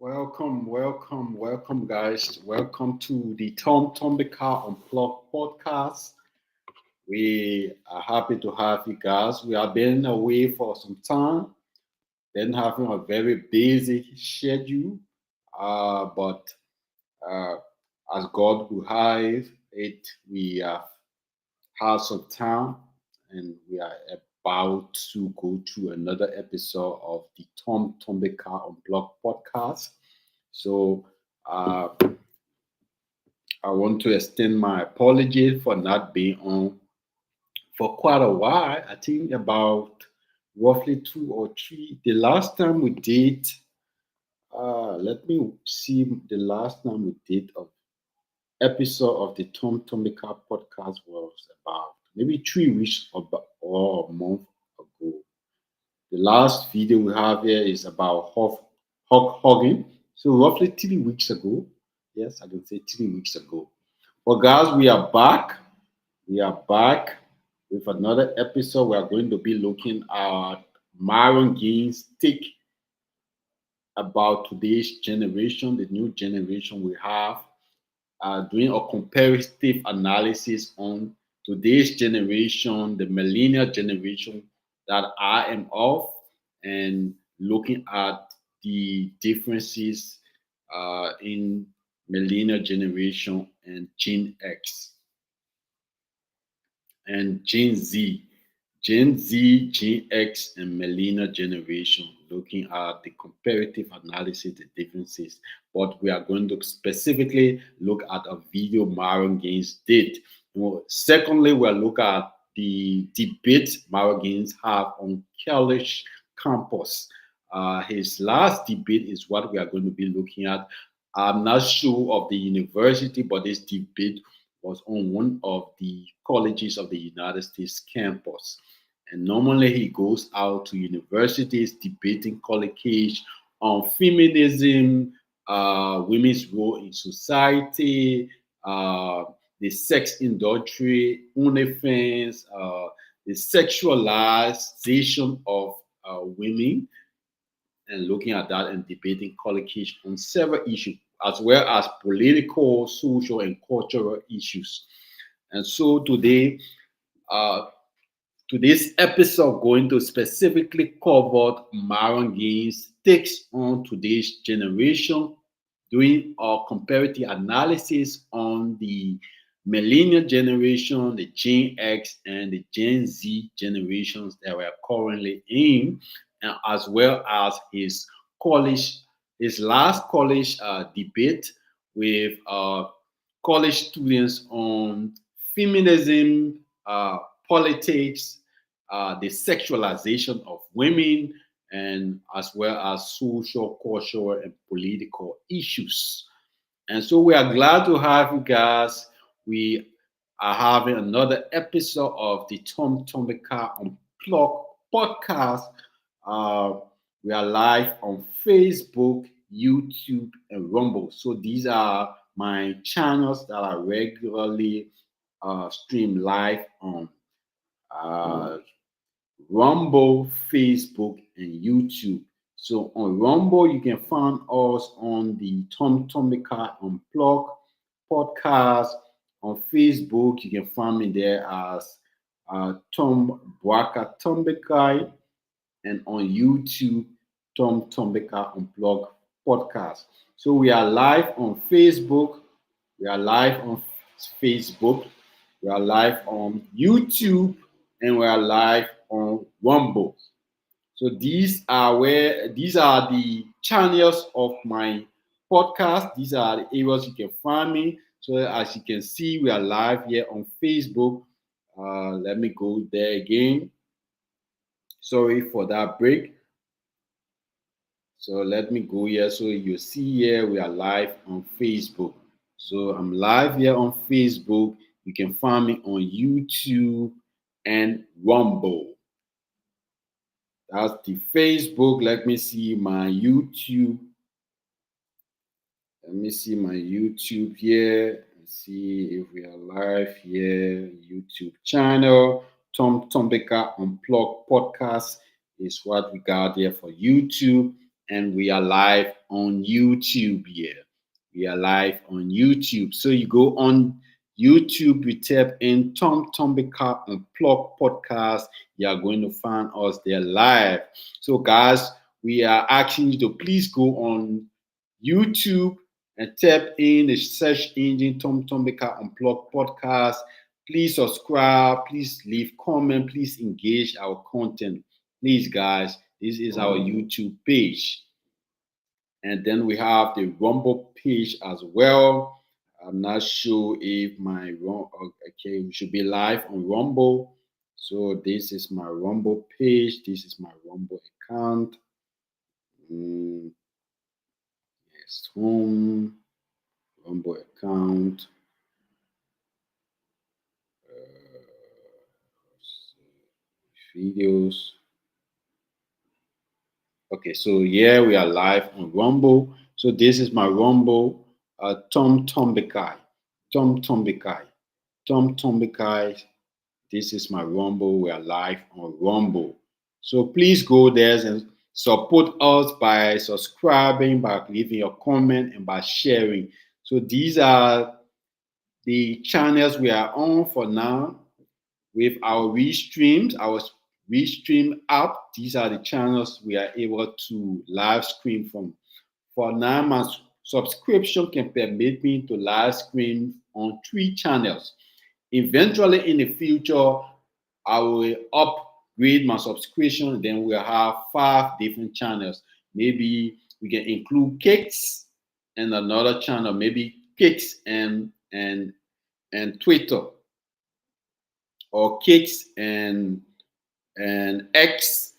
Welcome, guys. Welcome to the Tom Tombekai Unplugged Podcast. We are happy to have you guys. We have been away for some time, been having a very busy schedule, but uh, as God will have it, we have had some time, and we are about to go to another episode of the Tom Tombekai Unplugged Podcast. So. Uh, I want to extend my apology for not being on for quite a while. I think about roughly 2 or 3. The last time we did, let me see, the last time we did an episode of the Tom Tomika podcast was about maybe 3 weeks or a month ago. The last video we have here is about hog hogging. So roughly 3 weeks ago. Yes, I can say 3 weeks ago. Well, guys, we are back. We are back with another episode. We are going to be looking at Myron Gaines' take about today's generation, the new generation we have, doing a comparative analysis on today's generation, the millennial generation that I am of, and looking at the differences in millennial generation and Gen X and Gen Z. Gen Z, Gen X, and millennial generation, looking at the comparative analysis, the differences. But we are going to specifically look at a video Myron Gaines did. Secondly, we'll look at the debate Myron Gaines have on college campus. His last debate is what we are going to be looking at. I'm not sure of the university, but this debate was on one of the colleges of the United States campus. And normally he goes out to universities debating college on feminism, women's role in society, the sex industry, OnlyFans, the sexualization of women, and looking at that and debating college on several issues, as well as political, social, and cultural issues. And so today, uh, today's episode going to specifically cover Myron Gaines' takes on today's generation, doing a comparative analysis on the millennial generation, the Gen X, and the Gen Z generations that we're currently in, and as well as his last college debate with college students on feminism, politics, the sexualization of women, and as well as social, cultural, and political issues. And so we are glad to have you guys. We are having another episode of the Tom Tombekai Unplugged Podcast. Uh, we are live on Facebook, YouTube, and Rumble. So these are my channels that I regularly stream live on uh, Rumble, Facebook, and YouTube. So on Rumble, you can find us on the Tom Tombekai Unplugged podcast. On Facebook, you can find me there as Tom Tombekai, and on YouTube, Tom Tombekai Unplugged podcast. So we are live on Facebook. We are live on Facebook. We are live on YouTube, and we are live on Rumble. So these are the channels of my podcast. These are the areas you can find me. So as you can see, we are live here on Facebook. Let me go there again. Sorry for that break. So let me go here. So you see here we are live on Facebook. So I'm live here on Facebook. You can find me on YouTube and Rumble. That's the Facebook. Let me see my YouTube. Let me see my YouTube here. Let's see if we are live here. YouTube channel. Tom Tombekai Unplugged Podcast is what we got here for YouTube. and we are live on YouTube here. We are live on YouTube. So you go on YouTube, you type in Tom Tombekai Unplugged Podcast. You are going to find us there live. So guys, we are asking you to please go on YouTube and type in the search engine Tom Tombekai Unplugged Podcast. Please subscribe, please leave comment, please engage our content. Please, guys, this is our YouTube page. And then we have the Rumble page as well. I'm not sure if okay, we should be live on Rumble. So this is my Rumble page. This is my Rumble account. Yes, home, Rumble account. Videos. Okay, so yeah, we are live on Rumble. So this is my Rumble, Tom Tombekai, Tom Tombekai, Tom Tombekai. This is my Rumble. We are live on Rumble. So please go there and support us by subscribing, by leaving your comment, and by sharing. So these are the channels we are on for now with our Restreams, our Restream app. These are the channels we are able to live stream from. For now, my subscription can permit me to live stream on 3 channels. Eventually, in the future, I will upgrade my subscription. Then we'll have 5 different channels. Maybe we can include cakes and another channel, maybe cakes and Twitter, or cakes and X.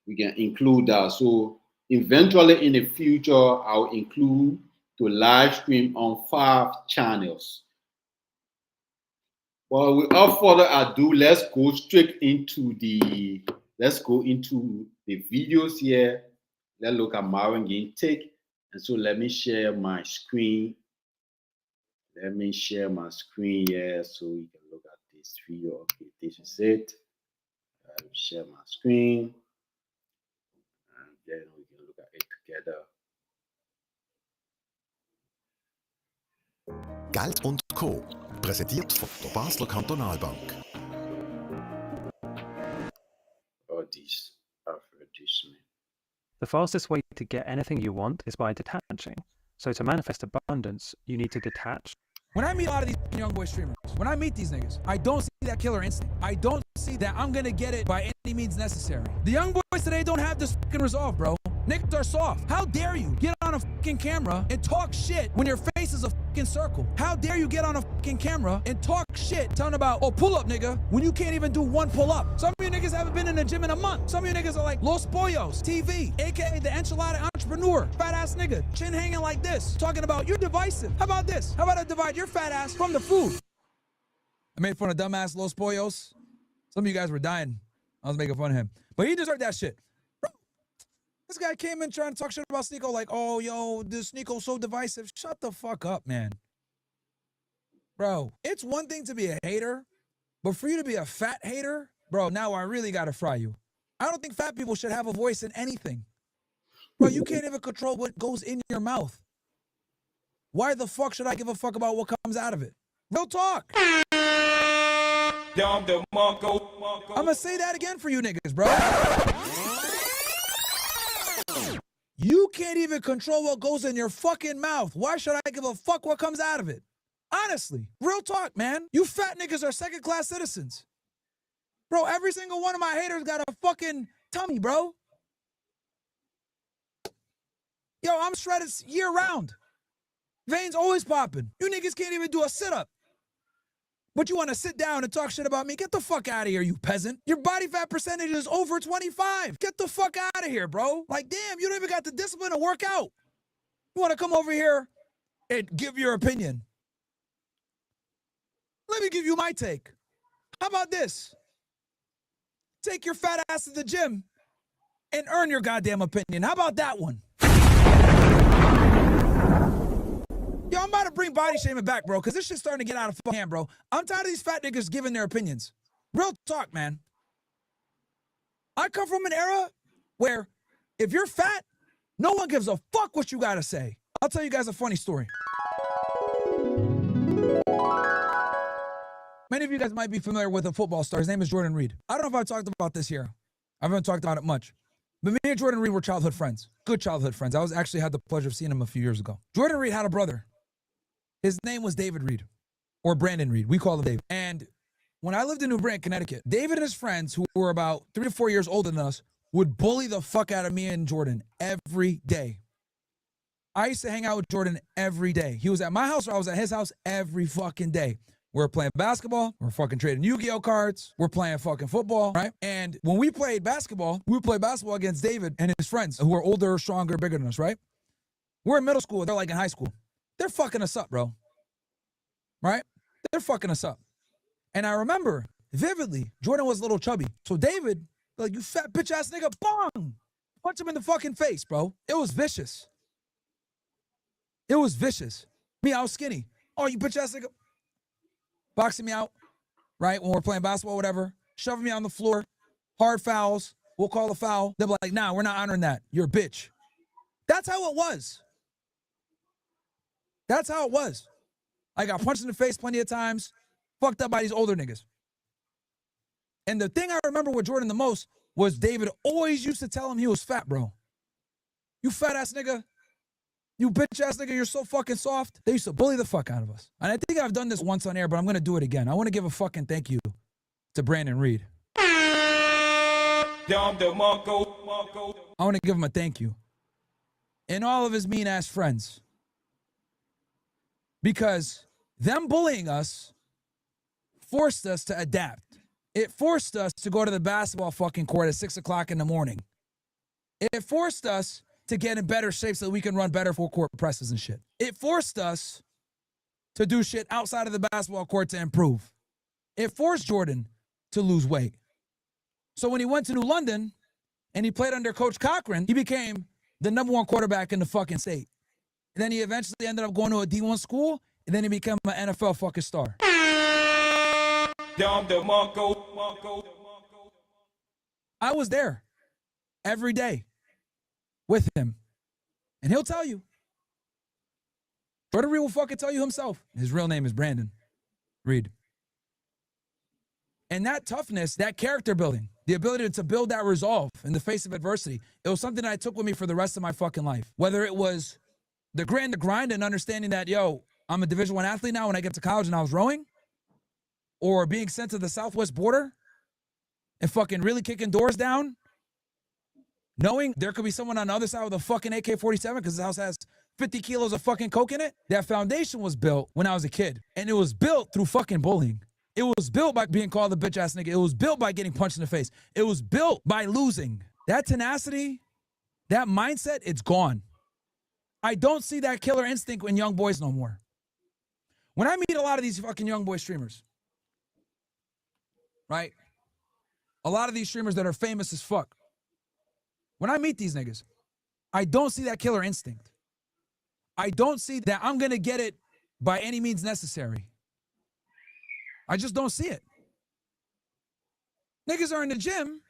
We can include that. So eventually in the future, I'll include to live stream on 5 channels. Well, without further ado, let's go into the videos here. Let's look at Marvin Gaye take. And so let me share my screen. Let me share my screen here so we can look at this video. Okay, this is it. I'll share my screen. And then we can look at it together. Geld und Co. Präsentiert von der Basler Kantonalbank. Oh, this advertisement. The fastest way to get anything you want is by detaching. So to manifest abundance, you need to detach. When I meet a lot of these young boy streamers, when I meet these niggas, I don't see that killer instinct. I don't see that I'm gonna get it by any means necessary. The young boys today don't have this fucking resolve, bro. Niggas are soft. How dare you get on a fucking camera and talk shit when your face is a fucking circle? How dare you get on a fucking camera and talk shit telling about, oh, pull up, nigga, when you can't even do 1 pull up? Some of you niggas haven't been in the gym in a month. Some of you niggas are like Los Pollos, TV, aka the enchilada entrepreneur, fat ass nigga, chin hanging like this, talking about you're divisive. How about this? How about I divide your fat ass from the food? I made fun of dumbass Los Pollos. Some of you guys were dying. I was making fun of him. But he deserved that shit. This guy came in trying to talk shit about Sneeko like, oh, yo, this Sneeko's so divisive. Shut the fuck up, man. Bro, it's one thing to be a hater, but for you to be a fat hater, bro, now I really gotta fry you. I don't think fat people should have a voice in anything. Bro, you can't even control what goes in your mouth. Why the fuck should I give a fuck about what comes out of it? Real talk. I'm gonna say that again for you niggas, bro. You can't even control what goes in your fucking mouth. Why should I give a fuck what comes out of it? Honestly, real talk, man. You fat niggas are second-class citizens. Bro, every single one of my haters got a fucking tummy, bro. Yo, I'm shredded year-round. Veins always popping. You niggas can't even do a sit-up. But you want to sit down and talk shit about me? Get the fuck out of here, you peasant. Your body fat percentage is over 25. Get the fuck out of here, bro. Like, damn, you don't even got the discipline to work out. You want to come over here and give your opinion? Let me give you my take. How about this? Take your fat ass to the gym and earn your goddamn opinion. How about that one? Yo, I'm about to bring body shaming back, bro, because this shit's starting to get out of hand, bro. I'm tired of these fat niggas giving their opinions. Real talk, man. I come from an era where if you're fat, No one gives a fuck what you gotta say. I'll tell you guys a funny story. Many of you guys might be familiar with a football star. His name is Jordan Reed. I don't know if I've talked about this here. I haven't talked about it much. But me and Jordan Reed were childhood friends. Good childhood friends. I actually had the pleasure of seeing him a few years ago. Jordan Reed had a brother. His name was David Reed. Or Brandon Reed. We call him Dave. And when I lived in New Britain, Connecticut, David and his friends, who were about 3 to 4 years older than us, would bully the fuck out of me and Jordan every day. I used to hang out with Jordan every day. He was at my house or I was at his house every fucking day. We're playing basketball. We're fucking trading Yu-Gi-Oh cards. We're playing fucking football, right? And when we played basketball, we would play basketball against David and his friends who are older, stronger, bigger than us, right? We're in middle school. They're like in high school. They're fucking us up, bro. Right? They're fucking us up. And I remember vividly, Jordan was a little chubby. So David, like, you fat bitch ass nigga, bong! Punch him in the fucking face, bro. It was vicious. It was vicious. Me, I was skinny. Oh, you bitch ass nigga. Boxing me out, right? When we're playing basketball, whatever. Shoving me on the floor. Hard fouls. We'll call a foul. They'll be like, nah, we're not honoring that. You're a bitch. That's how it was. That's how it was. I got punched in the face plenty of times. Fucked up by these older niggas. And the thing I remember with Jordan the most was David always used to tell him he was fat, bro. You fat ass nigga. You bitch ass nigga, you're so fucking soft. They used to bully the fuck out of us. And I think I've done this once on air, but I'm going to do it again. I want to give a fucking thank you to Brandon Reed. I want to give him a thank you. And all of his mean ass friends. Because them bullying us forced us to adapt. It forced us to go to the basketball fucking court at 6 o'clock in the morning. It forced us to get in better shape so that we can run better full court presses and shit. It forced us to do shit outside of the basketball court to improve. It forced Jordan to lose weight. So when he went to New London and he played under Coach Cochran, he became the #1 quarterback in the fucking state. And then he eventually ended up going to a D1 school, and then he became an NFL fucking star. I was there every day with him. And he'll tell you. Jordan Reed will fucking tell you himself. His real name is Brandon Reed. And that toughness, that character building, the ability to build that resolve in the face of adversity, it was something I took with me for the rest of my fucking life. Whether it was the grind and understanding that, yo, I'm a Division I athlete now when I get to college and I was rowing, or being sent to the southwest border and fucking really kicking doors down, knowing there could be someone on the other side with a fucking AK-47 because his house has 50 kilos of fucking coke in it. That foundation was built when I was a kid. And it was built through fucking bullying. It was built by being called a bitch ass nigga. It was built by getting punched in the face. It was built by losing. That tenacity, that mindset, it's gone. I don't see that killer instinct in young boys no more. When I meet a lot of these fucking young boy streamers, right? A lot of these streamers that are famous as fuck. When I meet these niggas, I don't see that killer instinct. I don't see that I'm going to get it by any means necessary. I just don't see it. Niggas are in the gym.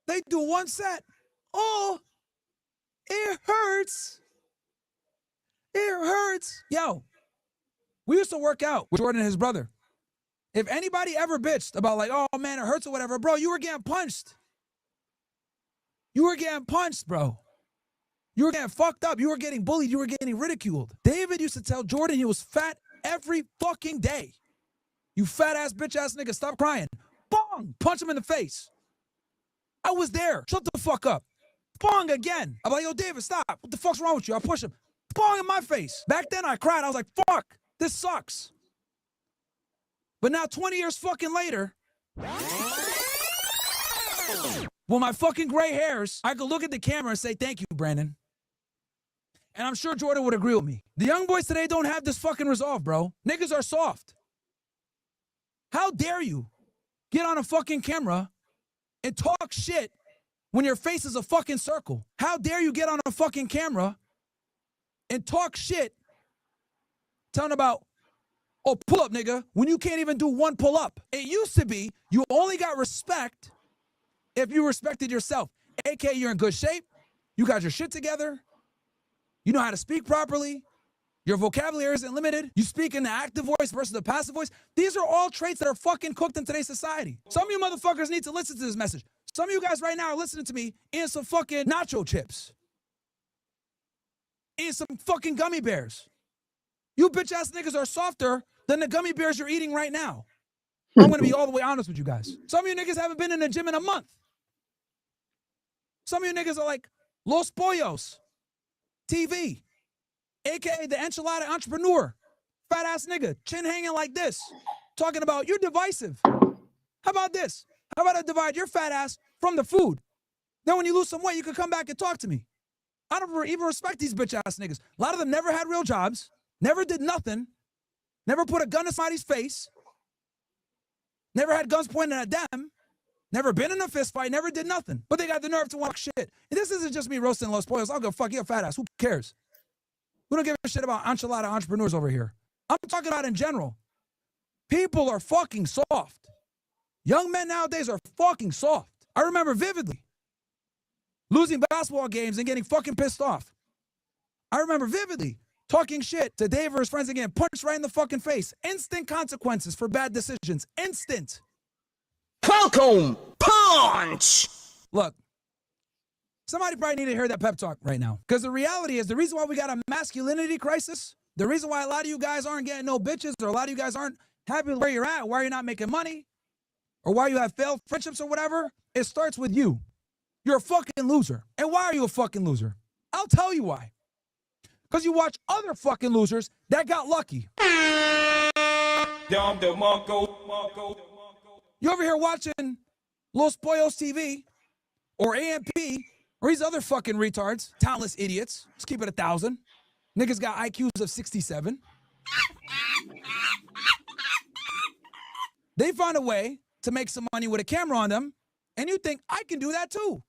They do one set. Oh, it hurts. It hurts. Yo, we used to work out with Jordan and his brother. If anybody ever bitched about like, oh man, it hurts or whatever, bro, you were getting punched. You were getting punched, bro. You were getting fucked up. You were getting bullied. You were getting ridiculed. David used to tell Jordan he was fat every fucking day. You fat ass, bitch ass nigga, stop crying. Bong! Punch him in the face. I was there. Shut the fuck up. Bong again. I'm like, yo, David, stop. What the fuck's wrong with you? I push him. Bong in my face. Back then I cried. I was like, fuck, this sucks. But now 20 years fucking later, with my fucking gray hairs, I could look at the camera and say, thank you, Brandon. And I'm sure Jordan would agree with me. The young boys today don't have this fucking resolve, bro. Niggas are soft. How dare you get on a fucking camera and talk shit when your face is a fucking circle? How dare you get on a fucking camera and talk shit telling about, oh, pull up, nigga, when you can't even do one pull up. It used to be you only got respect if you respected yourself. AK, you're in good shape. You got your shit together. You know how to speak properly. Your vocabulary isn't limited. You speak in the active voice versus the passive voice. These are all traits that are fucking cooked in today's society. Some of you motherfuckers need to listen to this message. Some of you guys right now are listening to me eating some fucking nacho chips. Eating some fucking gummy bears. You bitch ass niggas are softer than the gummy bears you're eating right now. I'm gonna be all the way honest with you guys. Some of you niggas haven't been in the gym in a month. Some of you niggas are like Los Pollos TV, aka the enchilada entrepreneur, fat ass nigga, chin hanging like this, talking about you're divisive. How about this? How about I divide your fat ass from the food? Then when you lose some weight, you can come back and talk to me. I don't even respect these bitch ass niggas. A lot of them never had real jobs, never did nothing, never put a gun in somebody's face, never had guns pointed at them, never been in a fist fight, never did nothing. But they got the nerve to walk shit. And this isn't just me roasting Los Pollos. I'll go fuck you, fat ass. Who cares? We don't give a shit about enchilada entrepreneurs over here. I'm talking about in general. People are fucking soft. Young men nowadays are fucking soft. I remember vividly losing basketball games and getting fucking pissed off. I remember vividly talking shit to Dave or his friends and getting punched right in the fucking face. Instant consequences for bad decisions. Instant. Welcome, punch! Look, somebody probably need to hear that pep talk right now. Because the reality is, the reason why we got a masculinity crisis, the reason why a lot of you guys aren't getting no bitches, or a lot of you guys aren't happy where you're at, why you're not making money, or why you have failed friendships or whatever, it starts with you. You're a fucking loser. And why are you a fucking loser? I'll tell you why. Because you watch other fucking losers that got lucky. You over here watching Los Pollos TV or AMP or these other fucking retards, talentless idiots. Let's keep it 1,000. Niggas got IQs of 67. They found a way to make some money with a camera on them, and you think, I can do that too.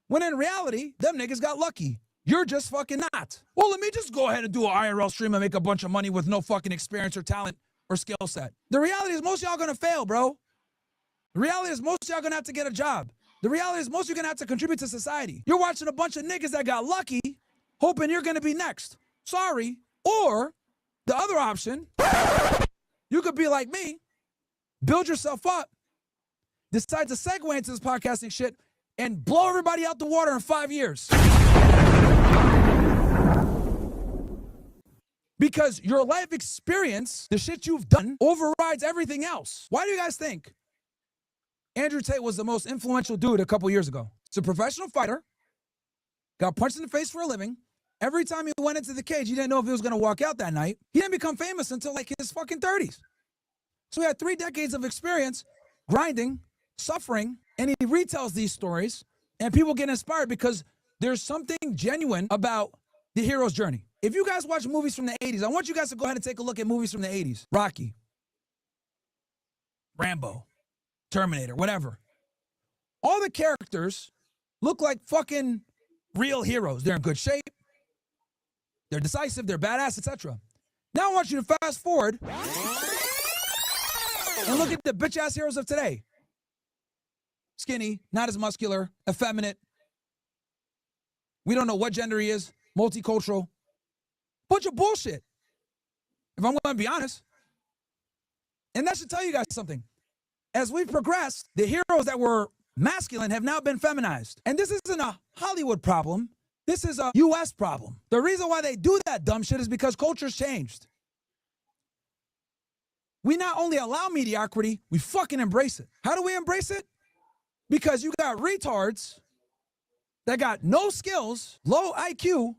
When in reality, them niggas got lucky. You're just fucking not. Well, let me just go ahead and do an IRL stream and make a bunch of money with no fucking experience or talent or skill set. The reality is most of y'all gonna fail, bro. The reality is most of y'all gonna have to get a job. The reality is most of you gonna have to contribute to society. You're watching a bunch of niggas that got lucky, hoping you're gonna be next. Sorry. Or the other option, you could be like me, build yourself up, decide to segue into this podcasting shit, and blow everybody out the water in 5 years. Because your life experience, the shit you've done, overrides everything else. Why do you guys think Andrew Tate was the most influential dude a couple years ago? He's a professional fighter, got punched in the face for a living. Every time he went into the cage, he didn't know if he was going to walk out that night. He didn't become famous until like his fucking 30s. So he had 3 decades of experience grinding, suffering, and he retells these stories, and people get inspired because there's something genuine about the hero's journey. If you guys watch movies from the 80s, I want you guys to go ahead and take a look at movies from the 80s. Rocky, Rambo, Terminator, whatever. All the characters look like fucking real heroes. They're in good shape. They're decisive. They're badass, etc. Now I want you to fast forward and look at the bitch-ass heroes of today. Skinny, not as muscular, effeminate. We don't know what gender he is, multicultural. Bunch of bullshit, if I'm going to be honest. And that should tell you guys something. As we've progressed, the heroes that were masculine have now been feminized. And this isn't a Hollywood problem. This is a U.S. problem. The reason why they do that dumb shit is because culture's changed. We not only allow mediocrity, we fucking embrace it. How do we embrace it? Because you got retards that got no skills, low IQ,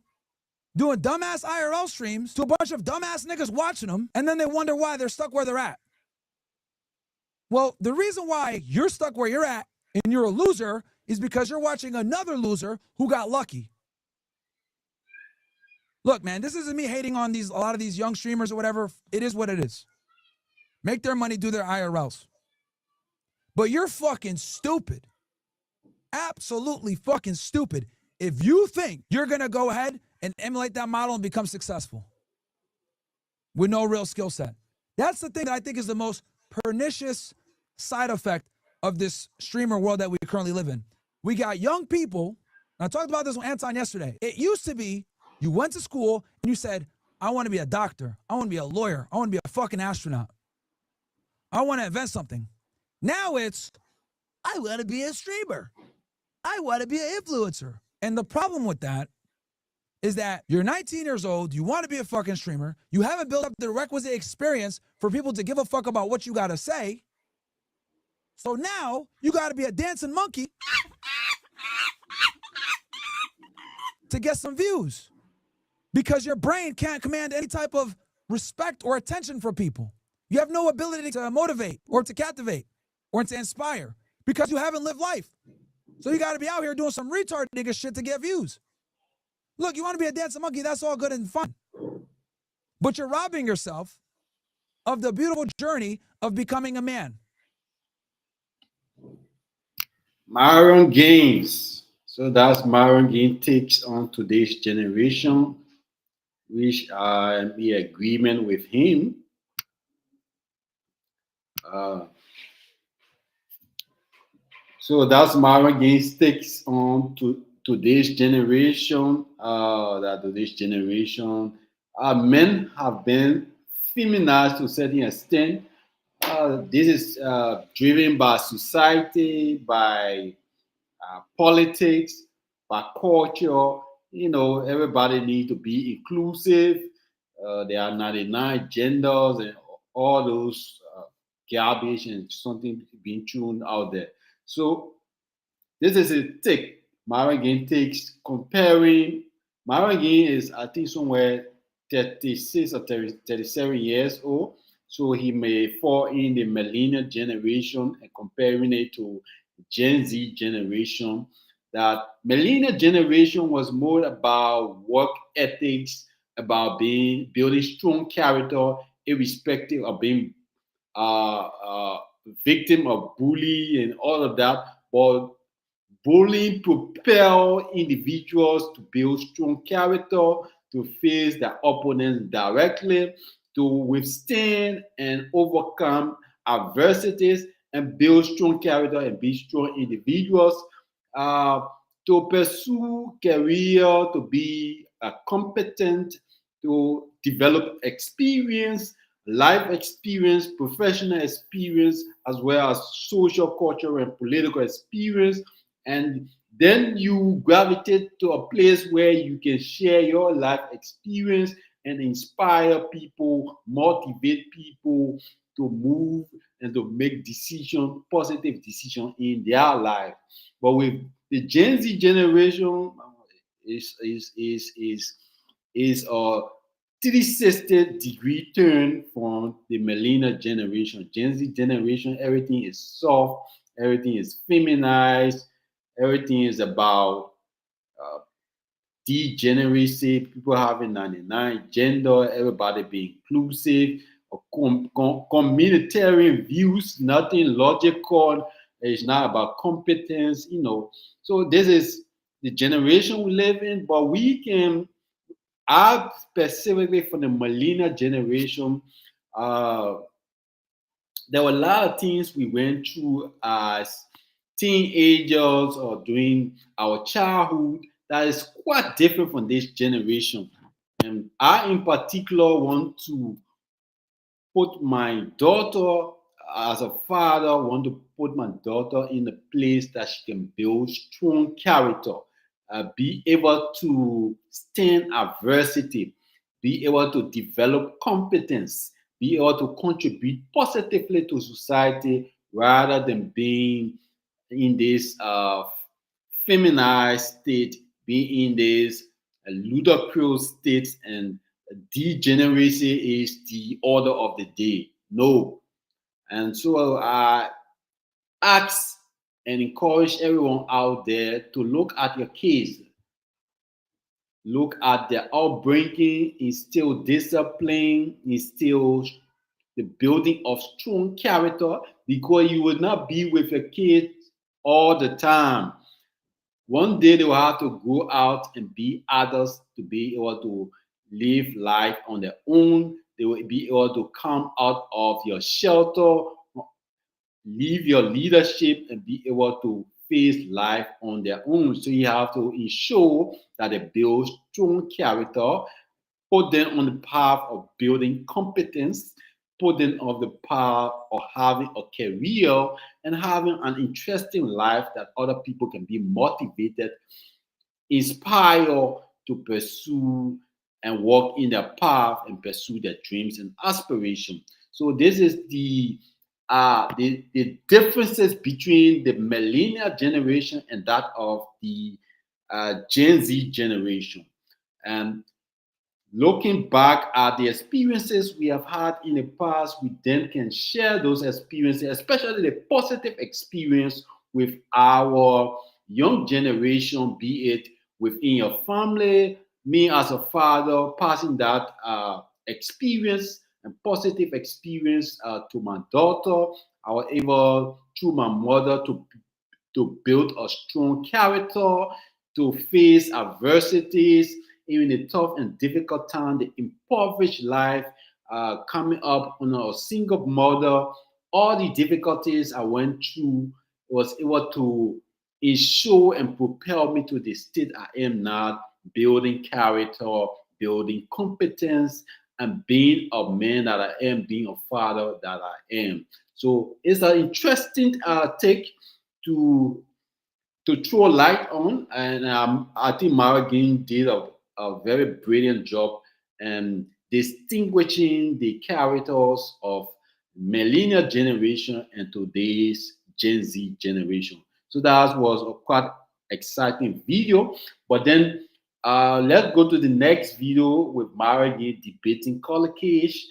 doing dumbass IRL streams to a bunch of dumbass niggas watching them, and then they wonder why they're stuck where they're at. Well, the reason why you're stuck where you're at and you're a loser is because you're watching another loser who got lucky. Look, man, this isn't me hating on a lot of these young streamers or whatever. It is what it is. Make their money, do their IRLs. But you're fucking stupid. Absolutely fucking stupid if you think you're going to go ahead and emulate that model and become successful with no real skill set. That's the thing that I think is the most pernicious side effect of this streamer world that we currently live in. We got young people And I talked about this with Anton yesterday. It used to be you went to school and you said, I want to be a doctor. I want to be a lawyer. I want to be a fucking astronaut. I want to invent something. Now it's, I want to be a streamer. I want to be an influencer. And the problem with that is that you're 19 years old, you want to be a fucking streamer, you haven't built up the requisite experience for people to give a fuck about what you got to say. So now you got to be a dancing monkey to get some views because your brain can't command any type of respect or attention from people. You have no ability to motivate or to captivate or to inspire because you haven't lived life. So you got to be out here doing some retard nigga shit to get views. Look, you want to be a dancing monkey, that's all good and fun. But you're robbing yourself of the beautiful journey of becoming a man. Myron Gaines. So that's Myron Gaines takes on today's generation, which I am in agreement with him. So that's Myron Gaines takes on to today's generation. That today's generation, men have been feminized to a certain extent. This is driven by society, by politics, by culture. You know, everybody needs to be inclusive. There are 99 genders and all those garbage and something being thrown out there. So this is a take. Myron Gaines takes comparing. Myron Gaines is, I think, somewhere 36 or 37 years old. So he may fall in the millennial generation and comparing it to Gen Z generation. That millennial generation was more about work ethics, about building strong character, irrespective of being victim of bullying and all of that. But bullying propel individuals to build strong character, to face their opponents directly, to withstand and overcome adversities and build strong character and be strong individuals, to pursue career, to be competent, to develop experience, life experience, professional experience, as well as social, cultural, and political experience. And then you gravitate to a place where you can share your life experience and inspire people, motivate people to move and to make decisions, positive decisions in their life. But with the Gen Z generation, is a 360-degree turn from the millennial generation. Gen Z generation, everything is soft, everything is feminized, everything is about degeneracy, people having 99 gender, everybody being inclusive, communitarian views, nothing logical. It's not about competence, you know. So this is the generation we live in, but we can, I specifically for the millennial generation, there were a lot of things we went through as teenagers or during our childhood that is quite different from this generation. And I, in particular, want to put my daughter, as a father, want to put my daughter in a place that she can build strong character, be able to stand adversity, be able to develop competence, be able to contribute positively to society rather than being in this feminized state, being in this ludicrous state, and degeneracy is the order of the day. No. And so I ask and encourage everyone out there to look at your kids, look at their upbringing, instill discipline, instill the building of strong character, because you will not be with your kids all the time. One day they will have to go out and be adults to be able to live life on their own. They will be able to come out of your shelter, leave your leadership, and be able to face life on their own. So you have to ensure that they build strong character, put them on the path of building competence, put them on the path of having a career and having an interesting life that other people can be motivated, inspired to pursue and walk in their path and pursue their dreams and aspirations. So this is the differences between the millennial generation and that of the Gen Z generation. And looking back at the experiences we have had in the past, we then can share those experiences, especially the positive experience with our young generation, be it within your family, me as a father, passing that experience and positive experience to my daughter. I was able, through my mother, to build a strong character, to face adversities, even the tough and difficult time, the impoverished life, coming up on a single mother, all the difficulties I went through was able to ensure and propel me to the state I am now, building character, building competence, and being a man that I am, being a father that I am. So it's an interesting take to throw light on, and I think Mara Ging did a very brilliant job in distinguishing the characters of millennial generation and today's Gen Z generation. So that was a quite exciting video. But then let's go to the next video with Mara Ging debating colleagues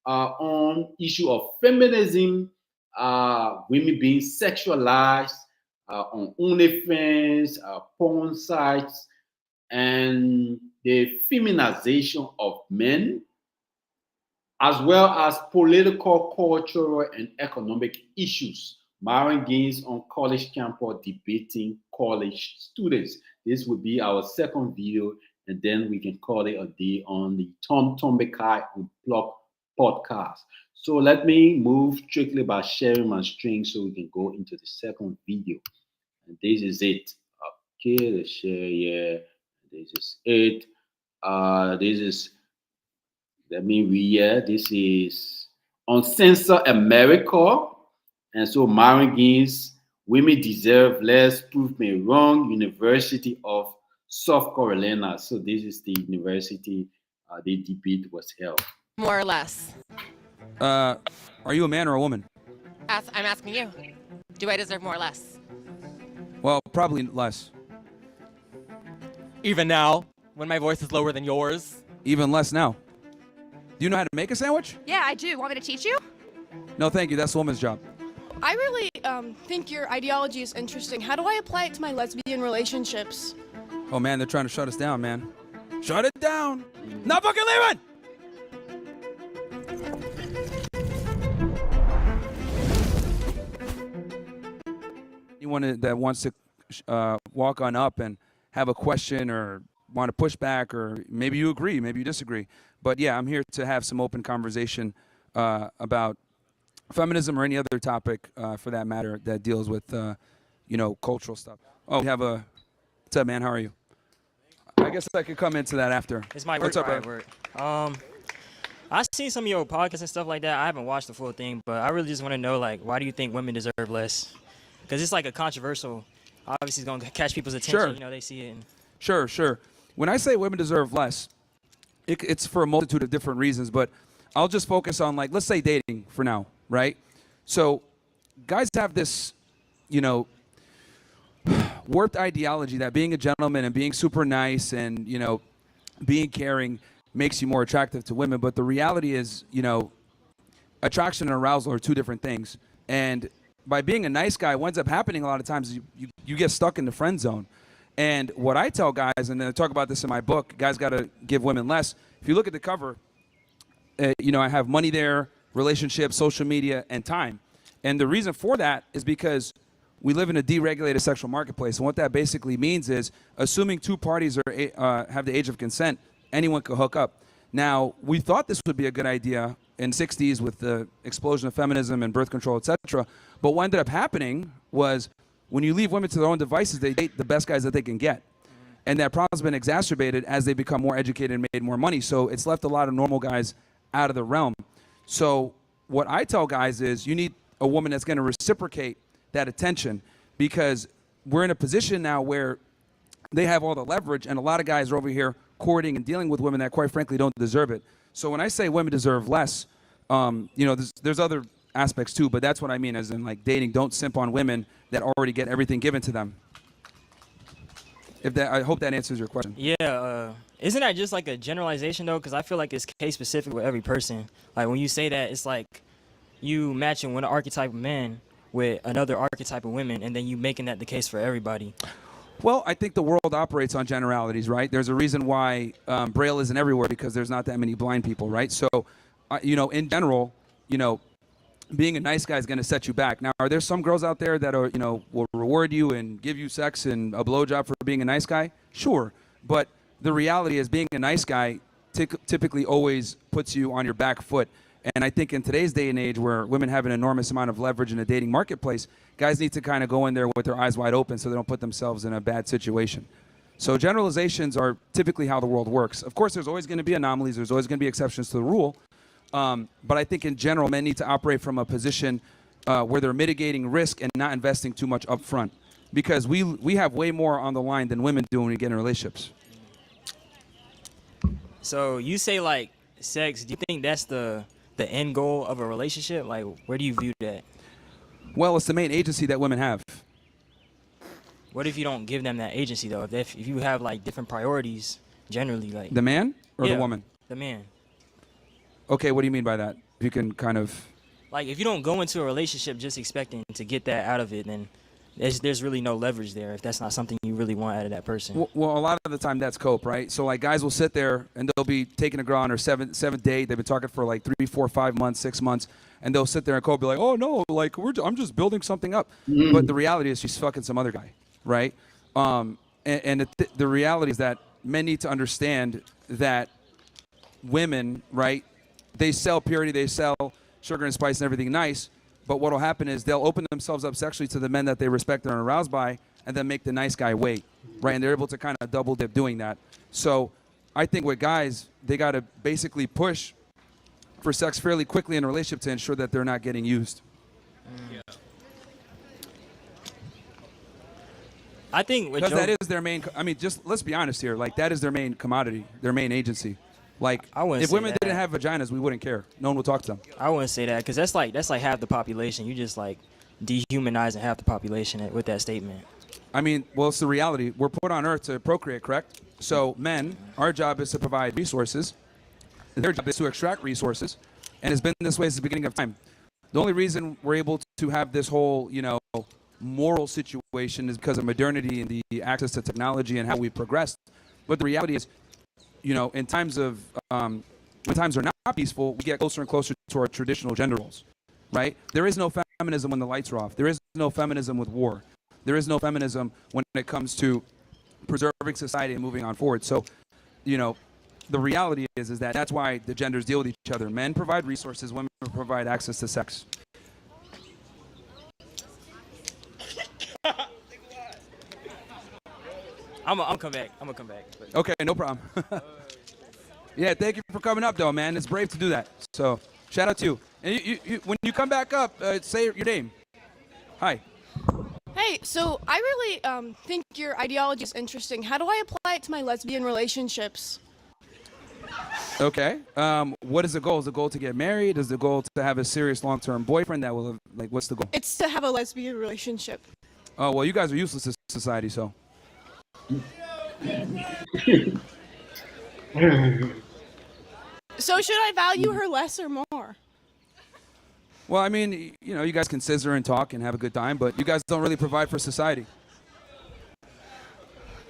on issue of feminism, women being sexualized on OnlyFans, porn sites, and the feminization of men, as well as political, cultural, and economic issues. Maren Gaines on college campus debating college students. This would be our second video, and then we can call it a day on the Tom Tombekai Unplugged Podcast. So let me move strictly by sharing my screen so we can go into the second video. And this is it. Okay, let's share here. This is it. This is, let me read here. This is Uncensored America. And so Maren Gaines, Women Deserve Less, Prove Me Wrong, University of South Carolina. So this is the university the debate was held. More or less. Are you a man or a woman? I'm asking you. Do I deserve more or less? Well, probably less. Even now, when my voice is lower than yours? Even less now. Do you know how to make a sandwich? Yeah, I do. Want me to teach you? No, thank you. That's a woman's job. I really think your ideology is interesting. How do I apply it to my lesbian relationships? Oh, man, they're trying to shut us down, man. Shut it down. Not fucking leaving! Anyone that wants to walk on up and have a question or want to push back, or maybe you agree, maybe you disagree. But yeah, I'm here to have some open conversation about feminism or any other topic for that matter that deals with, cultural stuff. Oh, we have a, what's up, man? How are you? I guess I could come into that after. It's my What's work. up, Bro? I've seen some of your podcasts and stuff like that. I haven't watched the full thing, but I really just want to know, why do you think women deserve less? Because it's a controversial, obviously it's going to catch people's attention. Sure. They see it. Sure. When I say women deserve less, it's for a multitude of different reasons, but I'll just focus on, let's say dating for now, right? So guys have this, warped ideology that being a gentleman and being super nice and, being caring makes you more attractive to women. But the reality is, attraction and arousal are two different things. And by being a nice guy, what ends up happening a lot of times is you get stuck in the friend zone. And what I tell guys, and I talk about this in my book, guys got to give women less. If you look at the cover, I have money there, relationships, social media, and time. And the reason for that is because we live in a deregulated sexual marketplace. And what that basically means is, assuming two parties are have the age of consent, anyone could hook up. Now, we thought this would be a good idea in the 60s with the explosion of feminism and birth control, etc. But what ended up happening was when you leave women to their own devices, they date the best guys that they can get. And that problem's been exacerbated as they become more educated and made more money. So it's left a lot of normal guys out of the realm. So what I tell guys is you need a woman that's going to reciprocate that attention, because we're in a position now where they have all the leverage, and a lot of guys are over here courting and dealing with women that quite frankly don't deserve it. So when I say women deserve less, there's other aspects too, but that's what I mean, as in like dating. Don't simp on women that already get everything given to them. I hope that answers your question. Yeah, isn't that just like a generalization though? Because I feel like it's case specific with every person. Like when you say that, it's like you matching one archetype of men with another archetype of women, and then you making that the case for everybody. Well, I think the world operates on generalities, right? There's a reason why Braille isn't everywhere, because there's not that many blind people, right? So, in general, being a nice guy is going to set you back. Now, are there some girls out there that are, will reward you and give you sex and a blowjob for being a nice guy? Sure. But the reality is being a nice guy typically always puts you on your back foot. And I think in today's day and age where women have an enormous amount of leverage in the dating marketplace, guys need to kind of go in there with their eyes wide open so they don't put themselves in a bad situation. So generalizations are typically how the world works. Of course, there's always going to be anomalies. There's always going to be exceptions to the rule. But I think in general, men need to operate from a position where they're mitigating risk and not investing too much up front. Because we have way more on the line than women do when we get in relationships. So you say like sex, do you think that's the end goal of a relationship? Like, where do you view that? Well, it's the main agency that women have. What if you don't give them that agency though? If you have like different priorities generally, like the man or the woman? The man. Okay, what do you mean by that? If you can kind of... Like, if you don't go into a relationship just expecting to get that out of it, then there's really no leverage there if that's not something you really want out of that person. Well, a lot of the time that's cope, right? So, like, guys will sit there and they'll be taking a girl on her seventh date. They've been talking for like 3, 4, 5 months, 6 months, and they'll sit there and cope, be like, oh, no, like, I'm just building something up. Mm. But the reality is she's fucking some other guy, right? And the reality is that men need to understand that women, right, they sell purity, they sell sugar and spice and everything nice, but what will happen is they'll open themselves up sexually to the men that they respect and are aroused by, and then make the nice guy wait, right? And they're able to kind of double dip doing that. So I think with guys, they got to basically push for sex fairly quickly in a relationship to ensure that they're not getting used. Yeah. I think because that is their main. I mean, just let's be honest here. Like that is their main commodity, their main agency. Like, if women didn't have vaginas, we wouldn't care. No one would talk to them. I wouldn't say that, because that's like half the population. You just like dehumanizing half the population with that statement. I mean, well, it's the reality. We're put on Earth to procreate, correct? So men, our job is to provide resources. Their job is to extract resources, and it's been this way since the beginning of time. The only reason we're able to have this whole, moral situation is because of modernity and the access to technology and how we progressed. But the reality is, in times of when times are not peaceful, we get closer and closer to our traditional gender roles, right? There is no feminism when the lights are off. There is no feminism with war. There is no feminism when it comes to preserving society and moving on forward. So, the reality is that that's why the genders deal with each other. Men provide resources, women provide access to sex. I'm gonna come back. Okay, no problem. Yeah, thank you for coming up, though, man. It's brave to do that. So, shout out to you. And you when you come back up, say your name. Hi. Hey, so I really think your ideology is interesting. How do I apply it to my lesbian relationships? Okay. What is the goal? Is the goal to get married? Is the goal to have a serious long-term boyfriend that will, what's the goal? It's to have a lesbian relationship. Oh, well, you guys are useless to society, so. So should I value her less or more? Well, I mean, you guys can scissor and talk and have a good time, but you guys don't really provide for society.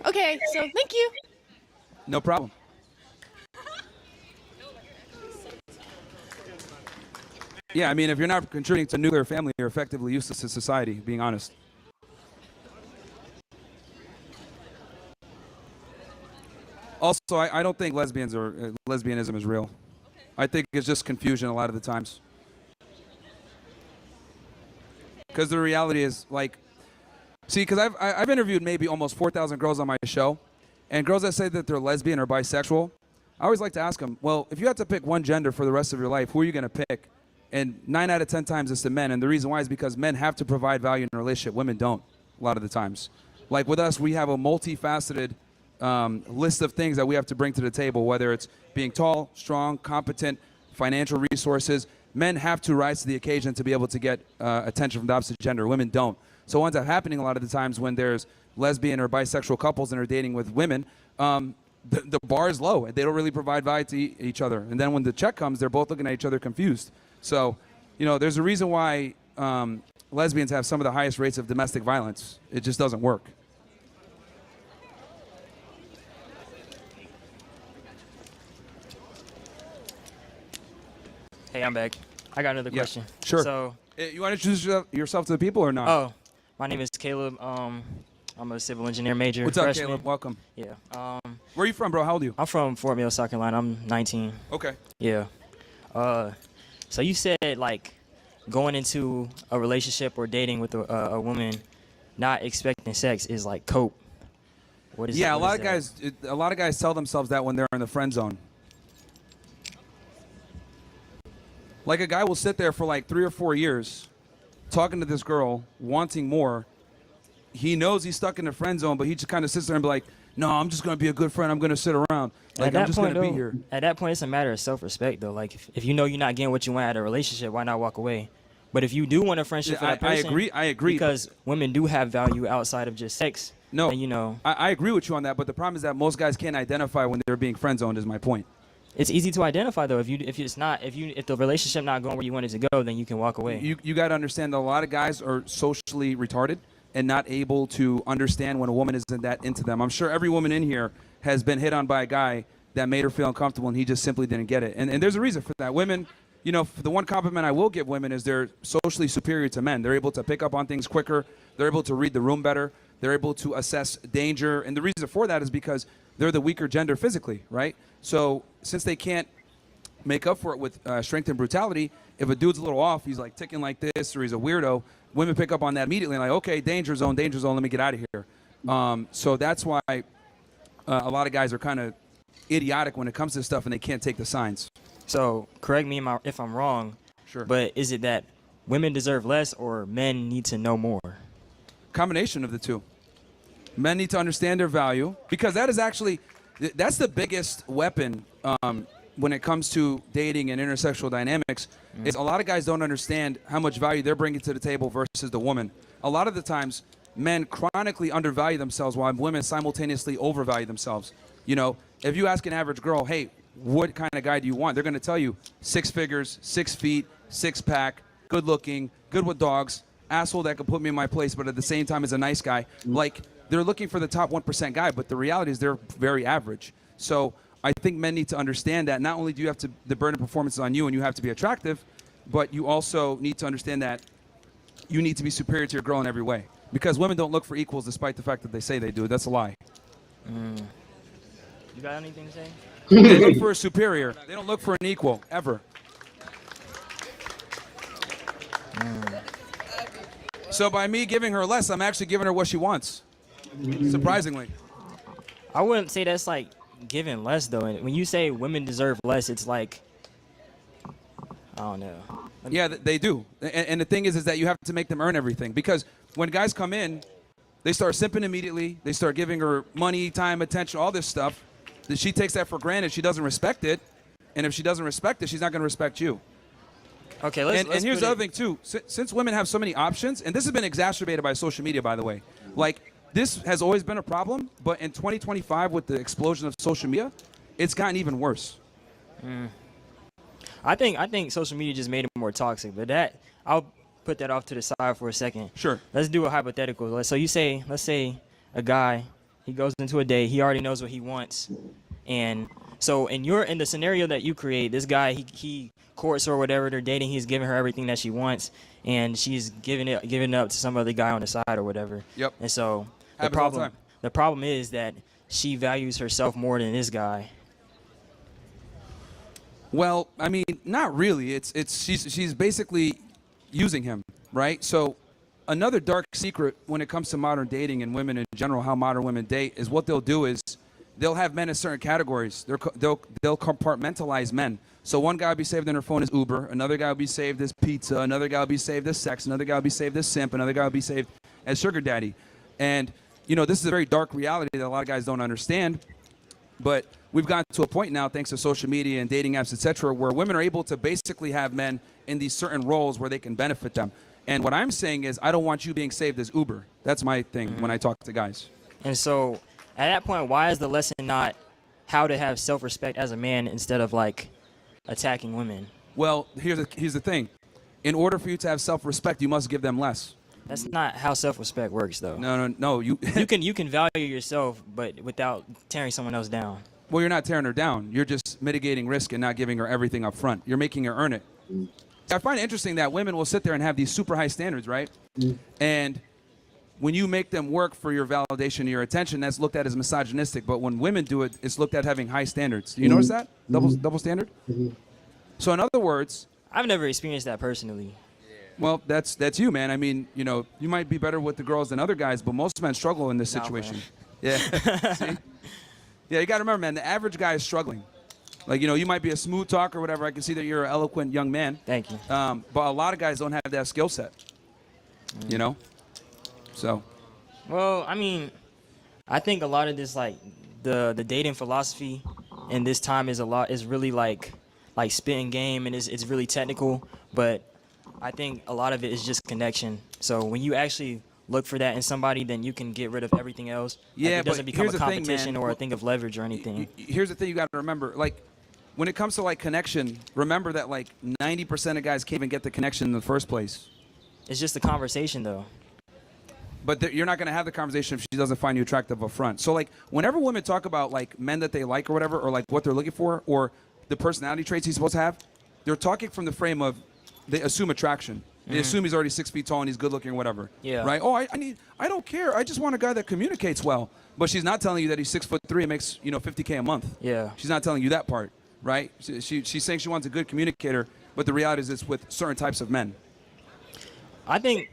Okay, so thank you. No problem. Yeah, I mean, if you're not contributing to a nuclear family, you're effectively useless to society, being honest. Also, I don't think lesbianism is real. I think it's just confusion a lot of the times. Because the reality is, like, see, because I've interviewed maybe almost 4,000 girls on my show, and girls that say that they're lesbian or bisexual, I always like to ask them, well, if you had to pick one gender for the rest of your life, who are you going to pick? And 9 out of 10 times it's the men, and the reason why is because men have to provide value in a relationship. Women don't, a lot of the times. Like with us, we have a multifaceted list of things that we have to bring to the table, whether it's being tall, strong, competent, financial resources. Men have to rise to the occasion to be able to get attention from the opposite gender. Women don't. So what ends up happening a lot of the times when there's lesbian or bisexual couples and are dating with women, the bar is low, and they don't really provide value to each other. And then when the check comes, they're both looking at each other confused. So, there's a reason why lesbians have some of the highest rates of domestic violence. It just doesn't work. Hey, I'm back. I got another question. Sure. So, you want to introduce yourself to the people or not? oh, my name is Caleb. I'm a civil engineer major. What's up, freshman. Caleb? Welcome. Yeah. Where are you from, bro? How old are you? I'm from Fort Mill, South Carolina. I'm 19. Okay. Yeah. So you said like going into a relationship or dating with a woman, not expecting sex is like cope. What is? Yeah, that? a lot of guys tell themselves that when they're in the friend zone. Like a guy will sit there for like 3 or 4 years, talking to this girl, wanting more. He knows he's stuck in the friend zone, but he just kind of sits there and be like, no, I'm just going to be a good friend. I'm going to sit around. Like, I'm just going to be here. At that point, it's a matter of self-respect, though. Like, if you know you're not getting what you want out of a relationship, why not walk away? But if you do want a friendship for that person, I agree. Because women do have value outside of just sex. No, and, I agree with you on that. But the problem is that most guys can't identify when they're being friend zoned. Is my point. It's easy to identify though. If the relationship not going where you want it to go, then you can walk away. You got to understand that a lot of guys are socially retarded and not able to understand when a woman isn't that into them. I'm sure every woman in here has been hit on by a guy that made her feel uncomfortable and he just simply didn't get it. And there's a reason for that. Women, the one compliment I will give women is they're socially superior to men. They're able to pick up on things quicker. They're able to read the room better. They're able to assess danger. And the reason for that is because they're the weaker gender physically, right? So since they can't make up for it with strength and brutality, if a dude's a little off, he's like ticking like this or he's a weirdo, women pick up on that immediately and like, okay, danger zone, let me get out of here. So that's why a lot of guys are kind of idiotic when it comes to stuff and they can't take the signs. So correct me if I'm wrong, Sure. but is it that women deserve less or men need to know more? Combination of the two. Men need to understand their value because that's the biggest weapon when it comes to dating and intersexual dynamics. Is a lot of guys don't understand how much value they're bringing to the table versus the woman. A lot of the times, men chronically undervalue themselves while women simultaneously overvalue themselves. If you ask an average girl, hey, what kind of guy do you want? They're going to tell you 6 figures, 6 feet, 6-pack, good looking, good with dogs, asshole that could put me in my place, but at the same time is a nice guy. Like, they're looking for the top 1% guy, but the reality is they're very average. So I think men need to understand that not only do you have to, the burden of performance is on you and you have to be attractive, but you also need to understand that you need to be superior to your girl in every way. Because women don't look for equals despite the fact that they say they do. That's a lie. You got anything to say? They look for a superior. They don't look for an equal, ever. So by me giving her less, I'm actually giving her what she wants. Surprisingly. I wouldn't say that's like giving less though. When you say women deserve less, it's like, I don't know. Yeah, they do. And the thing is that you have to make them earn everything. Because when guys come in, they start simping immediately. They start giving her money, time, attention, all this stuff. She takes that for granted. She doesn't respect it. And if she doesn't respect it, she's not going to respect you. Okay, let's and here's the other thing, too. Since women have so many options, and this has been exacerbated by social media, by the way. Like, this has always been a problem, but in 2025, with the explosion of social media, it's gotten even worse. I think social media just made it more toxic, but I'll put that off to the side for a second. Sure. Let's do a hypothetical. So let's say a guy, he goes into a date, he already knows what he wants, and so in the scenario that you create, this guy he courts her or whatever, they're dating, he's giving her everything that she wants, and she's giving it up to some other guy on the side or whatever. Yep. And so Happens all the time. The problem is that she values herself more than this guy. Well, I mean, not really. She's basically using him, right? So another dark secret when it comes to modern dating and women in general, how modern women date, is what they'll do is they'll have men in certain categories. They'll compartmentalize men. So one guy will be saved on her phone as Uber, another guy will be saved as pizza, another guy will be saved as sex, another guy will be saved as simp, another guy will be saved as sugar daddy. And, this is a very dark reality that a lot of guys don't understand. But we've gotten to a point now, thanks to social media and dating apps, etc., where women are able to basically have men in these certain roles where they can benefit them. And what I'm saying is, I don't want you being saved as Uber. That's my thing when I talk to guys. And so, at that point, why is the lesson not how to have self-respect as a man instead of like attacking women? Well, here's the thing. In order for you to have self-respect, you must give them less. That's not how self-respect works, though. No. You can value yourself, but without tearing someone else down. Well, you're not tearing her down. You're just mitigating risk and not giving her everything up front. You're making her earn it. I find it interesting that women will sit there and have these super high standards, right? And when you make them work for your validation and your attention, that's looked at as misogynistic. But when women do it, it's looked at having high standards. Do you notice that? Double standard? So in other words... I've never experienced that personally. Well, that's you, man. I mean, you might be better with the girls than other guys, but most men struggle in this situation. Yeah. See? Yeah, you got to remember, man, the average guy is struggling. Like, you might be a smooth talker or whatever. I can see that you're an eloquent young man. Thank you. But a lot of guys don't have that skill set, So. Well, I mean, I think a lot of this, like, the dating philosophy in this time is really like spitting game, and it's really technical, but I think a lot of it is just connection. So when you actually look for that in somebody, then you can get rid of everything else. Yeah, like, it doesn't become a competition thing, or a thing of leverage or anything. Here's the thing you got to remember. Like, when it comes to, like, connection, remember that, like, 90% of guys can't even get the connection in the first place. It's just a conversation, though. But you're not going to have the conversation if she doesn't find you attractive up front. So, like, whenever women talk about, like, men that they like or whatever, or, like, what they're looking for, or the personality traits he's supposed to have, they're talking from the frame of they assume attraction. They assume he's already 6 feet tall and he's good looking or whatever. Yeah. Right? Oh, I don't care. I just want a guy that communicates well. But she's not telling you that he's 6'3" and makes, $50K a month. Yeah. She's not telling you that part, right? She's saying she wants a good communicator, but the reality is it's with certain types of men. I think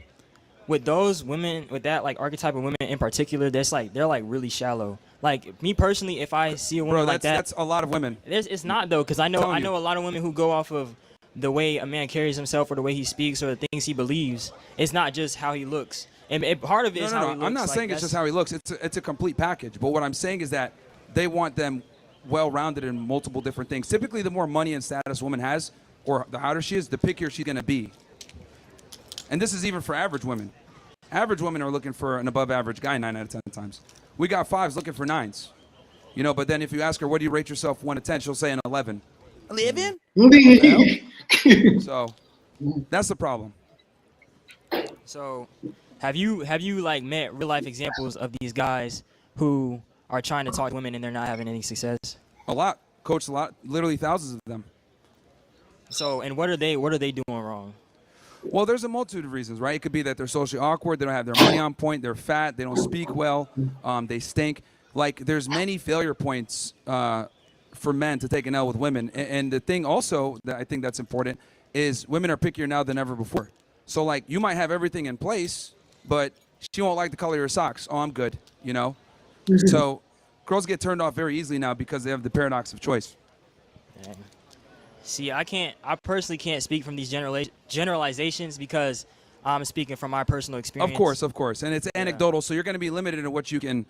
with those women, with that like archetype of women in particular, they're like really shallow. Like me personally, if I see a woman like that, that's a lot of women. It's not though, because I know a lot of women who go off of the way a man carries himself or the way he speaks or the things he believes. It's not just how he looks. And part of it is how he looks. I'm not saying it's just how he looks. It's a complete package. But what I'm saying is that they want them well-rounded in multiple different things. Typically, the more money and status a woman has, or the hotter she is, the pickier she's going to be. And this is even for average women. Average women are looking for an above-average guy 9 out of 10 times. We got 5s looking for 9s. But then if you ask her, what do you rate yourself 1 to 10, she'll say an 11. 11? So that's the problem. So have you like met real life examples of these guys who are trying to talk to women and they're not having any success? A lot. Coached a lot. Literally thousands of them. So, and what are they doing wrong? Well, there's a multitude of reasons, right? It could be that they're socially awkward, they don't have their money on point, they're fat, they don't speak well, they stink. Like, there's many failure points for men to take an L with women. And the thing also that I think that's important is women are pickier now than ever before. So, like, you might have everything in place, but she won't like the color of your socks. Oh, I'm good, So girls get turned off very easily now because they have the paradox of choice. Dang. See, I personally can't speak from these generalizations because I'm speaking from my personal experience. Of course. And it's anecdotal, so you're going to be limited in what you can,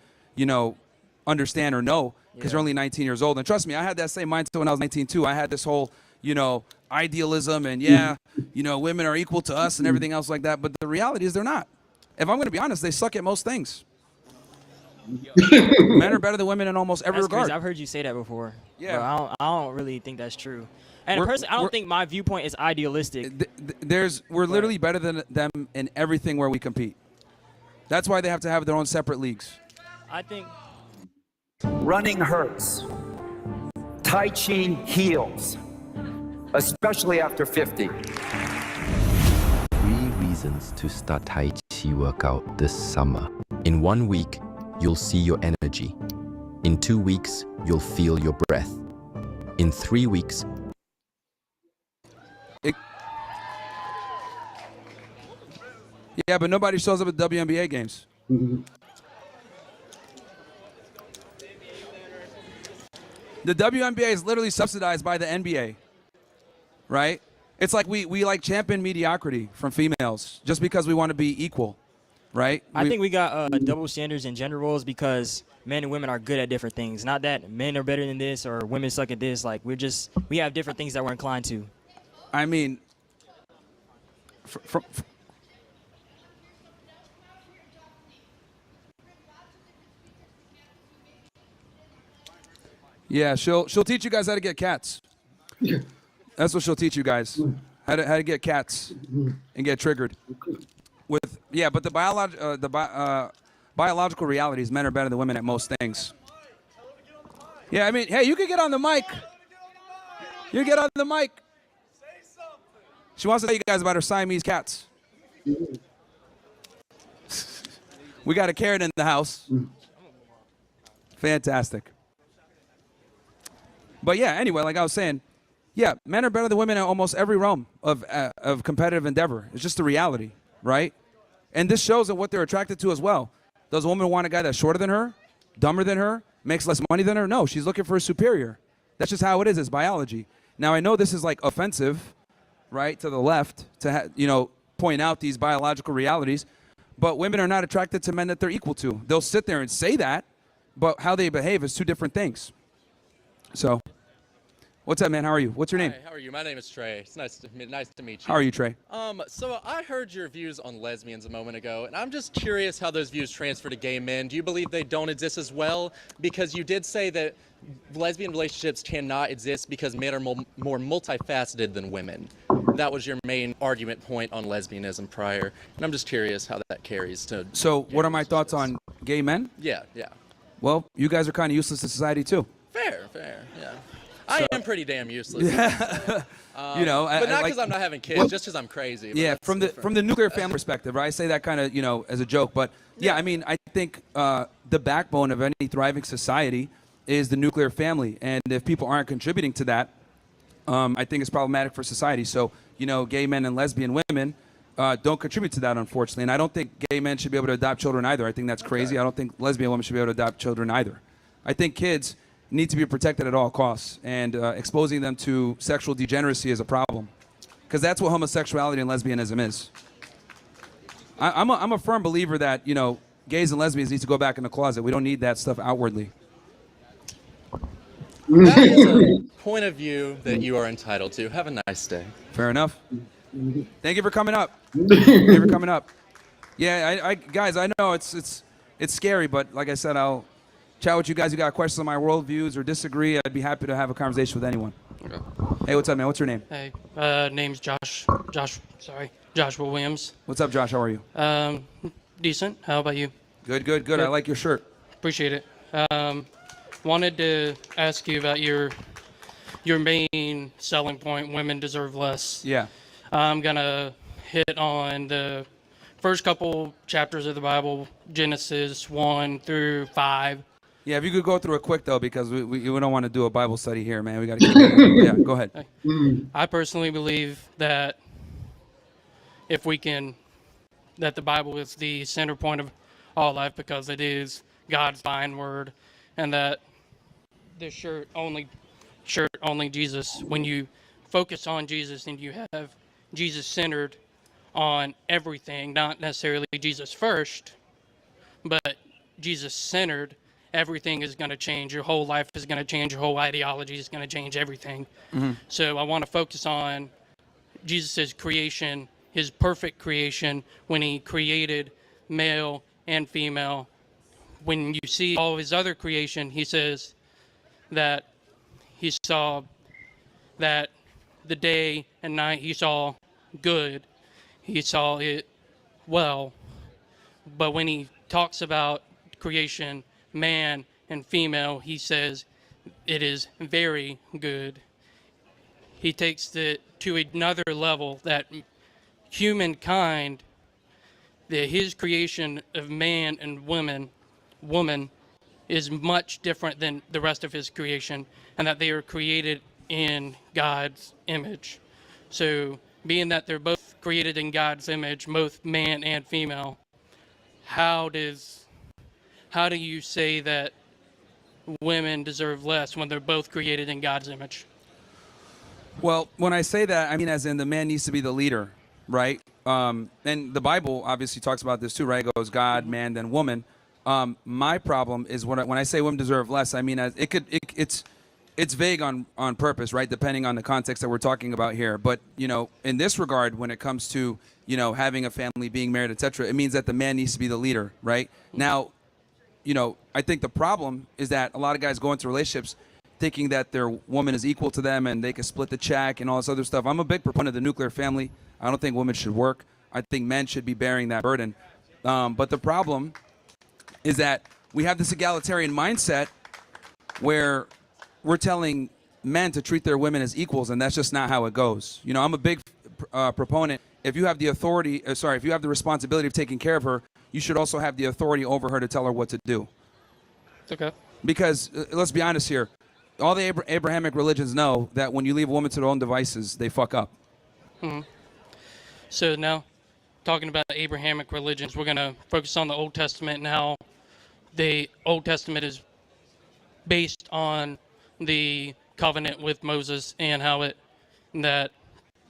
understand or know because you're only 19 years old. And trust me, I had that same mindset when I was 19 too. I had this whole, idealism and women are equal to us and everything else like that. But the reality is they're not. If I'm going to be honest, they suck at most things. Men are better than women in almost every regard. Crazy. I've heard you say that before. Yeah. But I don't really think that's true. And personally, I don't think my viewpoint is idealistic. We're literally better than them in everything where we compete. That's why they have to have their own separate leagues. I think running hurts. Tai Chi heals, especially after 50. 3 reasons to start Tai Chi workout this summer. In 1 week, you'll see your energy. In 2 weeks, you'll feel your breath. In 3 weeks, Yeah, but nobody shows up at WNBA games. The WNBA is literally subsidized by the NBA, right? It's like we like champion mediocrity from females just because we want to be equal, right? I think we got double standards in gender roles because men and women are good at different things. Not that men are better than this or women suck at this. Like we have different things that we're inclined to. I mean, yeah, she'll teach you guys how to get cats. That's what she'll teach you guys, how to get cats and get triggered. But the biological reality is men are better than women at most things. Yeah, I mean, hey, you can get on the mic. You get on the mic. She wants to tell you guys about her Siamese cats. We got a Karen in the house. Fantastic. But yeah, anyway, like I was saying, yeah, men are better than women in almost every realm of competitive endeavor. It's just the reality, right? And this shows that what they're attracted to as well. Does a woman want a guy that's shorter than her, dumber than her, makes less money than her? No, she's looking for a superior. That's just how it is. It's biology. Now, I know this is like offensive, right, to the left to point out these biological realities, but women are not attracted to men that they're equal to. They'll sit there and say that, but how they behave is two different things. So, what's up, man? How are you? What's your name? Hi, how are you? My name is Trey. It's nice to meet you. How are you, Trey? So I heard your views on lesbians a moment ago, and I'm just curious how those views transfer to gay men. Do you believe they don't exist as well? Because you did say that lesbian relationships cannot exist because men are more multifaceted than women. That was your main argument point on lesbianism prior, and I'm just curious how that carries to. So, what are my thoughts on gay men? Yeah. Well, you guys are kind of useless to society too. Fair, yeah. I am pretty damn useless. Yeah. but not because I'm not having kids, just because I'm crazy. Yeah, from the nuclear family perspective, right? I say that kind of, as a joke, but yeah, I mean, I think the backbone of any thriving society is the nuclear family, and if people aren't contributing to that, I think it's problematic for society. So, gay men and lesbian women don't contribute to that, unfortunately, and I don't think gay men should be able to adopt children either. I think that's crazy. I don't think lesbian women should be able to adopt children either. I think kids need to be protected at all costs, and exposing them to sexual degeneracy is a problem, because that's what homosexuality and lesbianism is. I'm a firm believer that gays and lesbians need to go back in the closet. We don't need that stuff outwardly. That is a point of view that you are entitled to. Have a nice day. Fair enough. Thank you for coming up. Thank you for coming up. Yeah, guys, I know it's scary, but like I said, I'll chat with you guys. You got questions on my worldviews or disagree, I'd be happy to have a conversation with anyone. Okay. Hey, what's up, man? What's your name? Hey, name's Joshua Williams. What's up, Josh? How are you? Decent. How about you? Good. I like your shirt. Appreciate it. Wanted to ask you about your main selling point, women deserve less. Yeah. I'm going to hit on the first couple chapters of the Bible, Genesis 1 through 5. Yeah, if you could go through it quick, though, because we don't want to do a Bible study here, man. We got to keep it. Yeah, go ahead. I personally believe that that the Bible is the center point of all life because it is God's divine word, and that the shirt only Jesus. When you focus on Jesus and you have Jesus centered on everything, not necessarily Jesus first, but Jesus centered, everything is going to change. Your whole life is going to change. Your whole ideology is going to change everything. Mm-hmm. So I want to focus on Jesus' creation, his perfect creation, when he created male and female. When you see all of his other creation, he says that he saw that the day and night he saw good. He saw it well. But when he talks about creation, man and female, he says it is very good. He takes it to another level, that humankind, that his creation of man and woman is much different than the rest of his creation, and that they are created in God's image. So, being that they're both created in God's image, both man and female, how do you say that women deserve less when they're both created in God's image? Well, when I say that, I mean as in the man needs to be the leader, right? And the Bible obviously talks about this too, right? It goes God, man, then woman. My problem is when I say women deserve less, I mean it's vague on purpose, right? Depending on the context that we're talking about here. But in this regard, when it comes to having a family, being married, etc., it means that the man needs to be the leader, right? Now, I think the problem is that a lot of guys go into relationships thinking that their woman is equal to them and they can split the check and all this other stuff. I'm a big proponent of the nuclear family. I don't think women should work. I think men should be bearing that burden. But the problem is that we have this egalitarian mindset where we're telling men to treat their women as equals, and that's just not how it goes. I'm a big proponent. If you have the authority, if you have the responsibility of taking care of her, you should also have the authority over her to tell her what to do. Okay. Because let's be honest here, all the Abrahamic religions know that when you leave a woman to their own devices, they fuck up. Mm-hmm. So now, talking about the Abrahamic religions, we're going to focus on the Old Testament and how the Old Testament is based on the covenant with Moses and how that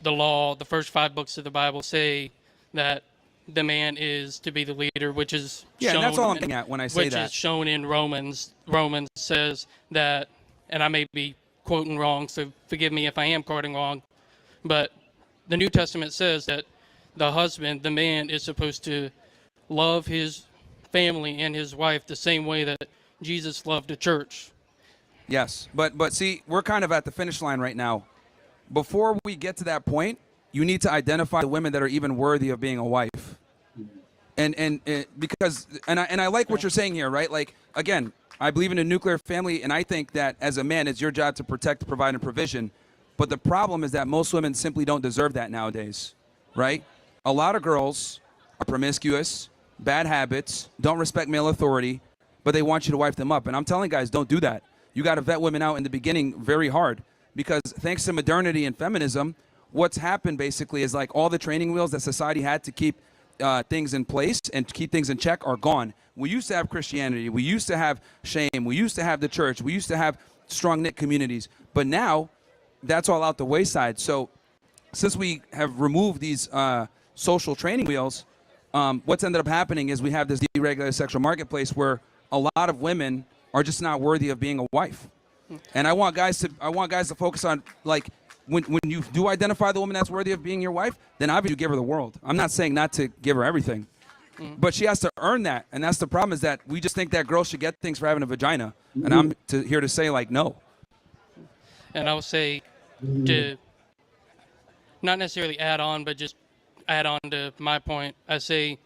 the law, the first 5 books of the Bible say that the man is to be the leader, which is shown, and that's all I'm getting at when I say which that. is shown in Romans. Romans says that, and I may be quoting wrong, so forgive me if I am quoting wrong, but the New Testament says that the husband, the man, is supposed to love his family and his wife the same way that Jesus loved the church. Yes, but see, we're kind of at the finish line right now. Before we get to that point, you need to identify the women that are even worthy of being a wife. And because I like what you're saying here, right? Like, again, I believe in a nuclear family, and I think that as a man, it's your job to protect, provide, and provision. But the problem is that most women simply don't deserve that nowadays, right? A lot of girls are promiscuous, bad habits, don't respect male authority, but they want you to wife them up. And I'm telling guys, don't do that. You got to vet women out in the beginning very hard, because thanks to modernity and feminism, what's happened basically is like all the training wheels that society had to keep things in place and keep things in check are gone. We used to have Christianity. We used to have shame. We used to have the church. We used to have strong-knit communities. But now that's all out the wayside. So since we have removed these social training wheels, what's ended up happening is we have this deregulated sexual marketplace where a lot of women are just not worthy of being a wife. And I want guys to focus on, like, when you do identify the woman that's worthy of being your wife, then obviously you give her the world. I'm not saying not to give her everything, but she has to earn that. And that's the problem, is that we just think that girls should get things for having a vagina. And I'm here to say, like, no. And I would say to not necessarily add on, but just add on to my point, I say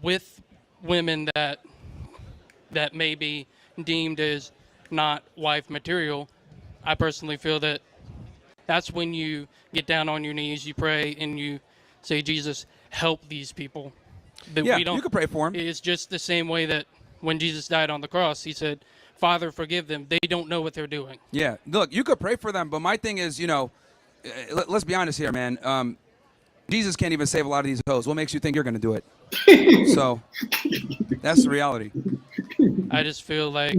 with women that may be deemed as not wife material, I personally feel that that's when you get down on your knees, you pray, and you say, Jesus, help these people. But yeah, you can pray for them. It's just the same way that when Jesus died on the cross, he said, Father, forgive them. They don't know what they're doing. Yeah, look, you could pray for them, but my thing is, let's be honest here, man. Jesus can't even save a lot of these hoes. What makes you think you're going to do it? So that's the reality. I just feel like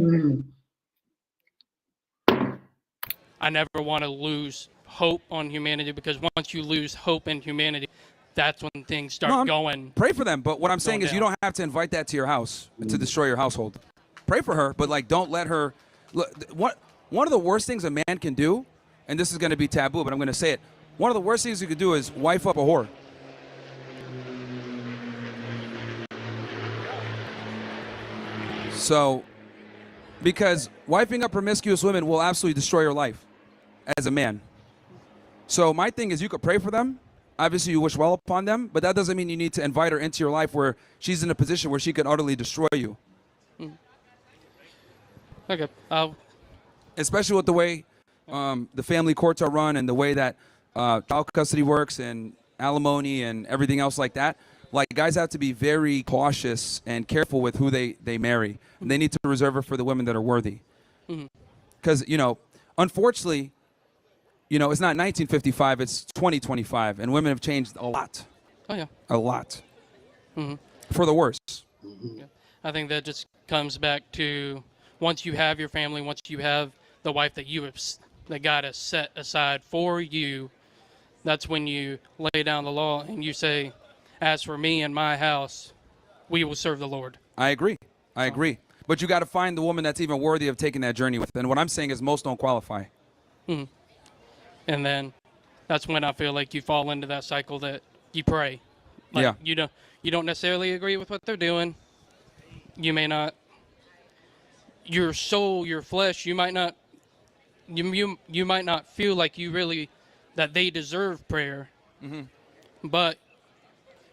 I never want to lose hope on humanity, because once you lose hope in humanity, that's when things start going. Pray for them, but what I'm saying is you don't have to invite that to your house to destroy your household. Pray for her, but like, don't let her. Look, one of the worst things a man can do, and this is going to be taboo, but I'm going to say it. One of the worst things you could do is wife up a whore. So, because wifing up promiscuous women will absolutely destroy your life as a man. So my thing is, you could pray for them. Obviously, you wish well upon them, but that doesn't mean you need to invite her into your life where she's in a position where she could utterly destroy you. Okay. Especially with the way the family courts are run and the way that child custody works and alimony and everything else like that. Like, guys have to be very cautious and careful with who they marry. And they need to reserve it for the women that are worthy. Because, unfortunately, you know, it's not 1955, it's 2025, and women have changed a lot. Oh, yeah. A lot. Hmm. For the worse. Yeah. I think that just comes back to once you have your family, once you have the wife that that God has set aside for you, that's when you lay down the law and you say, as for me and my house, we will serve the Lord. I agree. I agree. But you got to find the woman that's even worthy of taking that journey with. And what I'm saying is most don't qualify. Hmm. And then that's when I feel like you fall into that cycle that you pray. Like, yeah. You don't necessarily agree with what they're doing. You may not. Your soul, your flesh, you might not. You might not feel like you really that they deserve prayer. Mm-hmm. But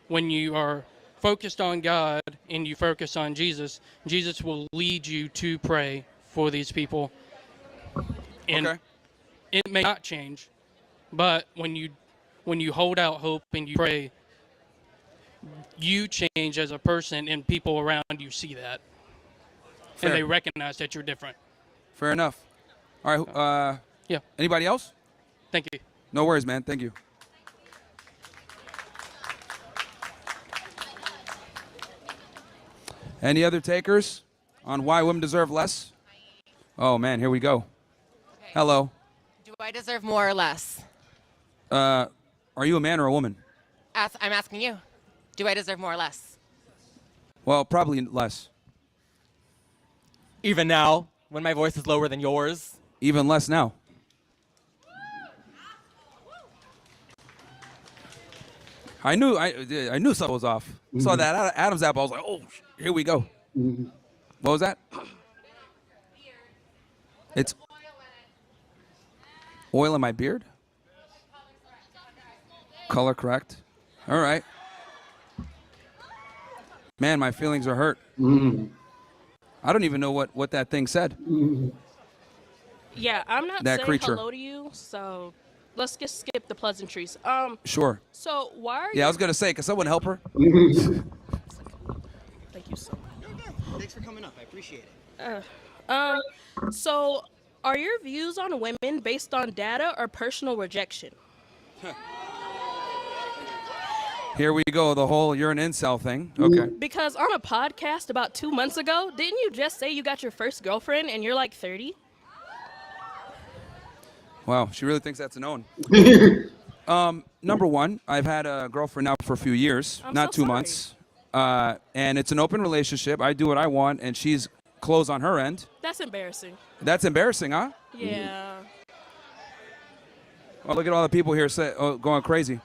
when you are focused on God and you focus on Jesus, Jesus will lead you to pray for these people. And okay. It may not change, but when you hold out hope and you pray, you change as a person, and people around you see that. Fair. And they recognize that you're different. Fair enough. All right. Yeah. Anybody else? Thank you. No worries, man. Thank you. Any other takers on why women deserve less? Oh, man, here we go. Okay. Hello. Do I deserve more or less? Are you a man or a woman? I'm asking you. Do I deserve more or less? Well, probably less. Even now, when my voice is lower than yours. Even less now. I knew something was off. Mm-hmm. Saw that Adam's apple. I was like, oh, here we go. Mm-hmm. What was that? It's oil in my beard? Color correct. All right. Man, my feelings are hurt. Mm-hmm. I don't even know what that thing said. Mm-hmm. Yeah, I'm not that saying creature. Hello to you, so let's just skip the pleasantries. Sure. So why are you... Yeah, I was going to say, can someone help her? Thank you so much. Thanks for coming up. I appreciate it. So are your views on women based on data or personal rejection? Here we go, the whole you're an incel thing. Okay. Because on a podcast about 2 months ago, didn't you just say you got your first girlfriend and you're like 30? Wow, she really thinks that's a known. Number one, I've had a girlfriend now for a few years, not so 2 months. And it's an open relationship. I do what I want, and she's closed on her end. That's embarrassing. That's embarrassing, huh? Yeah. Well, look at all the people here going crazy.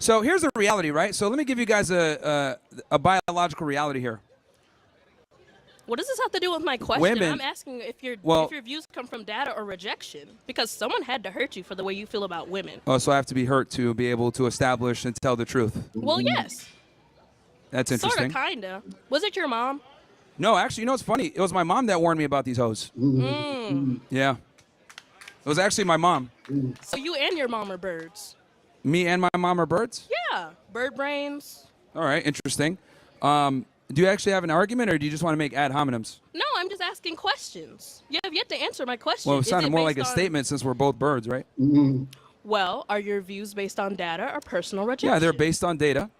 So here's the reality, right? So let me give you guys a biological reality here. What does this have to do with my question? Women, I'm asking if your views come from data or rejection, because someone had to hurt you for the way you feel about women. Oh, so I have to be hurt to be able to establish and tell the truth. Well, yes. That's interesting. Sort of, kinda. Was it your mom? No, actually, you know what's funny? It was my mom that warned me about these hoes. Yeah. It was actually my mom. So you and your mom are birds? Me and my mom are birds? Yeah. Bird brains. All right, interesting. Do you actually have an argument, or do you just want to make ad hominems? No, I'm just asking questions. You have yet to answer my question. Well, it sounded more like a statement since we're both birds, right? Well, are your views based on data or personal rejection? Yeah, they're based on data,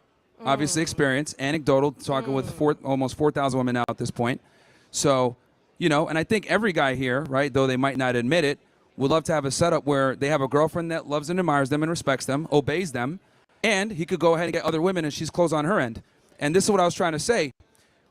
obviously experience, anecdotal, talking with almost 4,000 women now at this point. So, you know, and I think every guy here, right, though they might not admit it, would love to have a setup where they have a girlfriend that loves and admires them and respects them, obeys them, and he could go ahead and get other women and she's closed on her end. And this is what I was trying to say.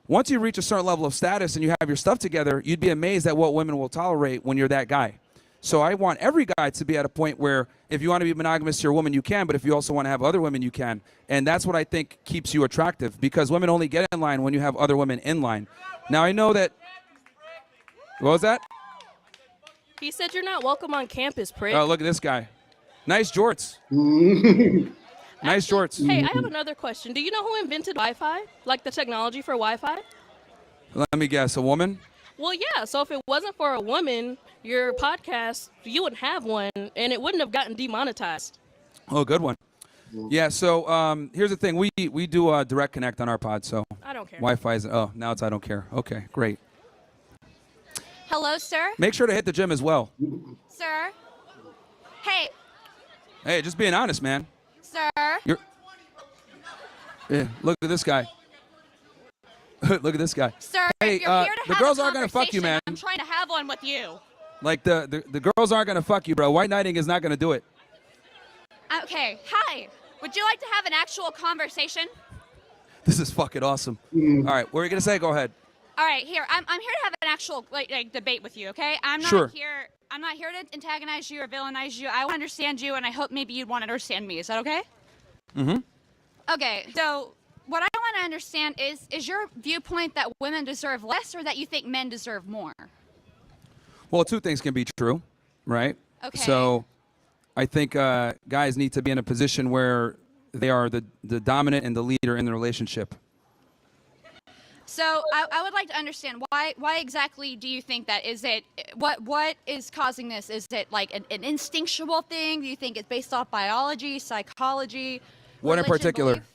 Once you reach a certain level of status and you have your stuff together, you'd be amazed at what women will tolerate when you're that guy. So I want every guy to be at a point where if you want to be monogamous to your woman, you can, but if you also want to have other women, you can. And that's what I think keeps you attractive, because women only get in line when you have other women in line. Now, I know that... What was that? He said you're not welcome on campus, prick. Oh, look at this guy. Nice jorts. Nice jorts. Hey, I have another question. Do you know who invented Wi-Fi? Like the technology for Wi-Fi? Let me guess. A woman? Well, yeah. So if it wasn't for a woman, your podcast, you wouldn't have one, and it wouldn't have gotten demonetized. Oh, good one. Yeah, so here's the thing. We do direct connect on our pod, so I don't care. Wi-Fi is... Oh, now it's I don't care. Okay, great. Hello, sir. Make sure to hit the gym as well. Sir. Hey, Hey, just being honest, man. sir. Yeah, look at this guy. Look at this guy. Sir, Hey, you're here to the have girls a aren't gonna fuck you, man. I'm trying to have one with you. Like the girls aren't gonna fuck you, bro. White knighting is not gonna do it. Okay, hi. Would you like to have an actual conversation? This is fucking awesome. All right, what were you gonna say? Go ahead. All right, here. I'm here to have an actual like debate with you, okay? I'm not Sure. here. I'm not here to antagonize you or villainize you. I want to understand you, and I hope maybe you'd want to understand me. Is that okay? Mm-hmm. Okay. So what I want to understand is your viewpoint that women deserve less, or that you think men deserve more? Well, two things can be true, right? Okay. So I think guys need to be in a position where they are the dominant and the leader in the relationship. So I would like to understand why exactly do you think that? Is it what is causing this? Is it like an instinctual thing? Do you think it's based off biology, psychology? What in religion, particular? belief?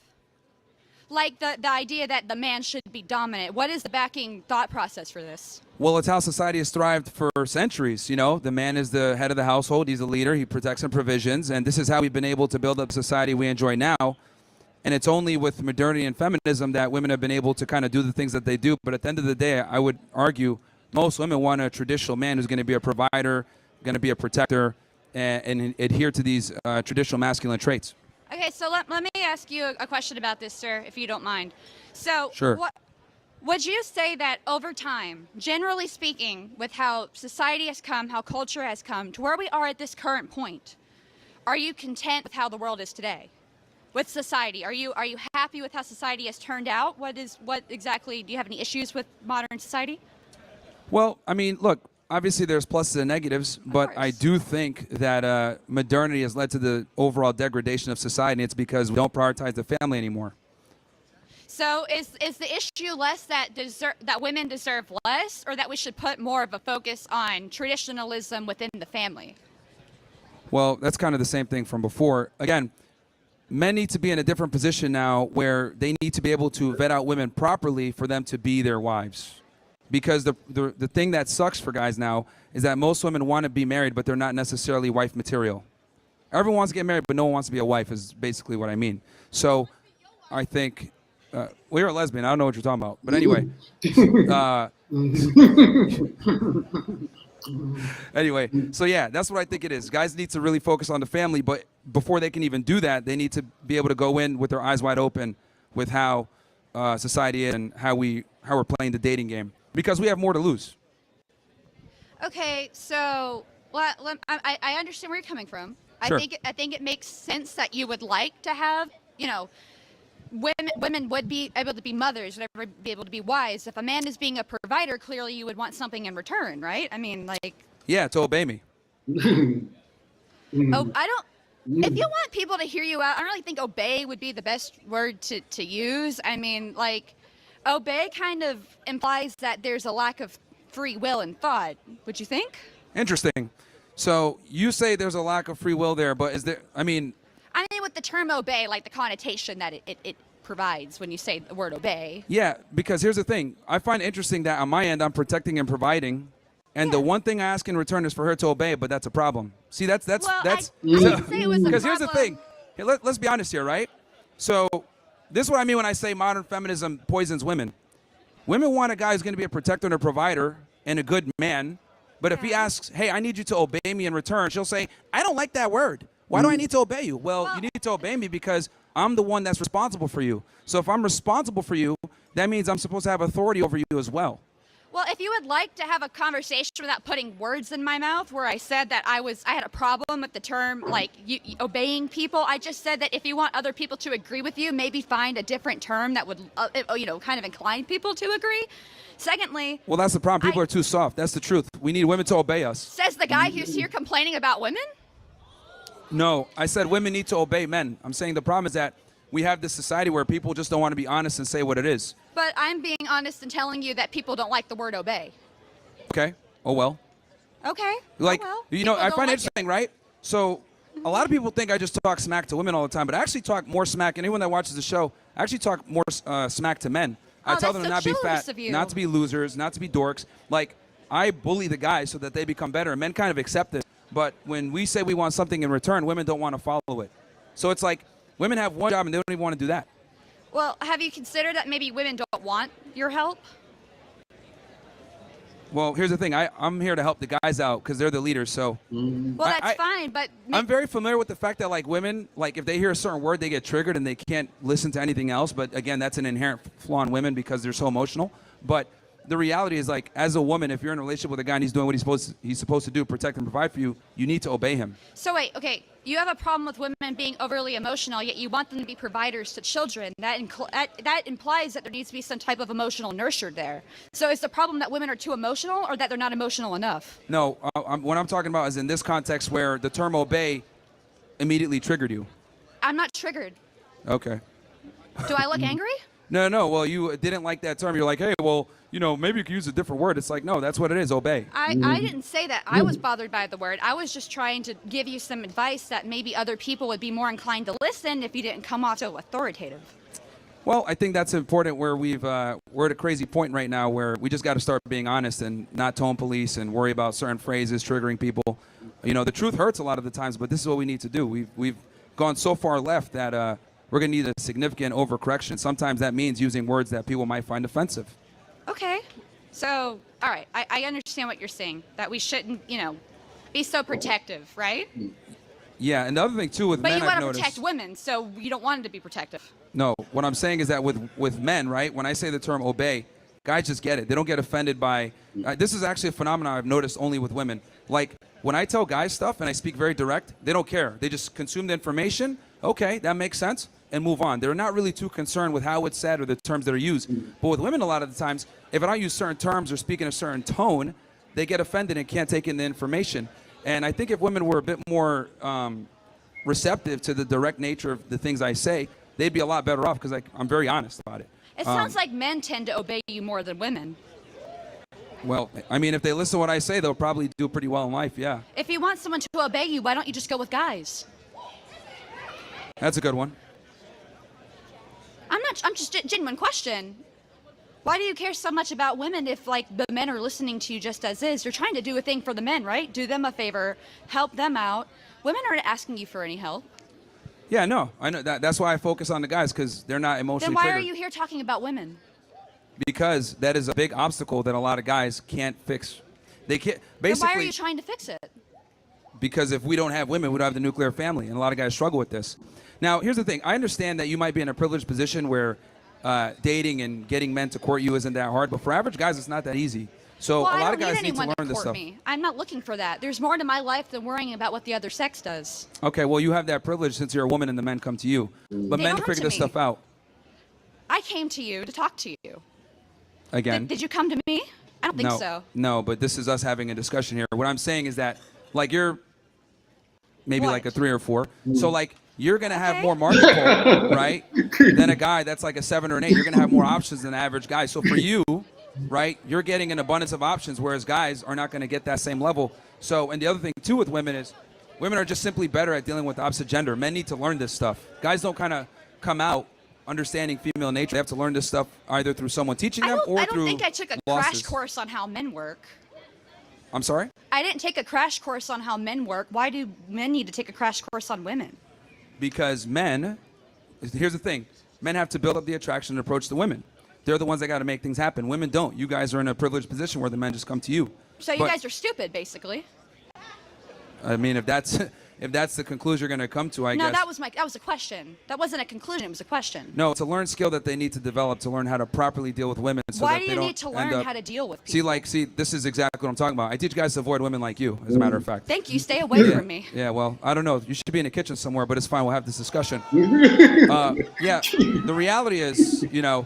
Like the idea that the man should be dominant. What is the backing thought process for this? Well, it's how society has thrived for centuries. You know, the man is the head of the household. He's the leader. He protects and provisions. And this is how we've been able to build up the society we enjoy now. And it's only with modernity and feminism that women have been able to kind of do the things that they do. But at the end of the day, I would argue most women want a traditional man who's going to be a provider, going to be a protector, and adhere to these traditional masculine traits. Okay, so let me ask you a question about this, sir, if you don't mind. So, Sure. Would you say that over time, generally speaking, with how society has come, how culture has come, to where we are at this current point, are you content with how the world is today? With society, are you happy with how society has turned out? What exactly, do you have any issues with modern society? Well, I mean, look, obviously there's pluses and negatives, but I do think that modernity has led to the overall degradation of society. It's because we don't prioritize the family anymore. So is the issue less that women deserve less, or that we should put more of a focus on traditionalism within the family? Well, that's kind of the same thing from before. Again, men need to be in a different position now where they need to be able to vet out women properly for them to be their wives. Because the thing that sucks for guys now is that most women want to be married, but they're not necessarily wife material. Everyone wants to get married, but no one wants to be a wife is basically what I mean. So I think, well, you're a lesbian. I don't know what you're talking about. But anyway. Anyway, so yeah, that's what I think it is. Guys need to really focus on the family, but before they can even do that, they need to be able to go in with their eyes wide open with how society is and how we're playing the dating game, because we have more to lose. Okay, so I understand where you're coming from. Sure. I think it makes sense that you would like to have, women would be able to be mothers, would ever be able to be wives. If a man is being a provider, clearly you would want something in return, right? I mean, like. Yeah, to obey me. Oh, I don't. If you want people to hear you out, I don't really think obey would be the best word to use. I mean, like, obey kind of implies that there's a lack of free will and thought. Would you think? Interesting. So you say there's a lack of free will there, but is there, I mean, with the term obey, like the connotation that it provides when you say the word obey. Yeah, because here's the thing. I find it interesting that on my end, I'm protecting and providing, and the one thing I ask in return is for her to obey, but that's a problem. See, that's I didn't say it was a because here's the problem. thing. Here, let's be honest here, right? So this is what I mean when I say modern feminism poisons women. Women want a guy who's going to be a protector and a provider and a good man, but if he asks, hey, I need you to obey me in return, she'll say, I don't like that word. Why do I need to obey you? Well, you need to obey me because I'm the one that's responsible for you. So if I'm responsible for you, that means I'm supposed to have authority over you as well. Well, if you would like to have a conversation without putting words in my mouth where I said that I had a problem with the term, like, obeying people, I just said that if you want other people to agree with you, maybe find a different term that would, kind of incline people to agree. Secondly... Well, that's the problem. People are too soft. That's the truth. We need women to obey us. Says the guy who's here complaining about women? No, I said women need to obey men. I'm saying the problem is that we have this society where people just don't want to be honest and say what it is. But I'm being honest and telling you that people don't like the word obey. Okay. Oh, well. Okay. Like, oh, well. you know, People I don't find it like interesting, right? So a lot of people think I just talk smack to women all the time, but I actually talk more smack. Anyone that watches the show, I actually talk more smack to men. I tell them to not be fat, not to be losers, not to be dorks. Like, I bully the guys so that they become better. Men kind of accept it. But when we say we want something in return, women don't want to follow it. So it's like women have one job and they don't even want to do that. Well, have you considered that maybe women don't want your help? Well, here's the thing. I'm here to help the guys out because they're the leaders. So, well, that's fine, but I'm very familiar with the fact that like women, like if they hear a certain word, they get triggered and they can't listen to anything else. But again, that's an inherent flaw in women because they're so emotional. But the reality is, like, as a woman, if you're in a relationship with a guy and he's doing what he's supposed to do, protect and provide for you, you need to obey him. So wait, okay, you have a problem with women being overly emotional, yet you want them to be providers to children. That implies that there needs to be some type of emotional nurture there. So is the problem that women are too emotional, or that they're not emotional enough? No, what I'm talking about is in this context where the term obey immediately triggered you. I'm not triggered. Okay. Do I look angry? No. Well, you didn't like that term. You're like, hey, well, maybe you could use a different word. It's like, no, that's what it is, obey. I didn't say that. I was bothered by the word. I was just trying to give you some advice that maybe other people would be more inclined to listen if you didn't come off so authoritative. Well, I think that's important where we're at a crazy point right now where we just got to start being honest and not tone police and worry about certain phrases triggering people. The truth hurts a lot of the times, but this is what we need to do. We've gone so far left that we're going to need a significant overcorrection. Sometimes that means using words that people might find offensive. Okay. So, all right, I understand what you're saying, that we shouldn't, be so protective, right? Yeah, and the other thing, too, with men, But you want I've to noticed... protect women, so you don't want them to be protective. No, what I'm saying is that with men, right, when I say the term obey, guys just get it. They don't get offended by... this is actually a phenomenon I've noticed only with women. Like, when I tell guys stuff and I speak very direct, they don't care. They just consume the information. Okay, that makes sense. And move on. They're not really too concerned with how it's said or the terms that are used. But with women, a lot of the times, if I don't use certain terms or speak in a certain tone, they get offended and can't take in the information. And I think if women were a bit more receptive to the direct nature of the things I say, they'd be a lot better off because I'm very honest about it. It sounds like men tend to obey you more than women. Well, I mean, if they listen to what I say, they'll probably do pretty well in life, yeah. If you want someone to obey you, why don't you just go with guys? That's a good one. I'm just a genuine question. Why do you care so much about women if, like, the men are listening to you just as is? You're trying to do a thing for the men, right? Do them a favor, help them out. Women aren't asking you for any help. Yeah, no, I know that. That's why I focus on the guys because they're not emotionally Then why triggered. are you here talking about women? Because that is a big obstacle that a lot of guys can't fix. They can't. Basically, Then why are you trying to fix it? Because if we don't have women, we don't have the nuclear family, and a lot of guys struggle with this. Now, here's the thing. I understand that you might be in a privileged position where dating and getting men to court you isn't that hard, but for average guys, it's not that easy. So Well, a lot of I don't guys need need to anyone learn to this court stuff. me. I'm not looking for that. There's more to my life than worrying about what the other sex does. Okay, well, you have that privilege since you're a woman and the men come to you. But They men don't figure come this to stuff me. out. I came to you to talk to you. Again. Did you come to me? I don't think no, so. No, but this is us having a discussion here. What I'm saying is that, like, you're maybe like a 3 or 4. So, like, you're going to have more market pull, right, than a guy that's like a 7 or an 8. You're going to have more options than the average guy. So for you, right, you're getting an abundance of options, whereas guys are not going to get that same level. So, and the other thing, too, with women is women are just simply better at dealing with the opposite gender. Men need to learn this stuff. Guys don't kind of come out understanding female nature. They have to learn this stuff either through someone teaching them or I through don't think I took a losses. crash course on how men work. I'm sorry? I didn't take a crash course on how men work. Why do men need to take a crash course on women? Because men, here's the thing, men have to build up the attraction and approach the women. They're the ones that got to make things happen. Women don't. You guys are in a privileged position where the men just come to you. So you But, guys are stupid, basically. I mean, if that's the conclusion you're going to come to, I No, guess. that was a question. That wasn't a conclusion. It was a question. No, it's a learned skill that they need to develop to learn how to properly deal with women. So Why that do they you don't need to end learn up- how to deal with people? See, this is exactly what I'm talking about. I teach guys to avoid women like you, as a matter of fact. Thank you. Stay away from me. Yeah, well, I don't know. You should be in a kitchen somewhere, but it's fine. We'll have this discussion. Yeah, the reality is, yeah,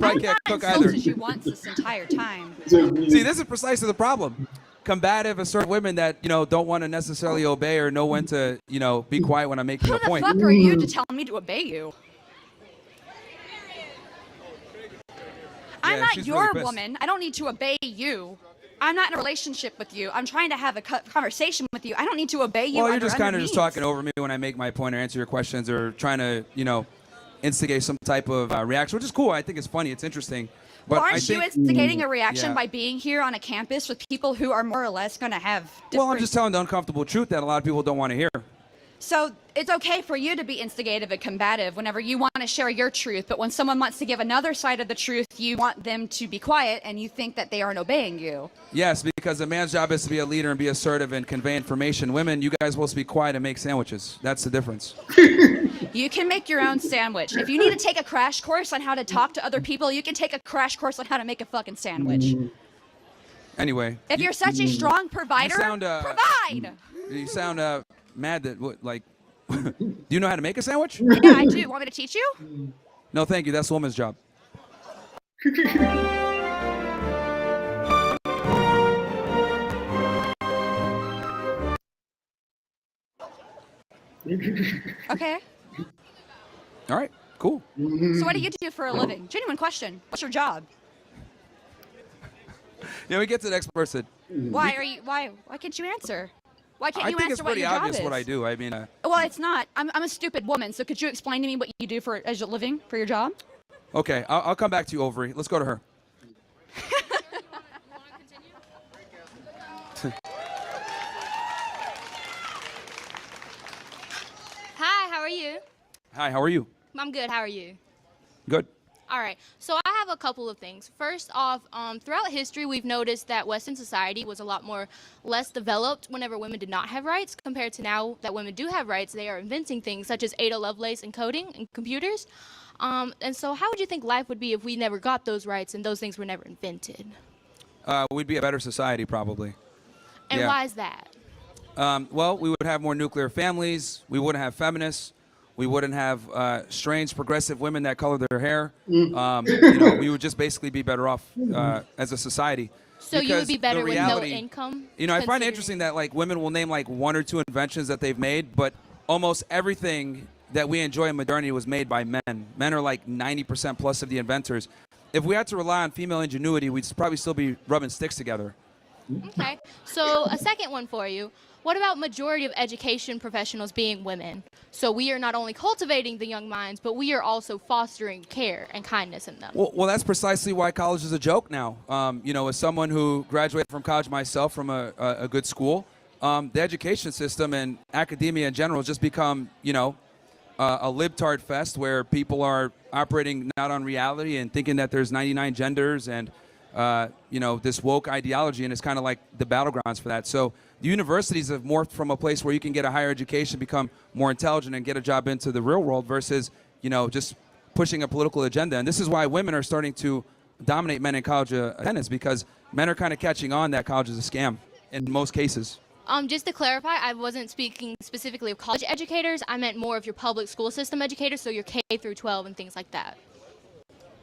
probably can't cook either. Insulted you once this entire time. See, this is precisely the problem. Combative, assertive women that, don't want to necessarily obey or know when to, be quiet when I'm making Who a the point. fuck are you to tell me to obey you? I'm not she's your really pissed. woman. I don't need to obey you. I'm not in a relationship with you. I'm trying to have a conversation with you. I don't need to obey you. Well, you're under just kind of means. just talking over me when I make my point or answer your questions or trying to, instigate some type of reaction, which is cool. I think it's funny. It's interesting. But Aren't I think, you instigating a reaction yeah. by being here on a campus with people who are more or less going to have different... Well, I'm just telling the uncomfortable truth that a lot of people don't want to hear. So it's okay for you to be instigative and combative whenever you want to share your truth, but when someone wants to give another side of the truth, you want them to be quiet and you think that they aren't obeying you. Yes, because a man's job is to be a leader and be assertive and convey information. Women, you guys are supposed to be quiet and make sandwiches. That's the difference. You can make your own sandwich. If you need to take a crash course on how to talk to other people, you can take a crash course on how to make a fucking sandwich. Anyway. If you're such a strong provider, provide! You sound mad that, do you know how to make a sandwich? Yeah, I do. Want me to teach you? No, thank you. That's a woman's job. Okay. All right, cool. So what do you do for a living? Genuine question. What's your job? Yeah, we get to the next person. Why can't you answer? Why can't I you think answer it's what pretty your job obvious is? what I do. I mean, Well, it's not. I'm a stupid woman, so could you explain to me what you do as a living for your job? okay, I'll come back to you, Ovary. Let's go to her. Hi, how are you? Hi, how are you? I'm good. How are you? Good. All right. So I have a couple of things. First off, throughout history, we've noticed that Western society was a lot less developed whenever women did not have rights compared to now that women do have rights. They are inventing things such as Ada Lovelace and coding and computers. And so how would you think life would be if we never got those rights and those things were never invented? We'd be a better society, probably. And Yeah. why is that? Well, we would have more nuclear families. We wouldn't have feminists. We wouldn't have strange progressive women that color their hair. We would just basically be better off as a society. So you would be better with no income? I find it interesting that women will name one or two inventions that they've made, but almost everything that we enjoy in modernity was made by men. Men are 90% plus of the inventors. If we had to rely on female ingenuity, we'd probably still be rubbing sticks together. Okay. So a second one for you. What about majority of education professionals being women? So we are not only cultivating the young minds, but we are also fostering care and kindness in them. Well, that's precisely why college is a joke now. As someone who graduated from college myself from a good school, the education system and academia in general has just become, a libtard fest where people are operating not on reality and thinking that there's 99 genders and, this woke ideology, and it's kind of like the battlegrounds for that. So the universities have morphed from a place where you can get a higher education, become more intelligent, and get a job into the real world versus, just pushing a political agenda. And this is why women are starting to dominate men in college attendance, because men are kind of catching on that college is a scam in most cases. Just to clarify, I wasn't speaking specifically of college educators. I meant more of your public school system educators, so your K through 12 and things like that.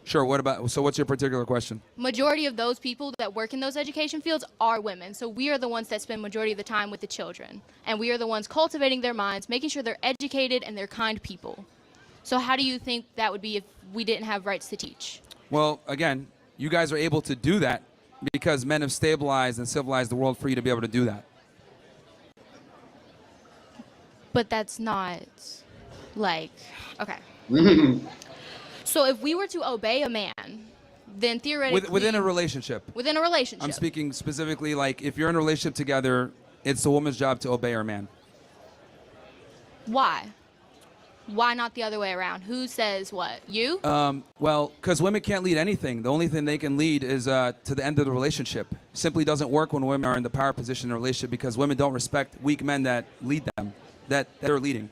Sure. What's your particular question? Majority of those people that work in those education fields are women. So we are the ones that spend majority of the time with the children. And we are the ones cultivating their minds, making sure they're educated and they're kind people. So how do you think that would be if we didn't have rights to teach? Well, again, you guys are able to do that because men have stabilized and civilized the world for you to be able to do that. But that's not okay. So if we were to obey a man, then theoretically... Within a relationship. Within a relationship. I'm speaking specifically if you're in a relationship together, it's the woman's job to obey her man. Why? Why not the other way around? Who says what? You? Well, because women can't lead anything. The only thing they can lead is to the end of the relationship. Simply doesn't work when women are in the power position in a relationship because women don't respect weak men that lead them, that are leading.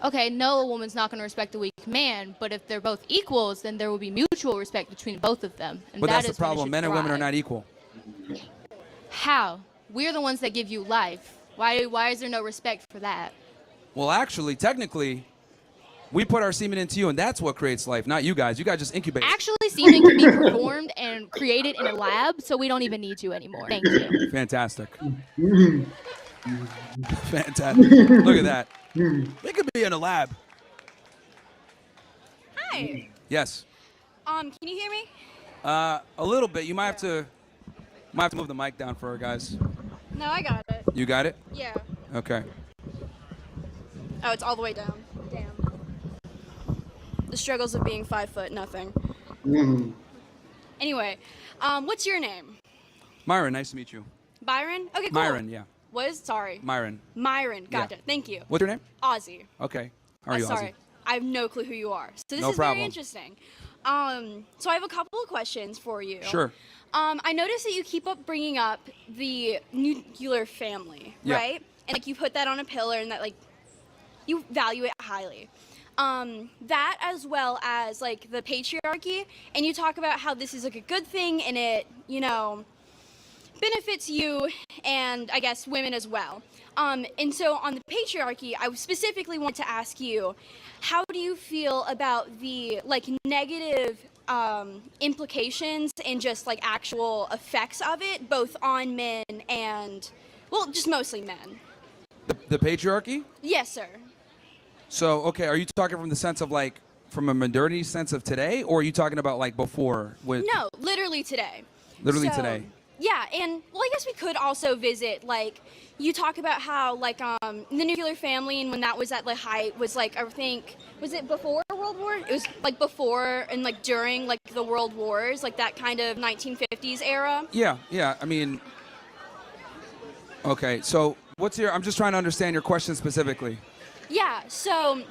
Okay, no, a woman's not going to respect a weak man, but if they're both equals, then there will be mutual respect between both of them. And But that's the is when it problem. should Men and women are thrive. not equal. How? We're the ones that give you life. Why is there no respect for that? Well, actually, technically, we put our semen into you, and that's what creates life, not you guys. You guys just incubate. Actually, semen can be performed and created in a lab, so we don't even need you anymore. Thank you. Fantastic. Fantastic. Look at that. We could be in a lab. Hi. Yes. Can you hear me? A little bit. You might have to move the mic down for her, guys. No, I got it. You got it? Yeah. Okay. Oh, it's all the way down. Damn. The struggles of being 5'0", nothing. Anyway, what's your name? Myron, nice to meet you. Byron? Okay, cool. Myron, yeah. What is, sorry. Myron. Myron, gotcha. Yeah. Thank you. What's your name? Ozzy. Okay. How are you, Sorry. Ozzy? I have no clue who you are. So this No is problem. very interesting. So I have a couple of questions for you. Sure. I noticed that you keep up bringing up the nuclear family, Yeah. right? And like you put that on a pillar and that like you value it highly. That as well as like the patriarchy, and you talk about how this is like a good thing and it, you know, benefits you and I guess women as well. And so on the patriarchy, I specifically want to ask you, how do you feel about the like negative implications and just like actual effects of it, both on men and, well, just mostly men? The patriarchy? Yes, sir. So, okay, are you talking from the sense of like, from a modernity sense of today, or are you talking about like before? With No, literally today. Literally So, today. Yeah, and well, I guess we could also visit like you talk about how like the nuclear family and when that was at the height was like I think was it before World War? It was like before and like during like the World Wars, like that kind of 1950s era. Yeah, I mean, okay, so what's your, I'm just trying to understand your question specifically. Yeah, so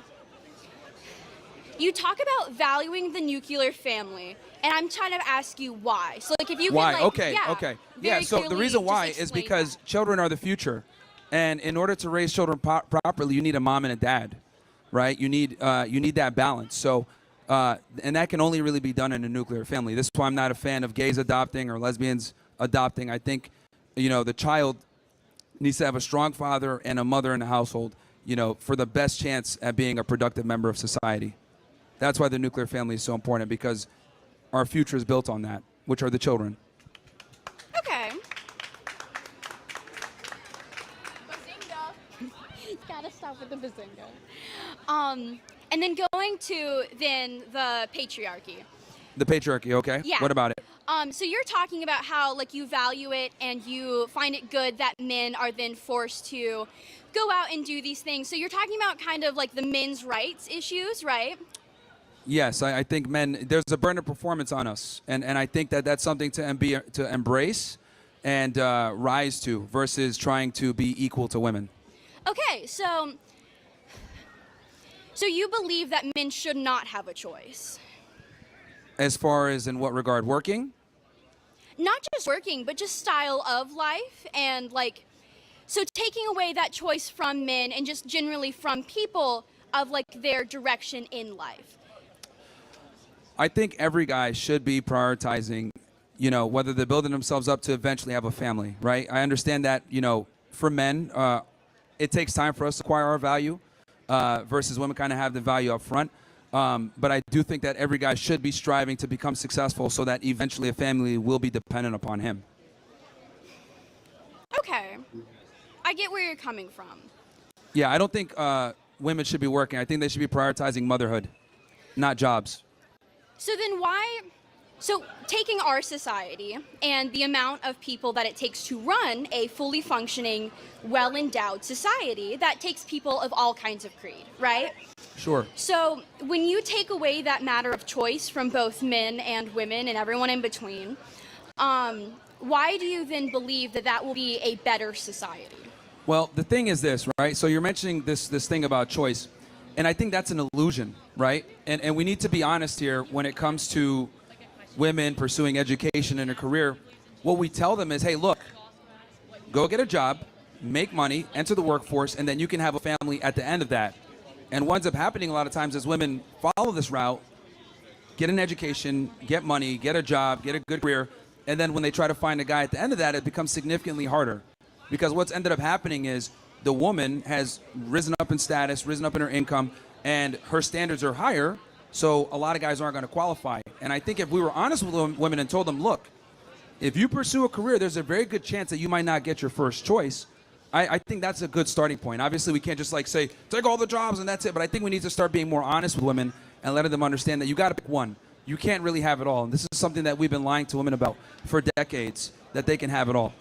you talk about valuing the nuclear family, and I'm trying to ask you why. So like if you Why? could like, Okay, yeah, okay. very Yeah, so the clearly reason just why is explain because children are the future. And in order to raise children properly, you need a mom and a dad, right? You need that balance. So, and that can only really be done in a nuclear family. This is why I'm not a fan of gays adopting or lesbians adopting. I think, you know, the child needs to have a strong father and a mother in the household, you know, for the best chance at being a productive member of society. That's why the nuclear family is so important, because our future is built on that, which are the children. Okay. Gotta stop with the bazinga. And then going to then the patriarchy. The patriarchy, okay? Yeah. What about it? So you're talking about how like you value it and you find it good that men are then forced to go out and do these things. So you're talking about kind of like the men's rights issues, right? Yes, I think men, there's a burden of performance on us. And I think that that's something to embrace and rise to versus trying to be equal to women. Okay, so you believe that men should not have a choice. As far as in what regard? Working? Not just working, but just style of life and like, so taking away that choice from men and just generally from people of like their direction in life. I think every guy should be prioritizing, you know, whether they're building themselves up to eventually have a family, right? I understand that, you know, for men, it takes time for us to acquire our value versus women kind of have the value up front. But I do think that every guy should be striving to become successful so that eventually a family will be dependent upon him. Okay. I get where you're coming from. Yeah, I don't think women should be working. I think they should be prioritizing motherhood, not jobs. So then why, so taking our society and the amount of people that it takes to run a fully functioning, well-endowed society, that takes people of all kinds of creed, right? Sure. So when you take away that matter of choice from both men and women and everyone in between, why do you then believe that that will be a better society? Well, the thing is this, right? So you're mentioning this thing about choice, and I think that's an illusion, right? And we need to be honest here when it comes to women pursuing education and a career. What we tell them is, hey, look, go get a job, make money, enter the workforce, and then you can have a family at the end of that. And what ends up happening a lot of times is women follow this route, get an education, get money, get a job, get a good career, and then when they try to find a guy at the end of that, it becomes significantly harder. Because what's ended up happening is the woman has risen up in status, risen up in her income, and her standards are higher, so a lot of guys aren't going to qualify. And I think if we were honest with women and told them, look, if you pursue a career, there's a very good chance that you might not get your first choice. I think that's a good starting point. Obviously, we can't just like say, take all the jobs and that's it, but I think we need to start being more honest with women and letting them understand that you got to pick one. You can't really have it all. And this is something that we've been lying to women about for decades, that they can have it all.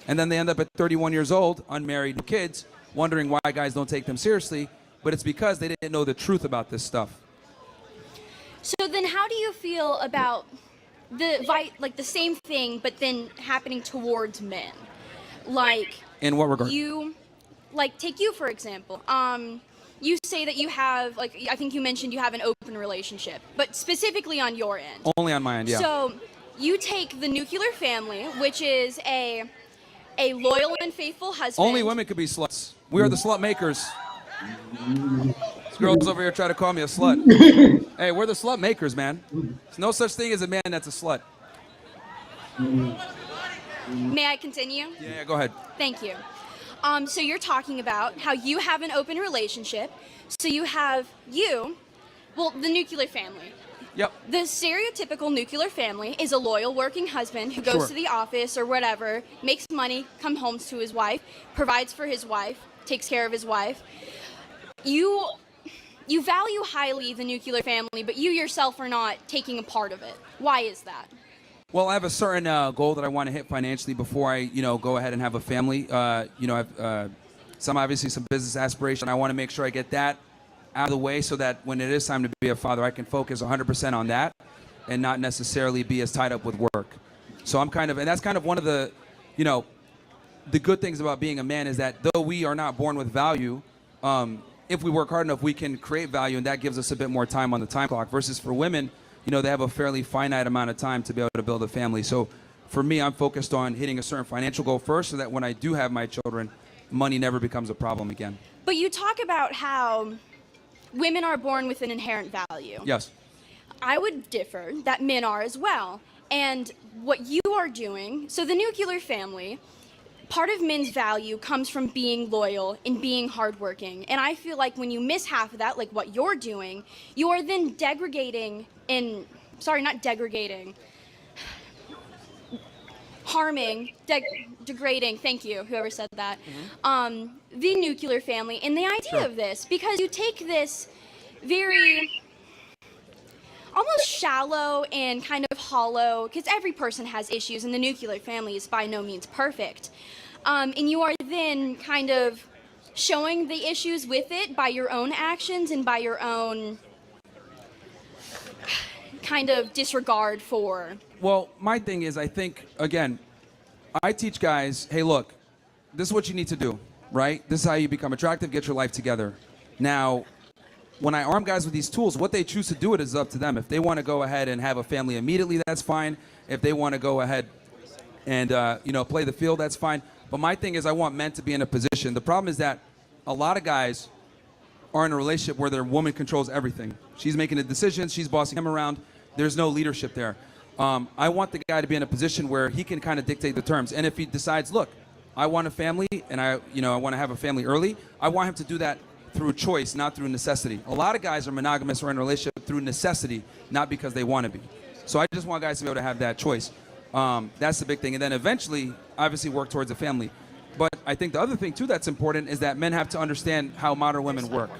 And then they end up at 31 years old, unmarried, with kids, wondering why guys don't take them seriously, but it's because they didn't know the truth about this stuff. So then how do you feel about the same thing, but then happening towards men? Like, In what regard? Take you for example. You say that you have, I think you mentioned you have an open relationship, but specifically on your end. Only on my end, yeah. So you take the nuclear family, which is a loyal and faithful husband. Only women could be sluts. We are the slut makers. This girl's over here trying to call me a slut. Hey, we're the slut makers, man. There's no such thing as a man that's a slut. May I continue? Yeah, go ahead. Thank you. So you're talking about how you have an open relationship. So you have the nuclear family. Yep. The stereotypical nuclear family is a loyal working husband who goes to the office or whatever, makes money, comes home to his wife, provides for his wife, takes care of his wife. You value highly the nuclear family, but you yourself are not taking a part of it. Why is that? Well, I have a certain goal that I want to hit financially before I, go ahead and have a family. I have some business aspiration. I want to make sure I get that out of the way so that when it is time to be a father, I can focus 100% on that and not necessarily be as tied up with work. So and that's kind of one of the, the good things about being a man is that though we are not born with value, if we work hard enough, we can create value, and that gives us a bit more time on the time clock. Versus for women, they have a fairly finite amount of time to be able to build a family. So for me, I'm focused on hitting a certain financial goal first so that when I do have my children, money never becomes a problem again. But you talk about how women are born with an inherent value. Yes. I would differ that men are as well. And what you are doing, so the nuclear family, part of men's value comes from being loyal and being hardworking. And I feel like when you miss half of that, like what you're doing, you are then degrading, thank you, whoever said that, the nuclear family and the idea of this, because you take this very almost shallow and kind of hollow, because every person has issues and the nuclear family is by no means perfect, and you are then kind of showing the issues with it by your own actions and by your own kind of disregard for. Well, my thing is, I think, again, I teach guys, hey, look, this is what you need to do, right? This is how you become attractive, get your life together. Now, when I arm guys with these tools, what they choose to do it is up to them. If they want to go ahead and have a family immediately, that's fine. If they want to go ahead and, play the field, that's fine. But my thing is I want men to be in a position. The problem is that a lot of guys are in a relationship where their woman controls everything. She's making the decisions, she's bossing him around. There's no leadership there. I want the guy to be in a position where he can kind of dictate the terms. And if he decides, look, I want a family and I want to have a family early, I want him to do that through choice, not through necessity. A lot of guys are monogamous or in a relationship through necessity, not because they want to be. So I just want guys to be able to have that choice. That's the big thing. And then eventually, obviously, work towards a family. But I think the other thing, too, that's important is that men have to understand how modern women work.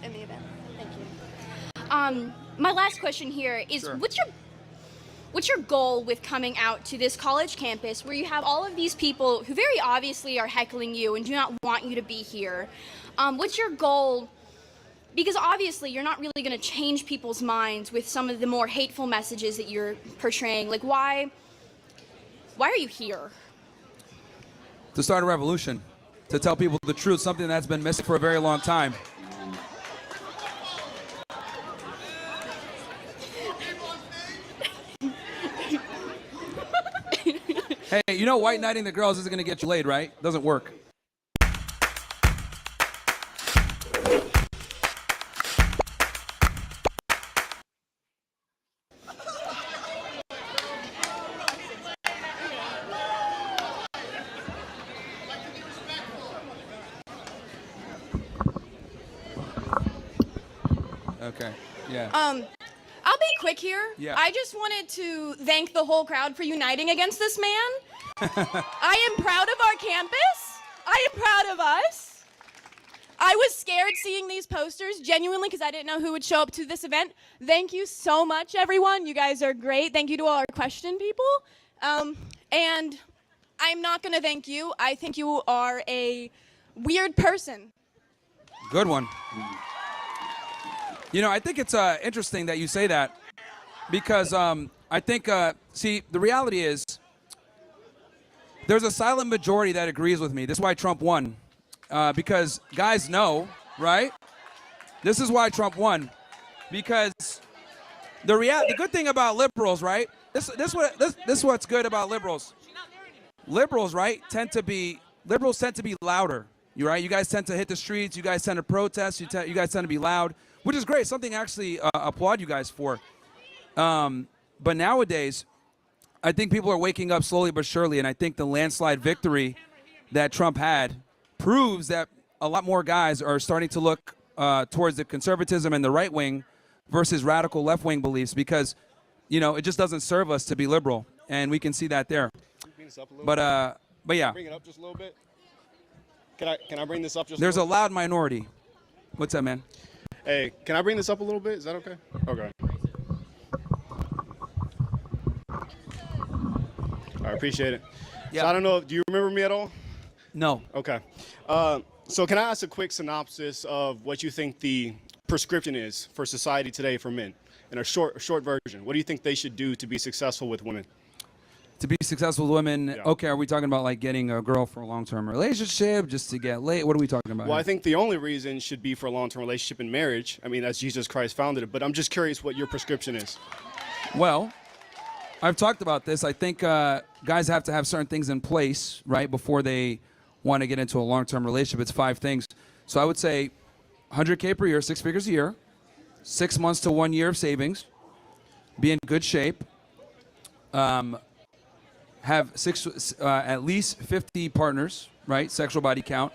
In the event. Thank you. My last question here is, Sure. What's your goal with coming out to this college campus where you have all of these people who very obviously are heckling you and do not want you to be here? What's your goal? Because obviously you're not really going to change people's minds with some of the more hateful messages that you're portraying. Like, why are you here? To start a revolution, to tell people the truth, something that's been missing for a very long time. Hey, white knighting the girls isn't going to get you laid, right? Doesn't work. Okay, yeah. I'll be quick here. Yeah. I just wanted to thank the whole crowd for uniting against this man. I am proud of our campus. I am proud of us. I was scared seeing these posters, genuinely, because I didn't know who would show up to this event. Thank you so much, everyone. You guys are great. Thank you to all our question people. And I'm not going to thank you. I think you are a weird person. Good one. I think it's interesting that you say that. Because I think, see, the reality is there's a silent majority that agrees with me. This is why Trump won. Because guys know, right? This is why Trump won. Because the good thing about liberals, right? This is what's good about liberals. Liberals, right, tend to be louder. Right? You guys tend to hit the streets. You guys tend to protest. You guys tend to be loud, which is great. Something I actually applaud you guys for. But nowadays, I think people are waking up slowly but surely, and I think the landslide victory that Trump had proves that a lot more guys are starting to look towards the conservatism and the right wing versus radical left wing beliefs, because, it just doesn't serve us to be liberal, and we can see that there. But yeah. Bring it up just a little bit. Can I bring this up just? There's a loud minority. What's that, man? Hey, can I bring this up a little bit? Is that okay? Okay. I appreciate it. Yeah. So I don't know. Do you remember me at all? No. Okay. So can I ask a quick synopsis of what you think the prescription is for society today for men, in a short version? What do you think they should do to be successful with women? To be successful with women, yeah. Okay, are we talking about like getting a girl for a long-term relationship, just to get laid? What are we talking about? Well, I think the only reason should be for a long-term relationship and marriage. I mean, that's Jesus Christ founded it, but I'm just curious what your prescription is. Well, I've talked about this. I think guys have to have certain things in place, right, before they want to get into a long-term relationship. It's 5 things. So I would say $100K per year, 6 figures a year, 6 months to 1 year of savings, be in good shape, have at least 50 partners, right? Sexual body count.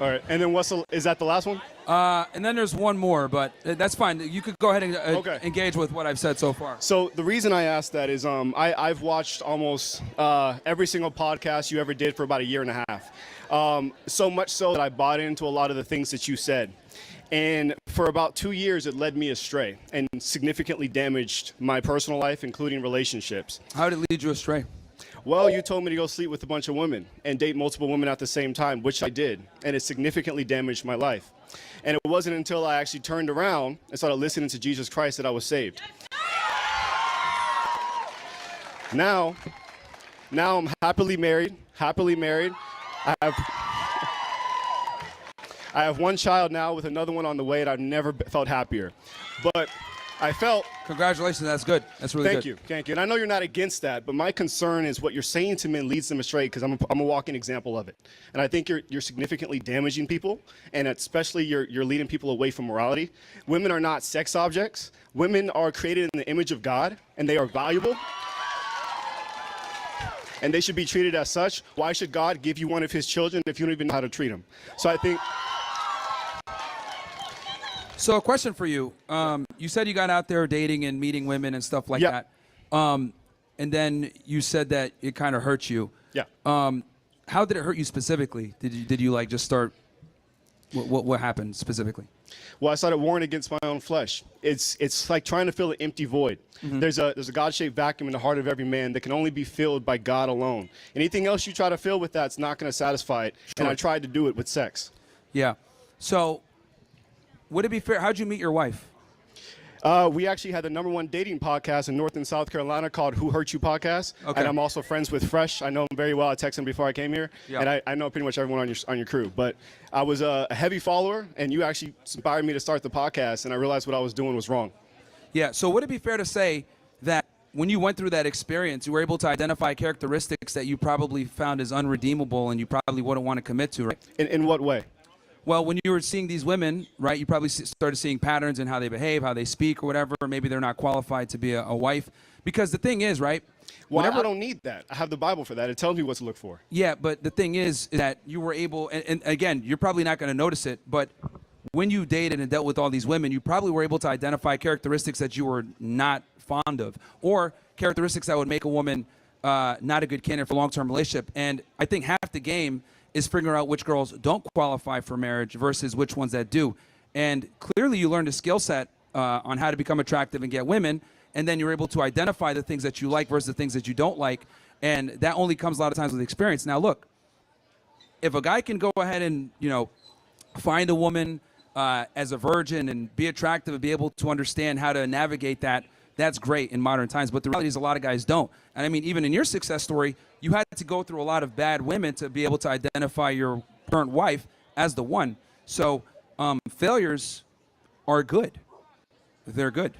All right, and then is that the last one? And then there's one more, but that's fine. You could go ahead and engage with what I've said so far. So the reason I asked that is I've watched almost every single podcast you ever did for about a year and a half. So much so that I bought into a lot of the things that you said. And for about 2 years, it led me astray and significantly damaged my personal life, including relationships. How did it lead you astray? Well, you told me to go sleep with a bunch of women and date multiple women at the same time, which I did, and it significantly damaged my life. And it wasn't until I actually turned around and started listening to Jesus Christ that I was saved. Now I'm happily married. I have one child now with another one on the way, and I've never felt happier. But I felt... Congratulations, that's good. That's really good. Thank you. And I know you're not against that, but my concern is what you're saying to men leads them astray, because I'm a walking example of it. And I think you're significantly damaging people, and especially you're leading people away from morality. Women are not sex objects. Women are created in the image of God, and they are valuable. And they should be treated as such. Why should God give you one of his children if you don't even know how to treat them? So I think... So a question for you. You said you got out there dating and meeting women and stuff like that. And then you said that it kind of hurt you. Yeah. How did it hurt you specifically? Did you like just start? What happened specifically? Well, I started warring against my own flesh. It's like trying to fill an empty void. Mm-hmm. There's a God-shaped vacuum in the heart of every man that can only be filled by God alone. Anything else you try to fill with that's not going to satisfy it. Sure. And I tried to do it with sex. Yeah. So would it be fair? How'd you meet your wife? We actually had the #1 dating podcast in North and South Carolina called Who Hurt You Podcast. Okay. And I'm also friends with Fresh. I know him very well. I texted him before I came here. Yeah. And I know pretty much everyone on your crew. But I was a heavy follower, and you actually inspired me to start the podcast, and I realized what I was doing was wrong. Yeah. So would it be fair to say that when you went through that experience, you were able to identify characteristics that you probably found as unredeemable and you probably wouldn't want to commit to, right? In what way? Well, when you were seeing these women, right, you probably started seeing patterns in how they behave, how they speak or whatever. Maybe they're not qualified to be a wife. Because the thing is, right? Well, I don't need that. I have the Bible for that. It tells me what to look for. Yeah, but the thing is that you were able, and again, you're probably not going to notice it, but when you dated and dealt with all these women, you probably were able to identify characteristics that you were not fond of, or characteristics that would make a woman not a good candidate for a long-term relationship. And I think half the game is figuring out which girls don't qualify for marriage versus which ones that do. And clearly you learned a skill set on how to become attractive and get women, and then you're able to identify the things that you like versus the things that you don't like, and that only comes a lot of times with experience. Now look, if a guy can go ahead and, find a woman as a virgin and be attractive and be able to understand how to navigate that, that's great in modern times. But the reality is a lot of guys don't. And I mean, even in your success story, you had to go through a lot of bad women to be able to identify your current wife as the one. So failures are good. They're good.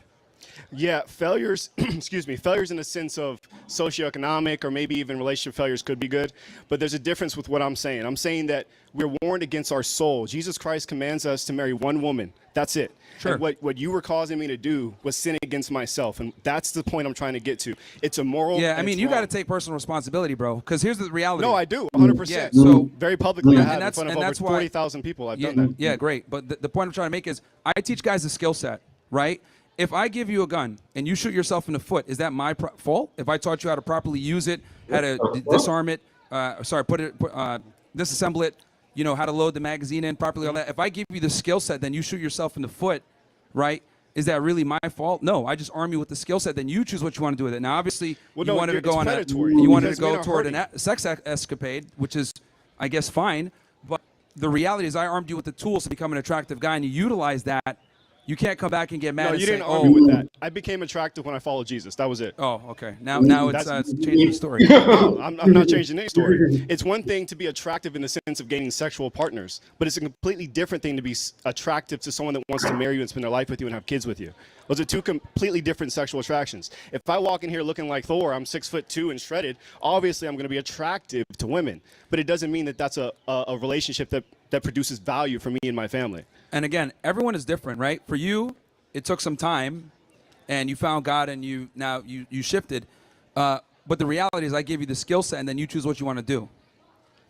Yeah, failures, excuse me, failures in the sense of socioeconomic or maybe even relationship failures could be good, but there's a difference with what I'm saying. I'm saying that we're warned against our soul. Jesus Christ commands us to marry one woman. That's it. Sure. And what you were causing me to do was sin against myself, and that's the point I'm trying to get to. It's immoral. Yeah, I mean, you got to take personal responsibility, bro, because here's the reality. No, I do, 100%. Yeah, so very publicly, I and have in that's, front of and over that's why, 40,000 people. I've yeah, done that. Yeah, great. But the point I'm trying to make is I teach guys a skill set, right? If I give you a gun and you shoot yourself in the foot, is that my fault? If I taught you how to properly use it, how to disarm it, disassemble it, you know, how to load the magazine in properly, all that. If I give you the skill set, then you shoot yourself in the foot, right? Is that really my fault? No, I just arm you with the skill set. Then you choose what you want to do with it. Now, obviously, you wanted to go on toward a sex escapade, which is, I guess, fine. But the reality is, I armed you with the tools to become an attractive guy, and you utilize that. You can't come back and get mad. No, and you say, didn't arm me with that. I became attractive when I followed Jesus. That was it. Oh, okay. Now it's changing the story. No, I'm not changing any story. It's one thing to be attractive in the sense of gaining sexual partners, but it's a completely different thing to be attractive to someone that wants to marry you and spend their life with you and have kids with you. Those are two completely different sexual attractions. If I walk in here looking like Thor, I'm 6'2" and shredded, obviously I'm going to be attractive to women, but it doesn't mean that that's a relationship that produces value for me and my family. And again, everyone is different, right? For you, it took some time, and you found God, and you shifted. But the reality is, I gave you the skill set, and then you choose what you want to do.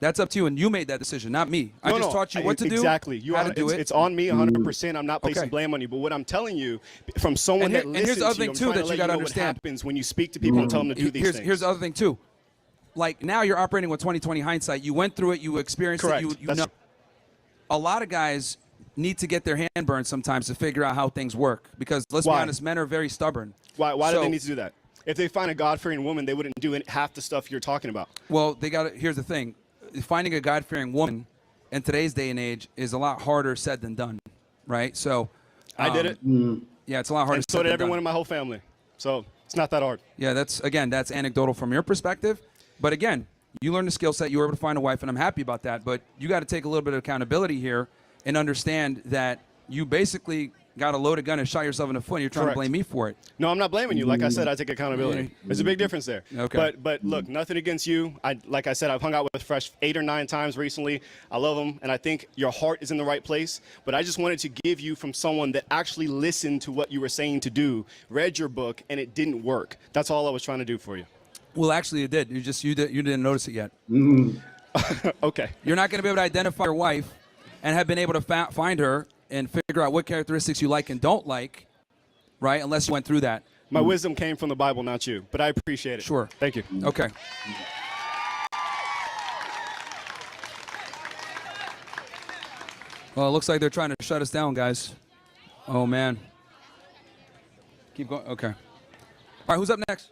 That's up to you, and you made that decision, not me. I just taught you what to do. Exactly. How to do it. It's on me 100%. I'm not placing blame on you. But what I'm telling you, from someone that listens here's the other to you, thing, too, that you got to understand. What happens when you speak to people and tell them to do these things. Here's the other thing, too. Like, now you're operating with 20/20 hindsight. You went through it. You experienced Correct. it. You know. A lot of guys need to get their hand burned sometimes to figure out how things work. Because, let's be honest, men are very stubborn. Why do they need to do that? If they find a God-fearing woman, they wouldn't do half the stuff you're talking about. Well, here's the thing. Finding a God-fearing woman in today's day and age is a lot harder said than done, right? So I did it. Yeah, it's a lot harder. And so did everyone in my whole family. So it's not that hard. Yeah, that's anecdotal from your perspective. But again, you learned the skill set. You were able to find a wife, and I'm happy about that. But you got to take a little bit of accountability here and understand that you basically got a loaded gun and shot yourself in the foot, and you're trying to blame me for it. No, I'm not blaming you. Like I said, I take accountability. There's a big difference there. Okay. But look, nothing against you. Like I said, I've hung out with Fresh 8 or 9 times recently. I love them, and I think your heart is in the right place. But I just wanted to give you from someone that actually listened to what you were saying to do, read your book, and it didn't work. That's all I was trying to do for you. Well, actually, it did. You didn't notice it yet. Okay. You're not going to be able to identify your wife and have been able to find her and figure out what characteristics you like and don't like, right, unless you went through that. My wisdom came from the Bible, not you, but I appreciate it. Sure. Thank you. Okay. Well, it looks like they're trying to shut us down, guys. Oh, man. Keep going. Okay. All right, who's up next?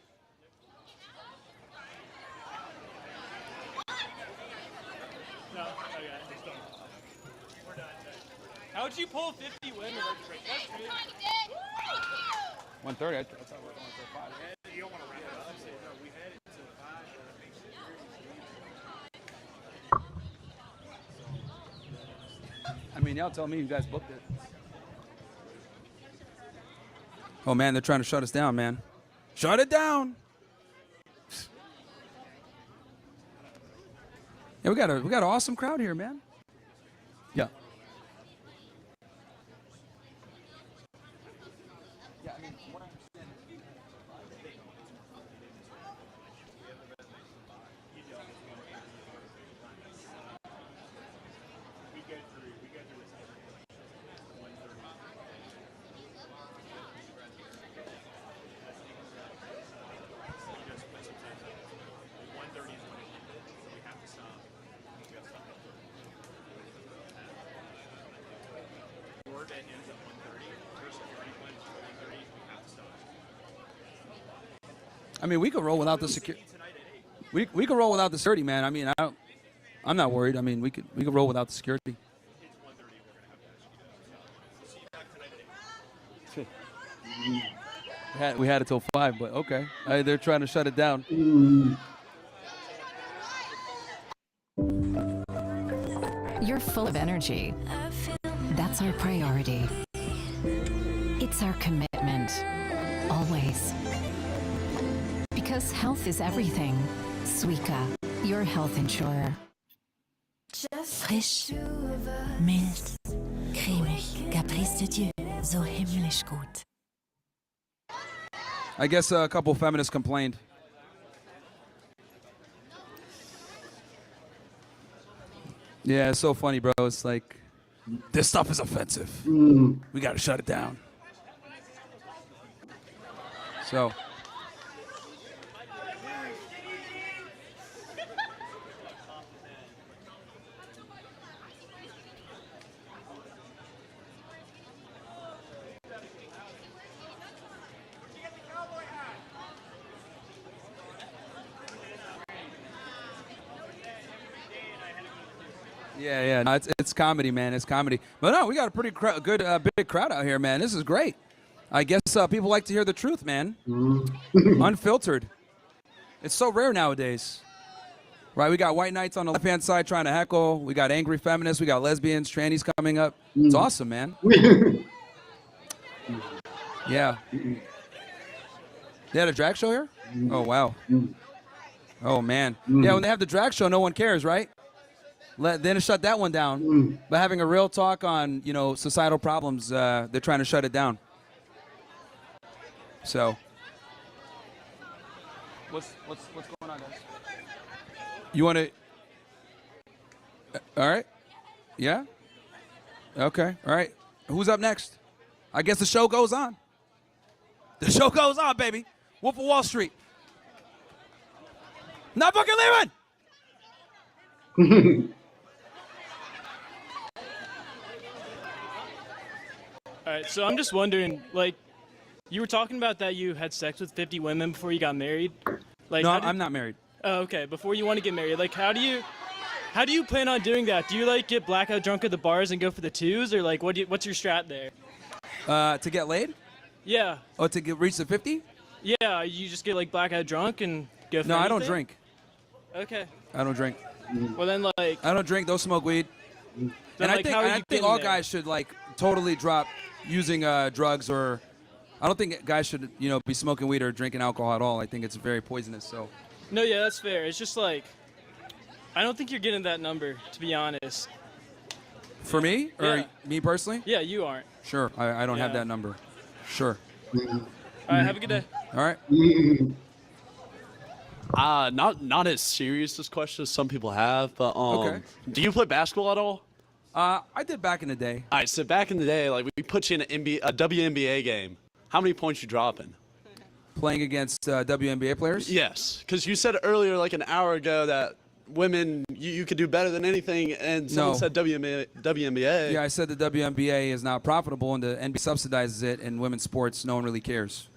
How'd you pull 50 women? 1:30. I thought we were going till 5. You don't want to wrap it up. No, we had it until 5. I mean, y'all tell me you guys booked it. Oh, man, they're trying to shut us down, man. Shut it down. Yeah, we got an awesome crowd here, man. Yeah. I mean, we could roll without the security. We could roll without the security, man. I mean, I'm not worried. I mean, we could roll without the security. We had it till 5, but okay. They're trying to shut it down. You're full of energy. That's our priority. It's our commitment. Always. Because health is everything. Suica, your health insurer. Frisch, mild, cremig, Caprice de Dieu, so himmlisch gut. I guess a couple feminists complained. Yeah, it's so funny, bro. It's like, this stuff is offensive. We got to shut it down. So. Yeah. No, it's comedy, man. It's comedy. But no, we got a pretty good, big crowd out here, man. This is great. I guess people like to hear the truth, man. Unfiltered. It's so rare nowadays. Right, we got white knights on the left-hand side trying to heckle. We got angry feminists. We got lesbians, trannies coming up. It's awesome, man. Yeah. They had a drag show here? Oh, wow. Oh, man. Yeah, when they have the drag show, no one cares, right? Then shut that one down. But having a real talk on, societal problems, they're trying to shut it down. So, what's going on, guys? You want to? All right. Yeah. Okay. All right. Who's up next? I guess the show goes on. The show goes on, baby. Wolf of Wall Street. Not fucking leaving. All right, so I'm just wondering, like, you were talking about that you had sex with 50 women before you got married. Like, No, I'm not married. Oh, okay. Before you want to get married, like, how do you plan on doing that? Do you like get blackout drunk at the bars and go for the twos, or like what's your strat there? To get laid? Yeah. Oh, to reach the 50? Yeah, you just get like blackout drunk and go for No, I don't anything? drink. Okay. I don't drink. Well then, like, I don't drink. Don't smoke weed. Then, And like, how are you I think getting all there? guys should like totally drop using drugs, or I don't think guys should be smoking weed or drinking alcohol at all. I think it's very poisonous. So. No, yeah, that's fair. It's just like, I don't think you're getting that number, to be honest. For me or Yeah. me personally? Yeah, you aren't. Sure. I don't have Yeah. that number. Sure. All right, have a good day. All right. Not as serious this question as some people have, but Okay. do you play basketball at all? I did back in the day. All right, so back in the day, like we put you in a WNBA game. How many points you dropping? Playing against WNBA players? Yes, because you said earlier, like an hour ago, that women you could do better than anything, and someone No. said WNBA. Yeah, I said the WNBA is not profitable and the NBA subsidizes it, and women's sports, no one really cares.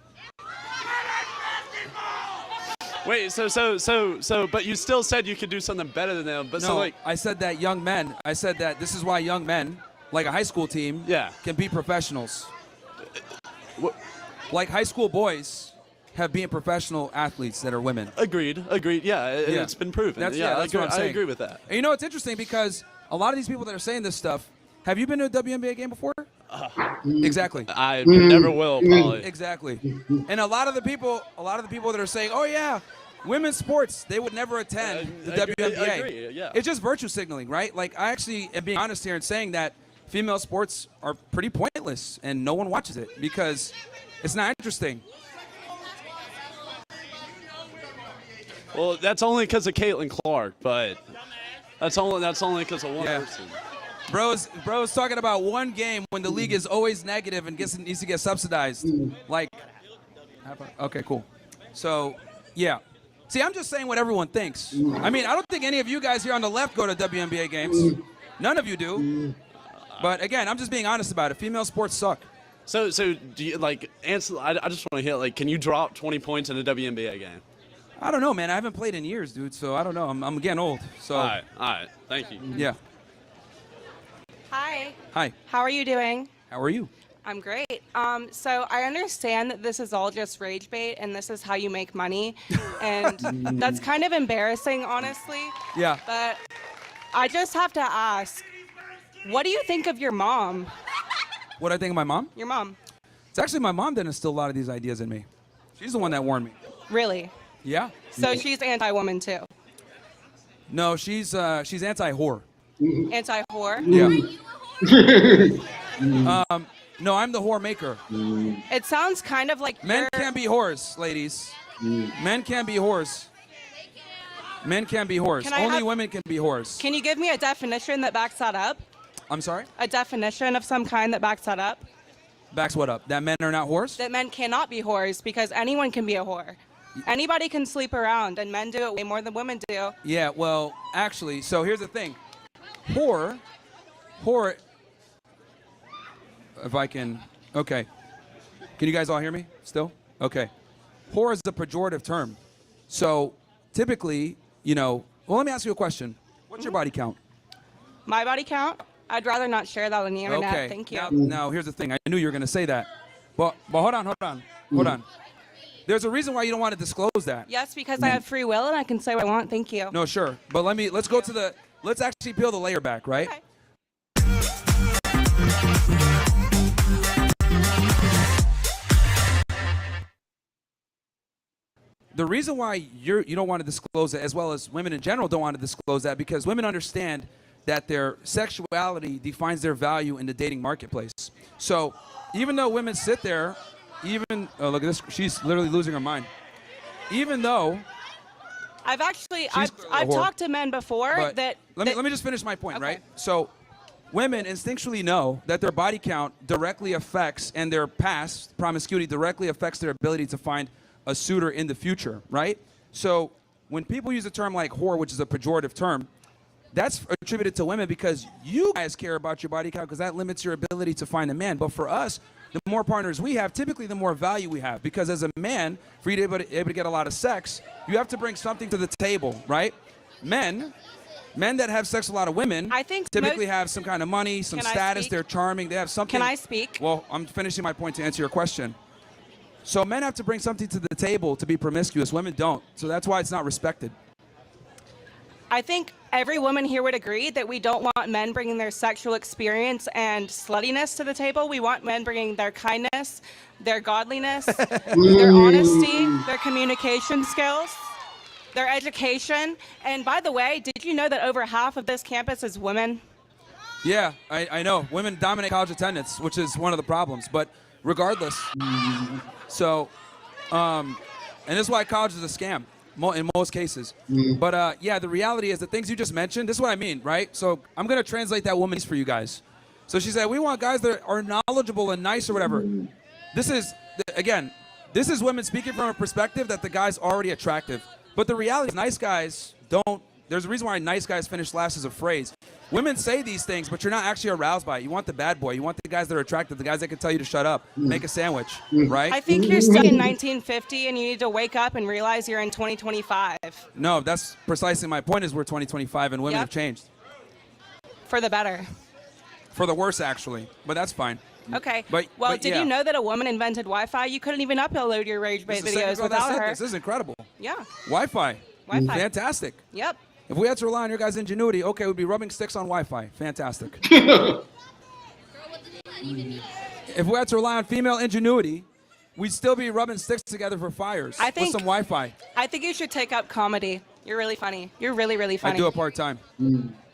Wait, so, but you still said you could do something better than them. But No, so like, I said that young men, I said that this is why young men, like a high school team, can be professionals. Like high school boys have been professional athletes that are women. Agreed. Yeah, it's been proven. That's I what agree, I'm saying. I agree with that. And you know, it's interesting because a lot of these people that are saying this stuff, have you been to a WNBA game before? Exactly. I never will, probably. Exactly. And a lot of the people that are saying, "Oh yeah, women's sports, they would never attend the WNBA." I agree, yeah. It's just virtue signaling, right? Like I actually am being honest here and saying that female sports are pretty pointless and no one watches it because it's not interesting. Well, that's only because of Caitlin Clark, but that's only because of one person. Bro's talking about one game when the league is always negative and needs to get subsidized. Like, okay, cool. So, yeah. See, I'm just saying what everyone thinks. I mean, I don't think any of you guys here on the left go to WNBA games. None of you do. But again, I'm just being honest about it. Female sports suck. So do you like answer? I just want to hear like, can you drop 20 points in a WNBA game? I don't know, man. I haven't played in years, dude. So I don't know. I'm getting old. So. All right. Thank you. Yeah. Hi. Hi. How are you doing? How are you? I'm great. So I understand that this is all just rage bait and this is how you make money. And that's kind of embarrassing, honestly. Yeah. But I just have to ask, what do you think of your mom? What I think of my mom? Your mom. It's actually my mom that instilled a lot of these ideas in me. She's the one that warned me. Really? Yeah. So she's anti-woman too? No, she's anti-whore. Anti-whore? Yeah. No, I'm the whore maker. It sounds kind of like Men can't be whores, ladies. Men can't be whores. Men can't be whores. Can I Only have- women can be whores. Can you give me a definition that backs that up? I'm sorry? A definition of some kind that backs that up? Backs what up? That men are not whores? That men cannot be whores because anyone can be a whore. Anybody can sleep around, and men do it way more than women do. Yeah, well, actually, so here's the thing. Whore, if I can, okay. Can you guys all hear me still? Okay. Whore is a pejorative term. So typically, well, let me ask you a question. What's your body count? My body count? I'd rather not share that on the internet. Okay. Thank you. Now, here's the thing. I knew you were going to say that. But hold on. There's a reason why you don't want to disclose that. Yes, because I have free will and I can say what I want. Thank you. No, sure. But let's actually peel the layer back, right? Okay. The reason why you don't want to disclose it, as well as women in general don't want to disclose that, because women understand that their sexuality defines their value in the dating marketplace. So even though women sit there, look at this, she's literally losing her mind. Even though I've clearly a whore. talked to men before But that. let me just finish my point, right? So women instinctually know that their body count directly affects, and their past promiscuity directly affects their ability to find a suitor in the future, right? So when people use a term like whore, which is a pejorative term, that's attributed to women because you guys care about your body count because that limits your ability to find a man. But for us, the more partners we have, typically the more value we have. Because as a man, for you to be able to get a lot of sex, you have to bring something to the table, right? Men that have sex with a lot of women typically have some kind of money, some status, they're charming, they have something. Can I speak? Well, I'm finishing my point to answer your question. So men have to bring something to the table to be promiscuous. Women don't. So that's why it's not respected. I think every woman here would agree that we don't want men bringing their sexual experience and sluttiness to the table. We want men bringing their kindness, their godliness, their honesty, their communication skills, their education. And by the way, did you know that over half of this campus is women? Yeah, I know. Women dominate college attendance, which is one of the problems. But regardless, so, and this is why college is a scam. In most cases. But yeah, the reality is the things you just mentioned, this is what I mean, right? So I'm going to translate that woman for you guys. So she said, we want guys that are knowledgeable and nice or whatever. This is, again, this is women speaking from a perspective that the guy's already attractive. But the reality is nice guys don't, there's a reason why nice guys finish last as a phrase. Women say these things, but you're not actually aroused by it. You want the bad boy. You want the guys that are attractive, the guys that can tell you to shut up, make a sandwich, right? I think you're stuck in 1950 and you need to wake up and realize you're in 2025. No, that's precisely my point is we're 2025 and women have changed. For the better. For the worse, actually, but that's fine. Okay. But did yeah. you know that a woman invented Wi-Fi? You couldn't even upload your rage bait This is the second videos girl that without said her. This is incredible. Yeah. Wi-Fi. Wi-Fi. Fantastic. Yep. If we had to rely on your guys' ingenuity, okay, we'd be rubbing sticks on Wi-Fi. Fantastic. If we had to rely on female ingenuity, we'd still be rubbing sticks together for fires with some Wi-Fi. I think you should take up comedy. You're really funny. You're really, really funny. I do it part-time.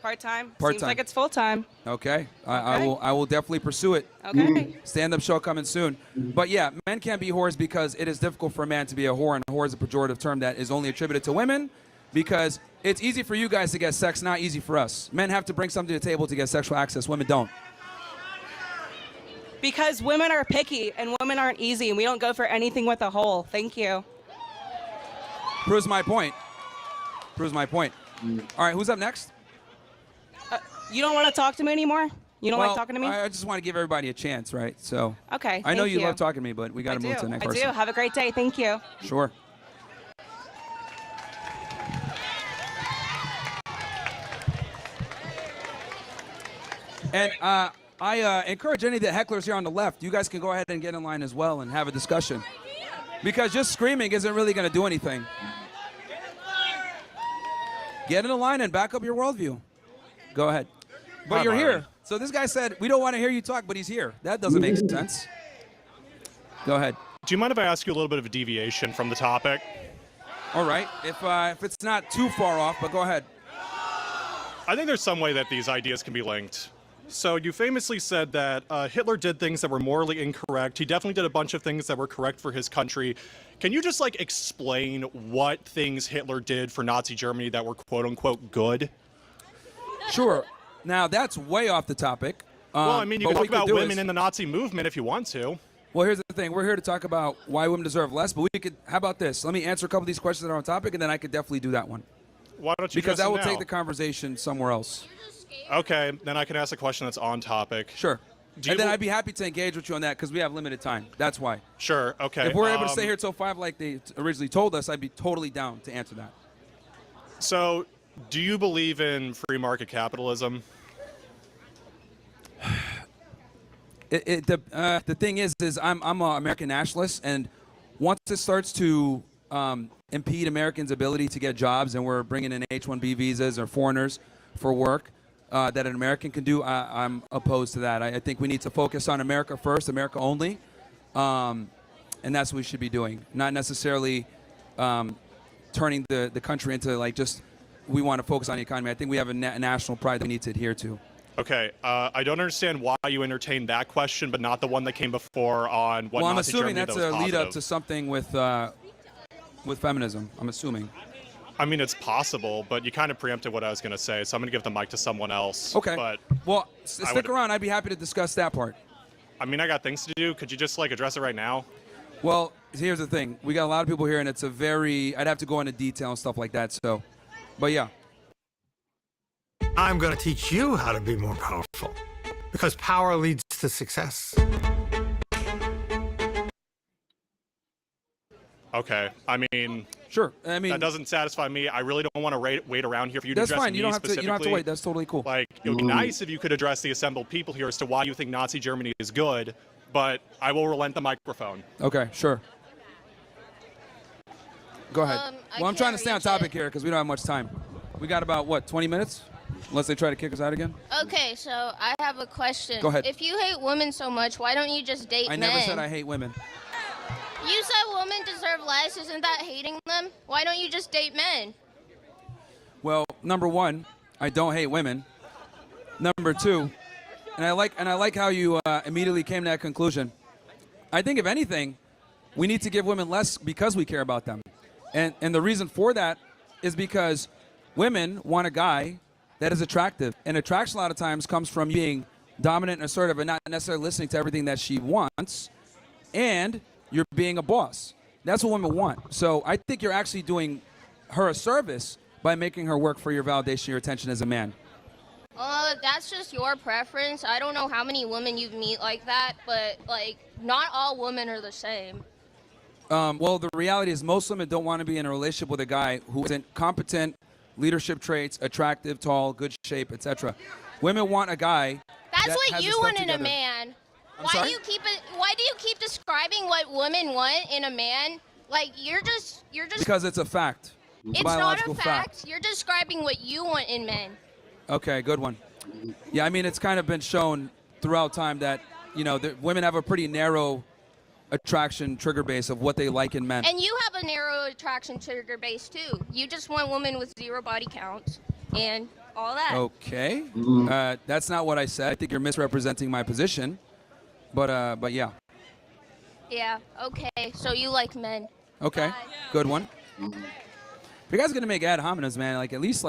Part-time? Part-time. Seems like it's full-time. Okay. I will definitely pursue it. Okay. Stand-up show coming soon. But yeah, men can't be whores because it is difficult for a man to be a whore, and a whore is a pejorative term that is only attributed to women because it's easy for you guys to get sex, not easy for us. Men have to bring something to the table to get sexual access. Women don't. Because women are picky and women aren't easy and we don't go for anything with a hole. Thank you. Proves my point. Proves my point. All right, who's up next? You don't want to talk to me anymore? You don't like talking to me? I just want to give everybody a chance, right? So. Okay, I know thank you you. love talking to me, but we got to move to the next person. I do. Have a great day. Thank you. Sure. And I encourage any of the hecklers here on the left, you guys can go ahead and get in line as well and have a discussion. Because just screaming isn't really going to do anything. Get in a line and back up your worldview. Go ahead. But Hi, you're Byron. here. So this guy said, we don't want to hear you talk, but he's here. That doesn't make sense. Go ahead. Do you mind if I ask you a little bit of a deviation from the topic? All right. If it's not too far off, but go ahead. I think there's some way that these ideas can be linked. So you famously said that Hitler did things that were morally incorrect. He definitely did a bunch of things that were correct for his country. Can you just like explain what things Hitler did for Nazi Germany that were quote unquote good? Sure. Now that's way off the topic. Well, I mean, you but can what talk we about could do women is- in the Nazi movement if you want to. Well, here's the thing. We're here to talk about why women deserve less, but we could. How about this? Let me answer a couple of these questions that are on topic, and then I could definitely do that one. Why don't you? Because address that it will now? take the conversation somewhere else. Okay, then I can ask a question that's on topic. Sure. Do you And then bel- I'd be happy to engage with you on that because we have limited time. That's why. Sure. Okay. If we're able to stay here till 5 like they originally told us, I'd be totally down to answer that. So, do you believe in free market capitalism? The thing is I'm an American nationalist, and once it starts to impede Americans' ability to get jobs, and we're bringing in H-1B visas or foreigners for work that an American can do, I'm opposed to that. I think we need to focus on America first, America only, and that's what we should be doing, not necessarily turning the country into like just we want to focus on the economy. I think we have a national pride that we need to adhere to. Okay, I don't understand why you entertained that question, but not the one that came before on what Well, I'm Nazi assuming Germany that's that a was lead up positive. to something with feminism. I'm assuming. I mean, it's possible, but you kind of preempted what I was going to say, so I'm going to give the mic to someone else. Okay. But Well, I stick would- around. I'd be happy to discuss that part. I mean, I got things to do. Could you just like address it right now? Well, here's the thing. We got a lot of people here, and it's a very. I'd have to go into detail and stuff like that. So, but yeah. I'm going to teach you how to be more powerful because power leads to success. Okay. I mean, sure. I mean, that doesn't satisfy me. I really don't want to wait around here for you to That's address fine. me You don't have to. You don't have to specifically. wait. That's totally cool. Like, it would be nice if you could address the assembled people here as to why you think Nazi Germany is good, but I will relent the microphone. Okay. Sure. Go ahead. Well, I'm trying to stay on topic here because we don't have much time. We got about what 20 minutes, unless they try to kick us out again. Okay, so I have a question. Go ahead. If you hate women so much, why don't you just date I men? never said I hate women. You said women deserve less. Isn't that hating them? Why don't you just date men? Well, number one, I don't hate women. Number two, and I like how you immediately came to that conclusion. I think if anything, we need to give women less because we care about them, and the reason for that is because women want a guy that is attractive, and attraction a lot of times comes from being dominant and assertive and not necessarily listening to everything that she wants, and you're being a boss. That's what women want. So I think you're actually doing her a service by making her work for your validation, your attention as a man. That's just your preference. I don't know how many women you've met like that, but like not all women are the same. Well, the reality is most women don't want to be in a relationship with a guy who isn't competent, leadership traits, attractive, tall, good shape, etc. Women want a guy That's that what has you his stuff want in a together. man. I'm Why sorry? do you keep describing what women want in a man? Like you're just Because it's a fact. It's not biological a fact. You're describing what you want in men. Okay, good one. Yeah, I mean, it's kind of been shown throughout time that, women have a pretty narrow attraction trigger base of what they like in men. And you have a narrow attraction trigger base too. You just want women with 0 body counts and all that. Okay. That's not what I said. I think you're misrepresenting my position. But yeah. Yeah. Okay. So you like men. Okay. Good one. If you guys are gonna make ad hominems, man, like at least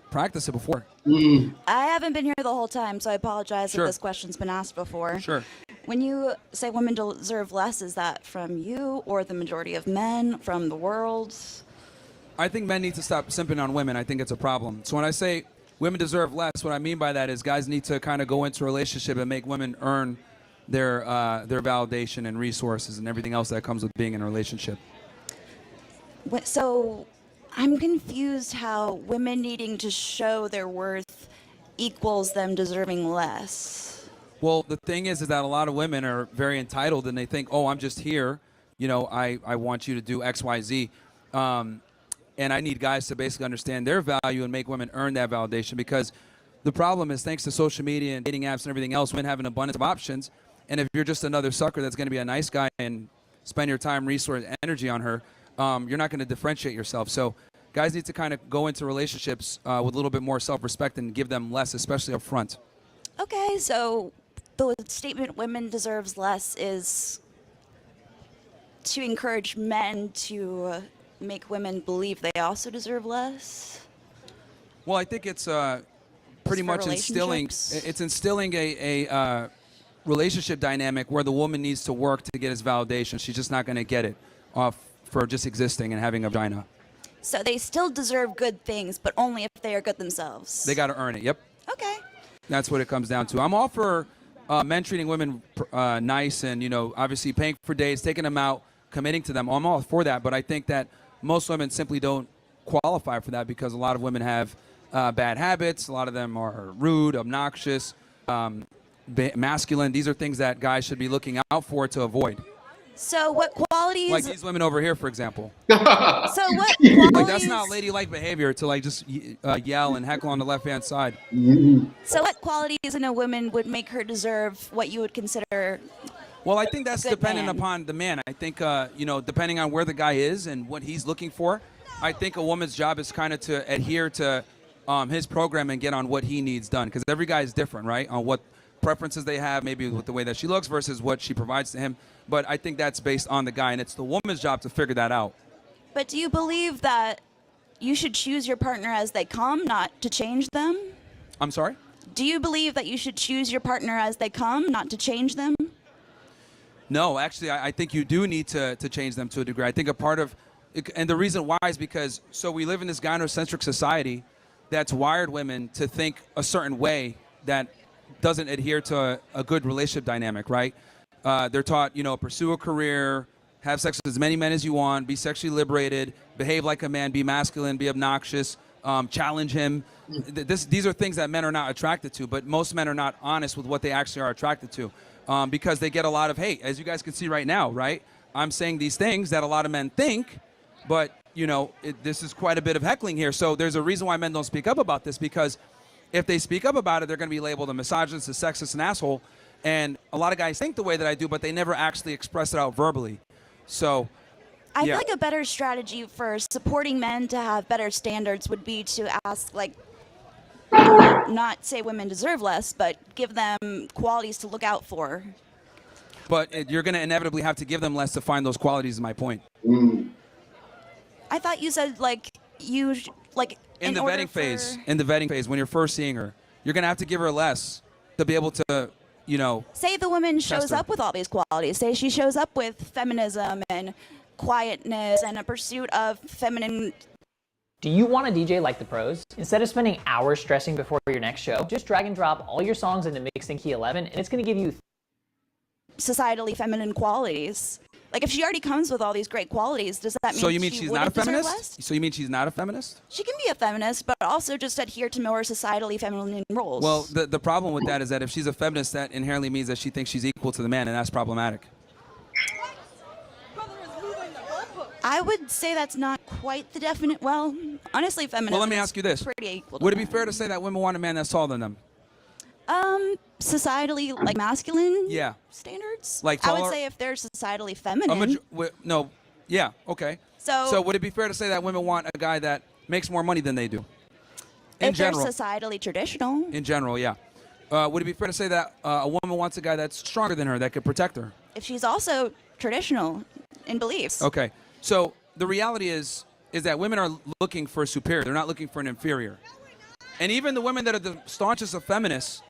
practice it before. I haven't been here the whole time, so I apologize Sure. if this question's been asked before. Sure. When you say women deserve less, is that from you or the majority of men, from the world? I think men need to stop simping on women. I think it's a problem. So when I say women deserve less, what I mean by that is guys need to kind of go into a relationship and make women earn their validation and resources and everything else that comes with being in a relationship. So I'm confused how women needing to show their worth equals them deserving less. Well, the thing is that a lot of women are very entitled and they think, oh, I'm just here. You know, I want you to do X, Y, Z. And I need guys to basically understand their value and make women earn that validation, because the problem is, thanks to social media and dating apps and everything else, women have an abundance of options. And if you're just another sucker that's going to be a nice guy and spend your time, resource, energy on her, you're not going to differentiate yourself. So guys need to kind of go into relationships with a little bit more self-respect and give them less, especially up front. Okay, so the statement women deserves less is to encourage men to make women believe they also deserve less? Well, I think it's pretty much instilling a relationship dynamic where the woman needs to work to get his validation. She's just not going to get it for just existing and having a vagina. So they still deserve good things, but only if they are good themselves. They got to earn it. Yep. Okay. That's what it comes down to. I'm all for men treating women nice and, you know, obviously paying for dates, taking them out, committing to them. I'm all for that, but I think that most women simply don't qualify for that because a lot of women have bad habits. A lot of them are rude, obnoxious, masculine. These are things that guys should be looking out for to avoid. So what qualities? Like these women over here, for example. So what Like qualities? that's not ladylike behavior to like just yell and heckle on the left-hand side. So what qualities in a woman would make her deserve what you would consider? Well, I think that's good dependent man? upon the man. I think, you know, depending on where the guy is and what he's looking for, I think a woman's job is kind of to adhere to his program and get on what he needs done. Because every guy is different, right? On what preferences they have, maybe with the way that she looks versus what she provides to him. But I think that's based on the guy, and it's the woman's job to figure that out. But do you believe that you should choose your partner as they come, not to change them? I'm sorry? Do you believe that you should choose your partner as they come, not to change them? No, actually, I think you do need to change them to a degree. I think a part of, and the reason why is because, so we live in this gynocentric society that's wired women to think a certain way that doesn't adhere to a good relationship dynamic, right? They're taught, you know, pursue a career, have sex with as many men as you want, be sexually liberated, behave like a man, be masculine, be obnoxious, challenge him. These are things that men are not attracted to, but most men are not honest with what they actually are attracted to. Because they get a lot of hate, as you guys can see right now, right? I'm saying these things that a lot of men think, but, you know, this is quite a bit of heckling here. So there's a reason why men don't speak up about this, because if they speak up about it, they're going to be labeled a misogynist, a sexist, an asshole. And a lot of guys think the way that I do, but they never actually express it out verbally. So, I yeah. feel like a better strategy for supporting men to have better standards would be to ask, like, not say women deserve less, but give them qualities to look out for. But you're going to inevitably have to give them less to find those qualities, is my point. I thought you said, like, In the vetting phase, when you're first seeing her, you're going to have to give her less to be able to, you know. Say the woman Test shows her. up with all these qualities. Say she shows up with feminism and quietness and a pursuit of feminine. Do you want to DJ like the pros? Instead of spending hours stressing before your next show, just drag and drop all your songs into Mixed in Key 11, and it's going to give you Societally feminine qualities. Like, if she already comes with all these great qualities, does that mean So you mean she she's not a wouldn't deserve feminist? less? So you mean she's not a feminist? She can be a feminist, but also just adhere to more societally feminine roles. Well, the problem with that is that if she's a feminist, that inherently means that she thinks she's equal to the man, and that's problematic. I would say that's not quite the definite. Well, honestly, feminism. Well, let me ask you this. Pretty equal. Would it be fair to say that women want a man that's taller than them? Societally, like, masculine Yeah. standards? Like I would taller- say if they're societally feminine. No. Yeah, okay. So would it be fair to say that women want a guy that makes more money than they do? In if general. they're societally traditional. In general, yeah. Would it be fair to say that a woman wants a guy that's stronger than her, that could protect her? If she's also traditional in beliefs. Okay. So the reality is that women are looking for a superior. They're not looking for an inferior. And even the women that are the staunchest of feminists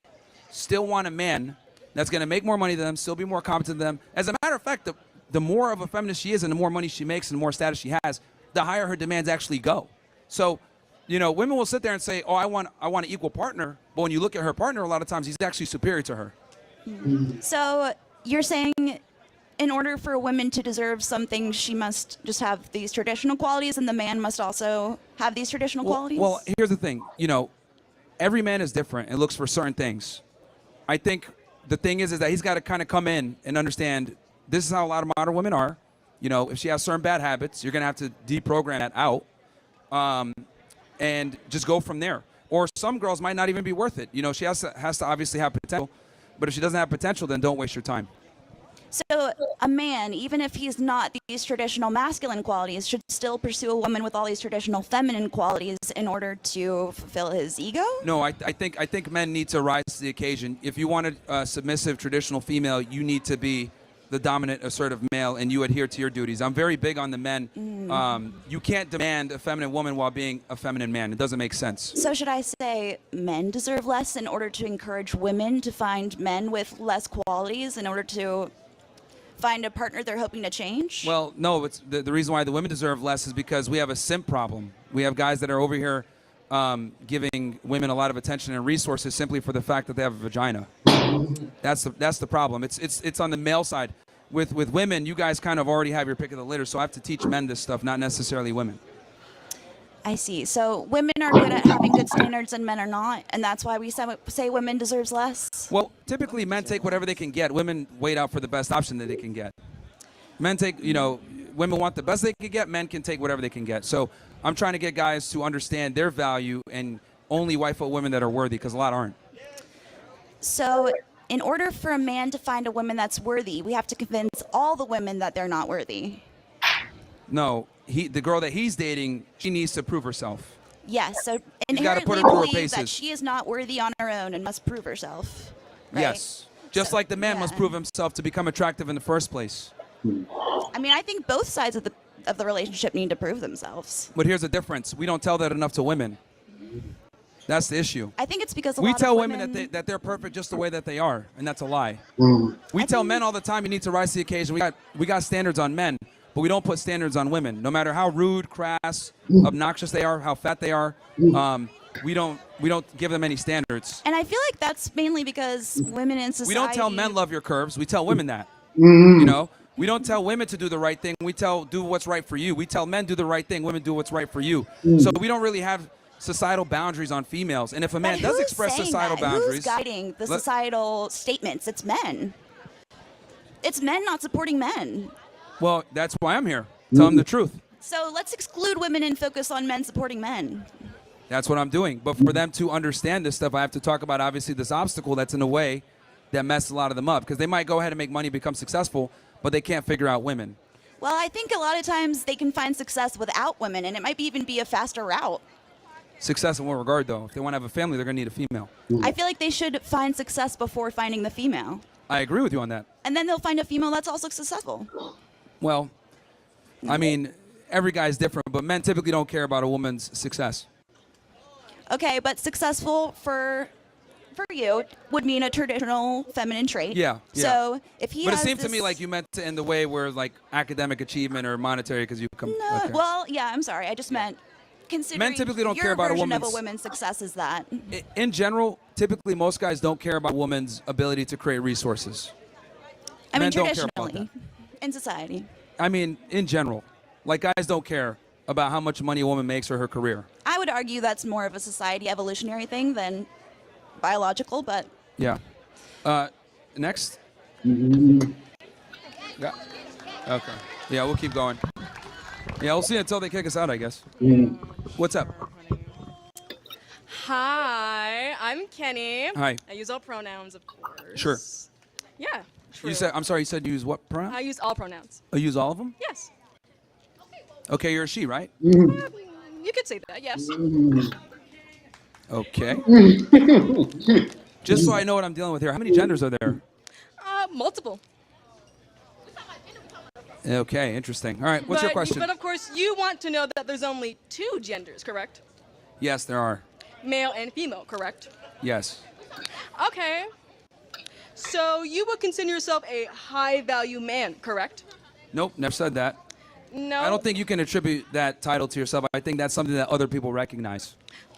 still want a man that's going to make more money than them, still be more competent than them. As a matter of fact, the more of a feminist she is and the more money she makes and the more status she has, the higher her demands actually go. So, you know, women will sit there and say, oh, I want an equal partner. But when you look at her partner, a lot of times he's actually superior to her. So you're saying in order for a woman to deserve something, she must just have these traditional qualities and the man must also have these traditional qualities? Well, here's the thing. You know, every man is different and looks for certain things. I think the thing is that he's got to kind of come in and understand this is how a lot of modern women are. You know, if she has certain bad habits, you're going to have to deprogram that out and just go from there. Or some girls might not even be worth it. You know, she has to obviously have potential, but if she doesn't have potential, then don't waste your time. So a man, even if he's not these traditional masculine qualities, should still pursue a woman with all these traditional feminine qualities in order to fulfill his ego? No, I think men need to rise to the occasion. If you want a submissive traditional female, you need to be the dominant, assertive male, and you adhere to your duties. I'm very big on the men. You can't demand a feminine woman while being a feminine man. It doesn't make sense. So should I say men deserve less in order to encourage women to find men with less qualities in order to find a partner they're hoping to change? Well, no, it's the reason why the women deserve less is because we have a simp problem. We have guys that are over here giving women a lot of attention and resources simply for the fact that they have a vagina. That's the problem. It's on the male side. With women, you guys kind of already have your pick of the litter, so I have to teach men this stuff, not necessarily women. I see. So women are good at having good standards and men are not, and that's why we say women deserves less? Well, typically men take whatever they can get. Women wait out for the best option that they can get. Men take, women want the best they can get. Men can take whatever they can get. So I'm trying to get guys to understand their value and only wife out women that are worthy, because a lot aren't. So in order for a man to find a woman that's worthy, we have to convince all the women that they're not worthy. No, the girl that he's dating, she needs to prove herself. Yes, so You gotta put inherently her through her believe that paces. she is not worthy on her own and must prove herself. Right? Yes. Just like the man must prove himself to become attractive in the first place. I mean, I think both sides of the relationship need to prove themselves. But here's the difference. We don't tell that enough to women. That's the issue. I think it's because We tell women that they're perfect just the way that they are, and that's a lie. We tell men all the time you need to rise to the occasion. We got standards on men, but we don't put standards on women. No matter how rude, crass, obnoxious they are, how fat they are, we don't give them any standards. And I feel like that's mainly because women in society... We don't tell men love your curves. We tell women that. You know, we don't tell women to do the right thing. We tell do what's right for you. We tell men do the right thing. Women do what's right for you. So we don't really have societal boundaries on females. And if a man does express societal boundaries, who's guiding the societal statements? It's men. It's men not supporting men. well, that's why I'm here. Tell them the truth. So let's exclude women and focus on men supporting men. That's what I'm doing. But for them to understand this stuff, I have to talk about, obviously, this obstacle that's in the way that messes a lot of them up. Because they might go ahead and make money, become successful, but they can't figure out women. Well, I think a lot of times they can find success without women, and it might even be a faster route. Success in what regard, though? If they want to have a family, they're going to need a female. I feel like they should find success before finding the female. I agree with you on that. And then they'll find a female that's also successful. Well, I mean, every guy's different, but men typically don't care about a woman's success. Okay, but successful for you would mean a traditional feminine trait. Yeah. So if he But it has seemed to this- me like you meant to in the way where like academic achievement or monetary because you come. No, okay. well, yeah, I'm sorry. I just meant considering Men typically don't your care about a version of woman's- a woman's success is that. In general, typically most guys don't care about a woman's ability to create resources. I mean, Men don't care about traditionally, in society. I mean, in general, like guys don't care about how much money a woman makes or her career. I would argue that's more of a society evolutionary thing than biological, but Yeah. Next. Yeah. Okay. Yeah, we'll keep going. Yeah, we'll see until they kick us out, I guess. What's up? Hi, I'm Kenny. Hi. I use all pronouns, of course. Sure. Yeah, true. You said, I'm sorry, you said you use what pronoun? I use all pronouns. Oh, you use all of them? Yes. Okay, you're a she, right? You could say that, yes. Okay. Just so I know what I'm dealing with here, how many genders are there? Multiple. Okay, interesting. All right, what's your question? But of course, you want to know that there's only 2 genders, correct? Yes, there are. Male and female, correct? Yes. Okay. So you would consider yourself a high-value man, correct? Nope, never said that. No. I don't think you can attribute that title to yourself. I think that's something that other people recognize.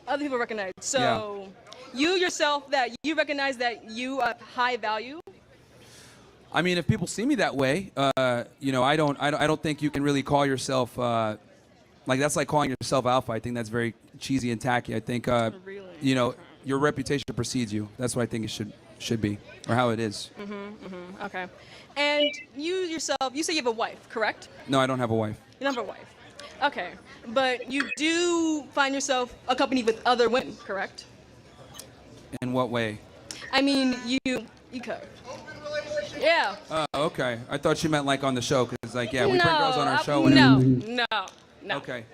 Other people recognize. So you yourself, that you recognize that you are high value? I mean, if people see me that way, I don't think you can really call yourself like that's like calling yourself alpha. I think that's very cheesy and tacky. I think your reputation precedes you. That's what I think it should should be or how it is. Okay. And you yourself, you say you have a wife, correct? No, I don't have a wife. You don't have a wife. Okay. But you do find yourself accompanied with other women, correct? In what way? I mean, you could. Yeah. Okay. I thought you meant like on the show, because like, yeah, we bring girls on our show. No, And no. Okay.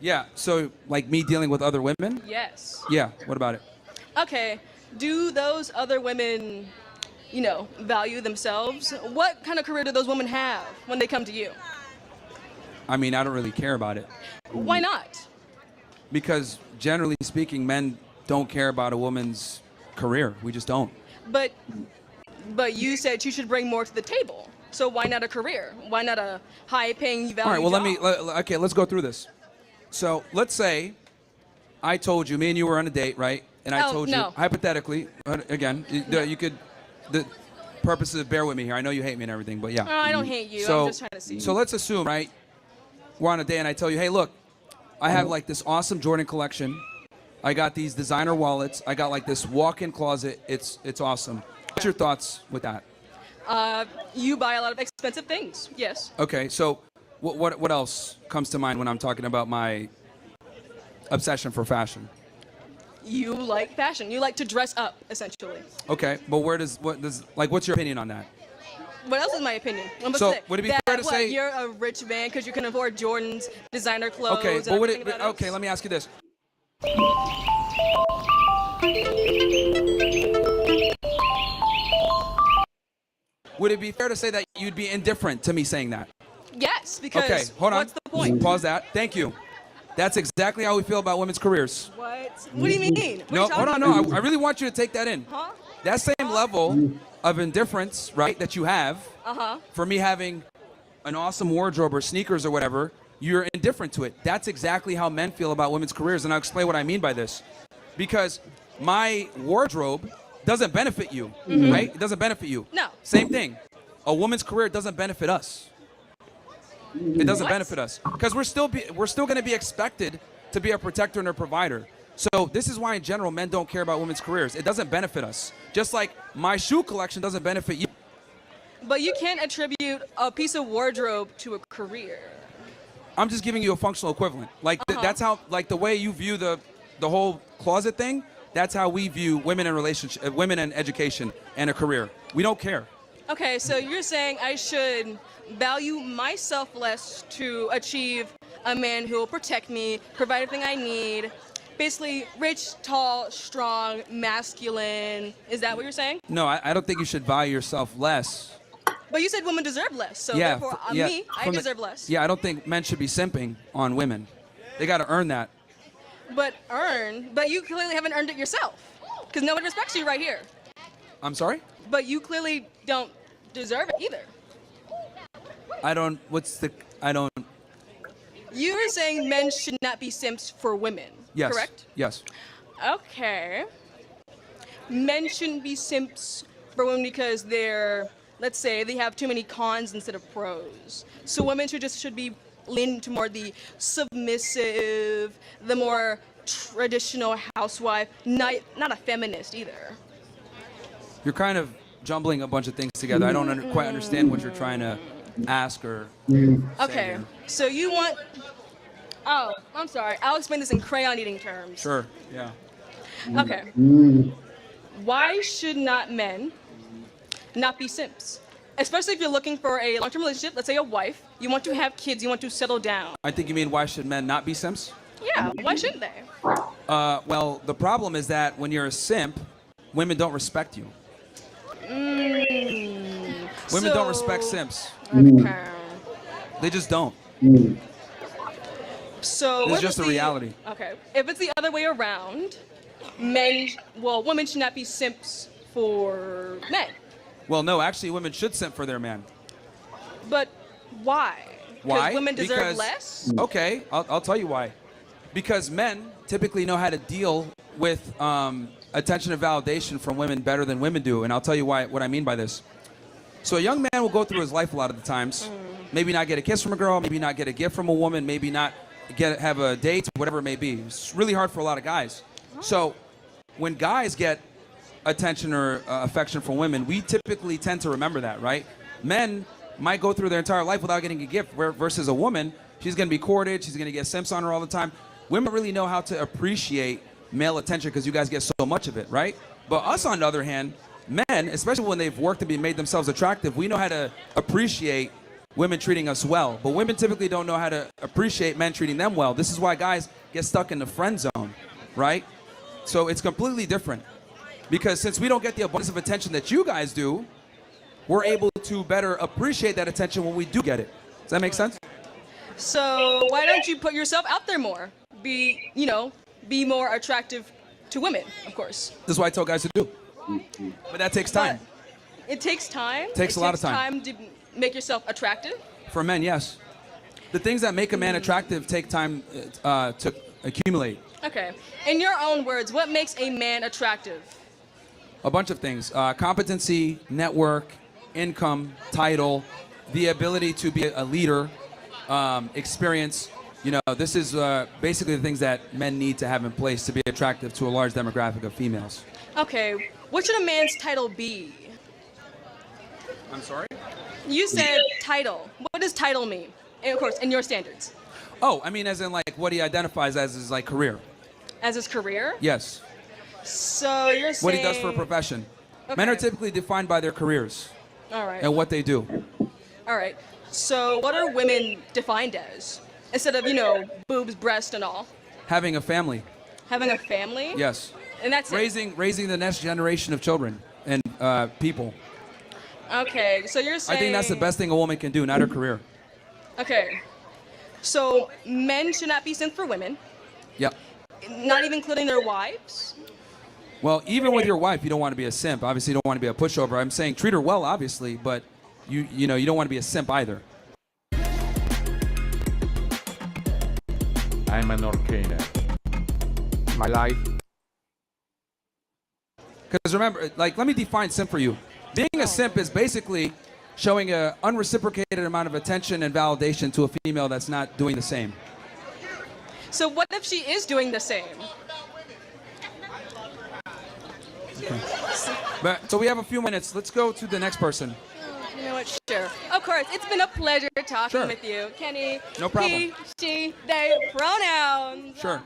Yeah. So like me dealing with other women? Yes. Yeah. What about it? Okay. Do those other women, value themselves? What kind of career do those women have when they come to you? I mean, I don't really care about it. Why not? Because generally speaking, men don't care about a woman's career. We just don't. But you said you should bring more to the table. So why not a career? Why not a high-paying, valued All right. Well, job? okay, let's go through this. So let's say I told you, me and you were on a date, right? And I told you, hypothetically, again, you could, the purposes of bear with me here. I know you hate me and everything, but yeah. Oh, I don't hate you. I'm just trying to see. So let's assume, right? We're on a date and I tell you, hey, look, I have like this awesome Jordan collection. I got these designer wallets. I got like this walk-in closet. It's awesome. What's your thoughts with that? You buy a lot of expensive things. Yes. Okay, so what else comes to mind when I'm talking about my obsession for fashion? You like fashion. You like to dress up, essentially. Okay, but what's your opinion on that? What else is my opinion? So, would it be fair to say you're a rich man because you can afford Jordan's designer clothes? Okay, and but everything let me ask you this. Would it be fair to say that you'd be indifferent to me saying that? Yes, because okay, hold on. what's the point? Pause that. Thank you. That's exactly how we feel about women's careers. What? What do you mean? No, hold on. No, I really want you to take that in. Huh? That same level of indifference, right, that you have for me having an awesome wardrobe or sneakers or whatever, you're indifferent to it. That's exactly how men feel about women's careers, and I'll explain what I mean by this. Because my wardrobe doesn't benefit you, right? It doesn't benefit you. No. Same thing. A woman's career doesn't benefit us. It doesn't benefit us because we're still going to be expected to be a protector and a provider. So this is why, in general, men don't care about women's careers. It doesn't benefit us. Just like my shoe collection doesn't benefit you. But you can't attribute a piece of wardrobe to a career. I'm just giving you a functional equivalent. Like that's how, like the way you view the whole closet thing. That's how we view women in relationship, women in education and a career. We don't care. Okay, so you're saying I should value myself less to achieve a man who will protect me, provide everything I need. Basically, rich, tall, strong, masculine. Is that what you're saying? No, I don't think you should value yourself less. But you said women deserve less, so Yeah, therefore, yeah, I deserve less. Yeah, I don't think men should be simping on women. They got to earn that. But you clearly haven't earned it yourself, because no one respects you right here. I'm sorry? But you clearly don't deserve it either. You're saying men should not be simps for women, Yes. correct? Yes. Okay. Men shouldn't be simps for women because let's say, they have too many cons instead of pros. So women should be leaning to more the submissive, the more traditional housewife, not a feminist either. You're kind of jumbling a bunch of things together. I don't quite understand what you're trying to ask or say Okay, here. so you want... Oh, I'm sorry. I'll explain this in crayon eating terms. Sure, yeah. Okay. Why should not men not be simps? Especially if you're looking for a long-term relationship, let's say a wife, you want to have kids, you want to settle down. I think you mean why should men not be simps? Yeah, why shouldn't they? Well, the problem is that when you're a simp, women don't respect you. Women don't respect simps. Okay. They just don't. So It's what just is a reality. Okay. If it's the other way around, women should not be simps for men. Well, no, actually, women should simp for their man. But why? Why? Because women deserve Because- less? Okay, I'll tell you why. Because men typically know how to deal with attention and validation from women better than women do, and I'll tell you what I mean by this. So a young man will go through his life a lot of the times, maybe not get a kiss from a girl, maybe not get a gift from a woman, maybe not have a date, whatever it may be. It's really hard for a lot of guys. So when guys get attention or affection from women, we typically tend to remember that, right? Men might go through their entire life without getting a gift, versus a woman, she's going to be courted, she's going to get simps on her all the time. Women really know how to appreciate male attention because you guys get so much of it, right? But us, on the other hand, men, especially when they've worked and made themselves attractive, we know how to appreciate women treating us well. But women typically don't know how to appreciate men treating them well. This is why guys get stuck in the friend zone, right? So it's completely different. Because since we don't get the abundance of attention that you guys do, we're able to better appreciate that attention when we do get it. Does that make sense? So why don't you put yourself out there more? Be more attractive to women, of course. This is what I tell guys to do. But that takes time. But it takes time? Takes a lot of time. It takes time to make yourself attractive? For men, yes. The things that make a man attractive take time to accumulate. Okay. In your own words, what makes a man attractive? A bunch of things. Competency, network, income, title, the ability to be a leader, experience. You know, this is basically the things that men need to have in place to be attractive to a large demographic of females. Okay. What should a man's title be? I'm sorry? You said title. What does title mean? And of course, in your standards. Oh, I mean as in like what he identifies as his like career. As his career? Yes. So you're saying... What he does for a profession. Okay. Men are typically defined by their careers. All right. And what they do. All right. So what are women defined as? Instead of, boobs, breast, and all. Having a family. Having a family? Yes. And that's raising the next generation of children and people. Okay, so you're saying... I think that's the best thing a woman can do, not her career. Okay. So men should not be sent for women? Yep. Not even including their wives? Well, even with your wife, you don't want to be a simp. Obviously, you don't want to be a pushover. I'm saying treat her well, obviously, but you don't want to be a simp either. I'm an Orcaner. My life. Because remember, let me define simp for you. Being a simp is basically showing an unreciprocated amount of attention and validation to a female that's not doing the same. So what if she is doing the same? Okay. So we have a few minutes. Let's go to the next person. You know what? Sure. Of course. It's been a pleasure talking with you, Kenny. No problem. He, she, they, pronouns. Sure.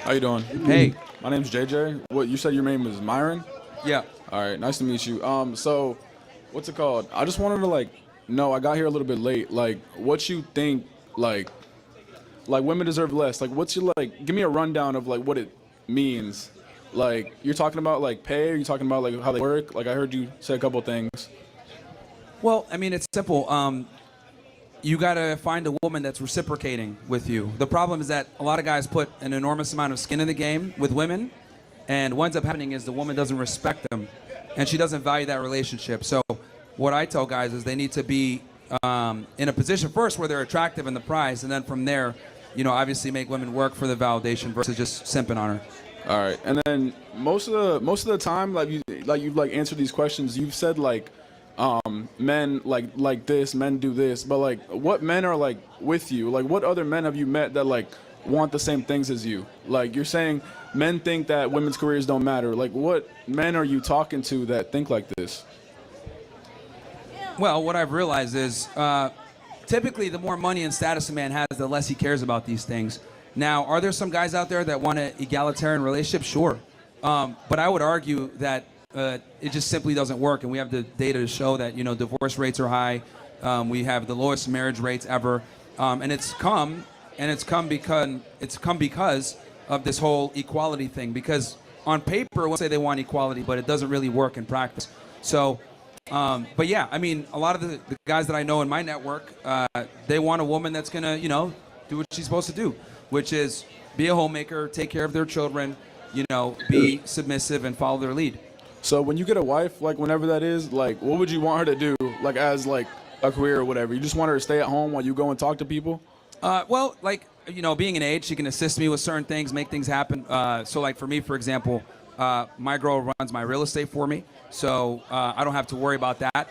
How you doing? Hey. My name's JJ. What, you said your name was Myron? Yeah. All right, nice to meet you. So, what's it called? I just wanted to know, I got here a little bit late. What you think, like women deserve less. What's your, give me a rundown of, what it means. You're talking about, pay? Are you talking about, how they work? I heard you say a couple things. Well, I mean, it's simple. You got to find a woman that's reciprocating with you. The problem is that a lot of guys put an enormous amount of skin in the game with women, and what ends up happening is the woman doesn't respect them, and she doesn't value that relationship. So what I tell guys is they need to be in a position first where they're attractive in the prize, and then from there, obviously make women work for the validation versus just simping on her. All right, and then most of the time, you've answered these questions, you've said men like this, men do this, but what men are with you? What other men have you met that want the same things as you? You're saying men think that women's careers don't matter. What men are you talking to that think like this? Well, what I've realized is typically the more money and status a man has, the less he cares about these things. Now, are there some guys out there that want an egalitarian relationship? Sure. But I would argue that it just simply doesn't work, and we have the data to show that divorce rates are high. We have the lowest marriage rates ever, and it's come because of this whole equality thing. Because on paper, we'll say they want equality, but it doesn't really work in practice. So, but yeah, I mean, a lot of the guys that I know in my network, they want a woman that's gonna do what she's supposed to do, which is be a homemaker, take care of their children, be submissive and follow their lead. So when you get a wife, whenever that is, what would you want her to do, as a career or whatever? You just want her to stay at home while you go and talk to people? Well, being an aide, she can assist me with certain things, make things happen. So for me, for example, my girl runs my real estate for me, so I don't have to worry about that.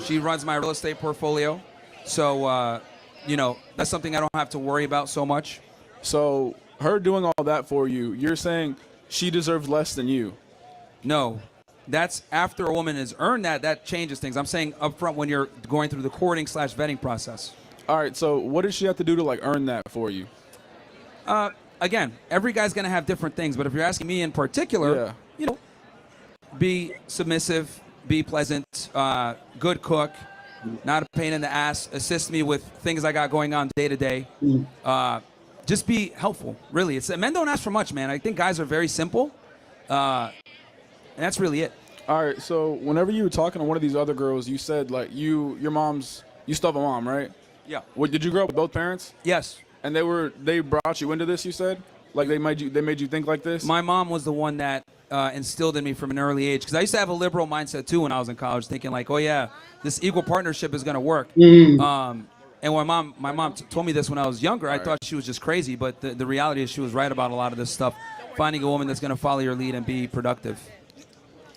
She runs my real estate portfolio, so that's something I don't have to worry about so much. So her doing all that for you, you're saying she deserves less than you. No. That's after a woman has earned that changes things. I'm saying up front when you're going through the courting/vetting process. All right, so what does she have to do to like earn that for you? Again, every guy's going to have different things, but if you're asking me in particular, you know, be submissive, be pleasant, good cook, not a pain in the ass, assist me with things I got going on day to day. Just be helpful, really. Men don't ask for much, man. I think guys are very simple, and that's really it. All right, so whenever you were talking to one of these other girls, you said like you still have a mom, right? Yeah. What, did you grow up with both parents? Yes. And they brought you into this, you said? Like they made you think like this? My mom was the one that instilled in me from an early age, because I used to have a liberal mindset too when I was in college, thinking like, oh yeah, this equal partnership is going to work. And when my mom told me this when I was younger, I thought she was just crazy, but the reality is she was right about a lot of this stuff. Finding a woman that's going to follow your lead and be productive.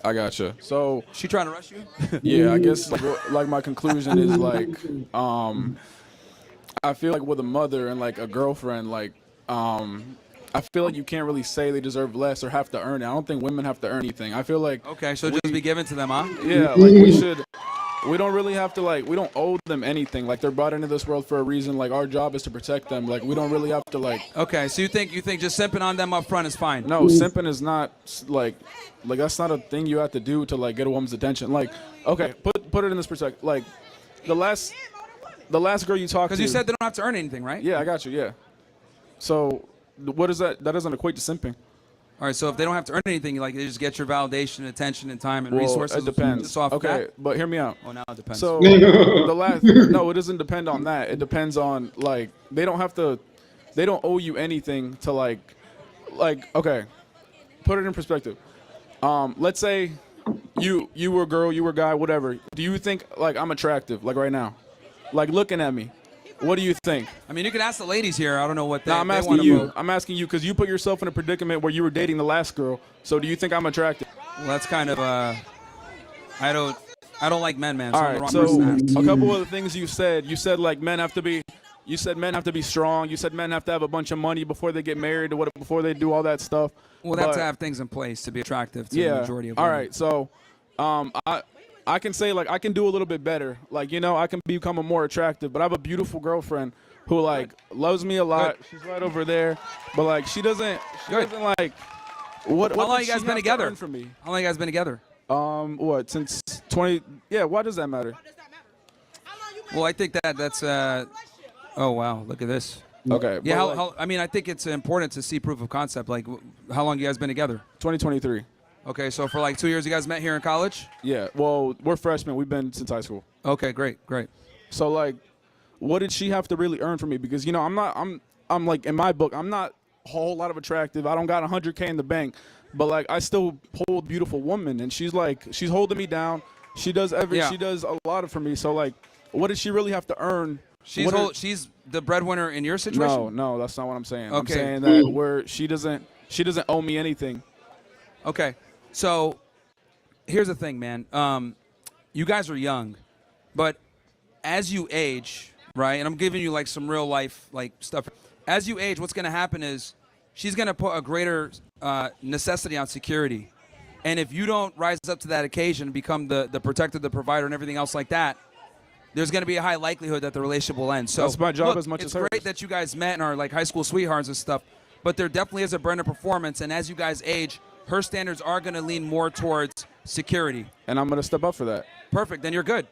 I gotcha. So she trying to rush you? Yeah, I guess like my conclusion is like, I feel like with a mother and like a girlfriend, like, I feel like you can't really say they deserve less or have to earn it. I don't think women have to earn anything. I feel like okay, so just be given to them, huh? Yeah, like we don't really have to we don't owe them anything. Like they're brought into this world for a reason. Like our job is to protect them. Like we don't really have to Okay, so you think just simping on them up front is fine? No, simping is not like that's not a thing you have to do to like get a woman's attention. Like okay, put it in this perspective. Like the last girl you talked to. Because you said they don't have to earn anything, right? Yeah, I got you. Yeah. So what is that? That doesn't equate to simping. All right, so if they don't have to earn anything, like they just get your validation, attention, and time and resources. It depends. Just off okay, that? but hear me out. Oh, now it depends. So no, it doesn't depend on that. It depends on like they don't owe you anything to like okay, put it in perspective. Let's say you were a girl, you were a guy, whatever. Do you think like I'm attractive like right now? Like looking at me. What do you think? I mean, you can ask the ladies here. I don't know what they. No, I'm asking you. I'm asking you because you put yourself in a predicament where you were dating the last girl. So do you think I'm attractive? Well, that's kind of I don't like men, man. All So I'm right. the wrong So person to ask. a couple of the things you said like men have to be. You said men have to be strong. You said men have to have a bunch of money before they get married or before they do all that stuff. Well, they have to have things in place to be attractive to the majority of all women. right. So, I can say like I can do a little bit better. Like I can become a more attractive. But I have a beautiful girlfriend who like loves me a lot. Good. She's right over there. But like she doesn't like. What? How long does you guys she been have to together? earn from me? How long you guys been together? What since 20? Yeah. Why does that matter? Well, I think that's. Oh wow! Look at this. Okay. Yeah. I mean, I think it's important to see proof of concept. Like, how long you guys been together? 2023. Okay, so for like 2 years, you guys met here in college? Yeah. Well, we're freshmen. We've been since high school. Okay, great. So like, what did she have to really earn from me? Because I'm like in my book, I'm not a whole lot of attractive. I don't got 100K in the bank, but like I still hold a beautiful woman, and she's holding me down. She does She does a lot for me. So like, what did she really have to earn? She's the breadwinner in your situation? No, that's not what I'm saying. Okay. I'm saying that she doesn't owe me anything. Okay. So here's the thing, man. You guys are young, but as you age, right, and I'm giving you like some real life like stuff. As you age, what's going to happen is she's going to put a greater necessity on security. And if you don't rise up to that occasion and become the protector, the provider, and everything else like that, there's going to be a high likelihood that the relationship will end. So that's my job as much as hers. It's great that you guys met and are like high school sweethearts and stuff, but there definitely is a brand of performance. And as you guys age, her standards are going to lean more towards security. And I'm going to step up for that. Perfect. Then you're good.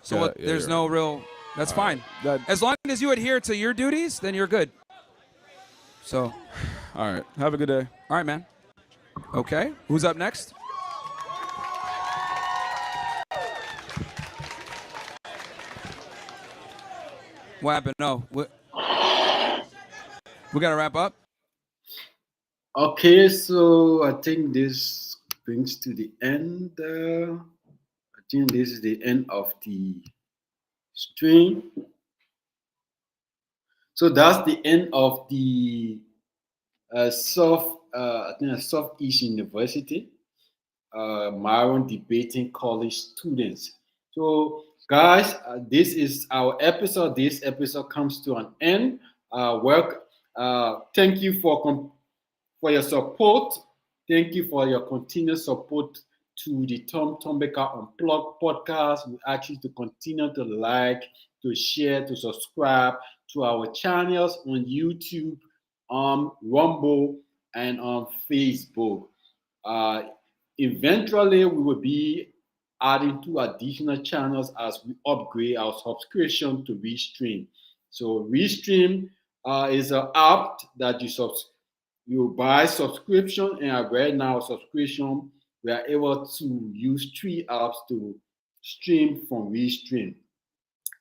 So there's no real. That's fine. As long as you adhere to your duties, then you're good. So. All right. Have a good day. All right, man. Okay. Who's up next? What happened? No. We got to wrap up? Okay, so I think this brings to the end. I think this is the end of the stream. So that's the end of the Southeast University Myron Debating College students. So guys, this is our episode. This episode comes to an end. Thank you for your support. Thank you for your continued support to the Tom Tombekai Unplugged podcast. We ask you to continue to like, to share, to subscribe to our channels on YouTube, on Rumble, and on Facebook. Eventually, we will be adding 2 additional channels as we upgrade our subscription to Restream. So Restream is an app that you buy subscription, and right now subscription we are able to use 3 apps to stream from Restream,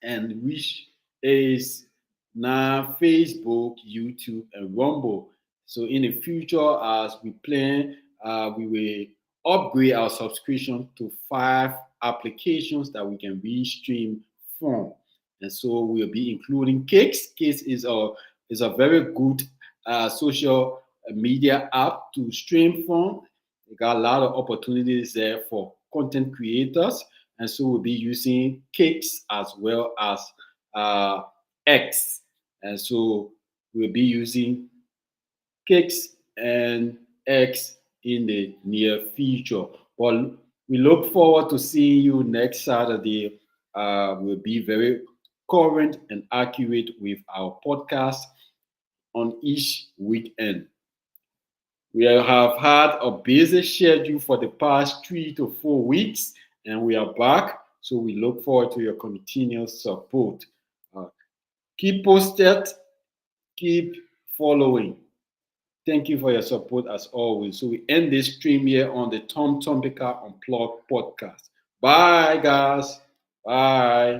and which is now Facebook, YouTube, and Rumble. So in the future, as we plan, we will upgrade our subscription to 5 applications that we can Restream from. And so we'll be including Cakes. Cakes is a very good social media app to stream from. We got a lot of opportunities there for content creators, and so we'll be using Cakes as well as X, and so we'll be using Cakes and X in the near future. But we look forward to seeing you next Saturday. We'll be very current and accurate with our podcast on each weekend. We have had a busy schedule for the past 3 to 4 weeks, and we are back. So we look forward to your continuous support. Keep posted, keep following. Thank you for your support as always. So we end this stream here on the Tom Tombekai Unplugged podcast. Bye, guys. Bye.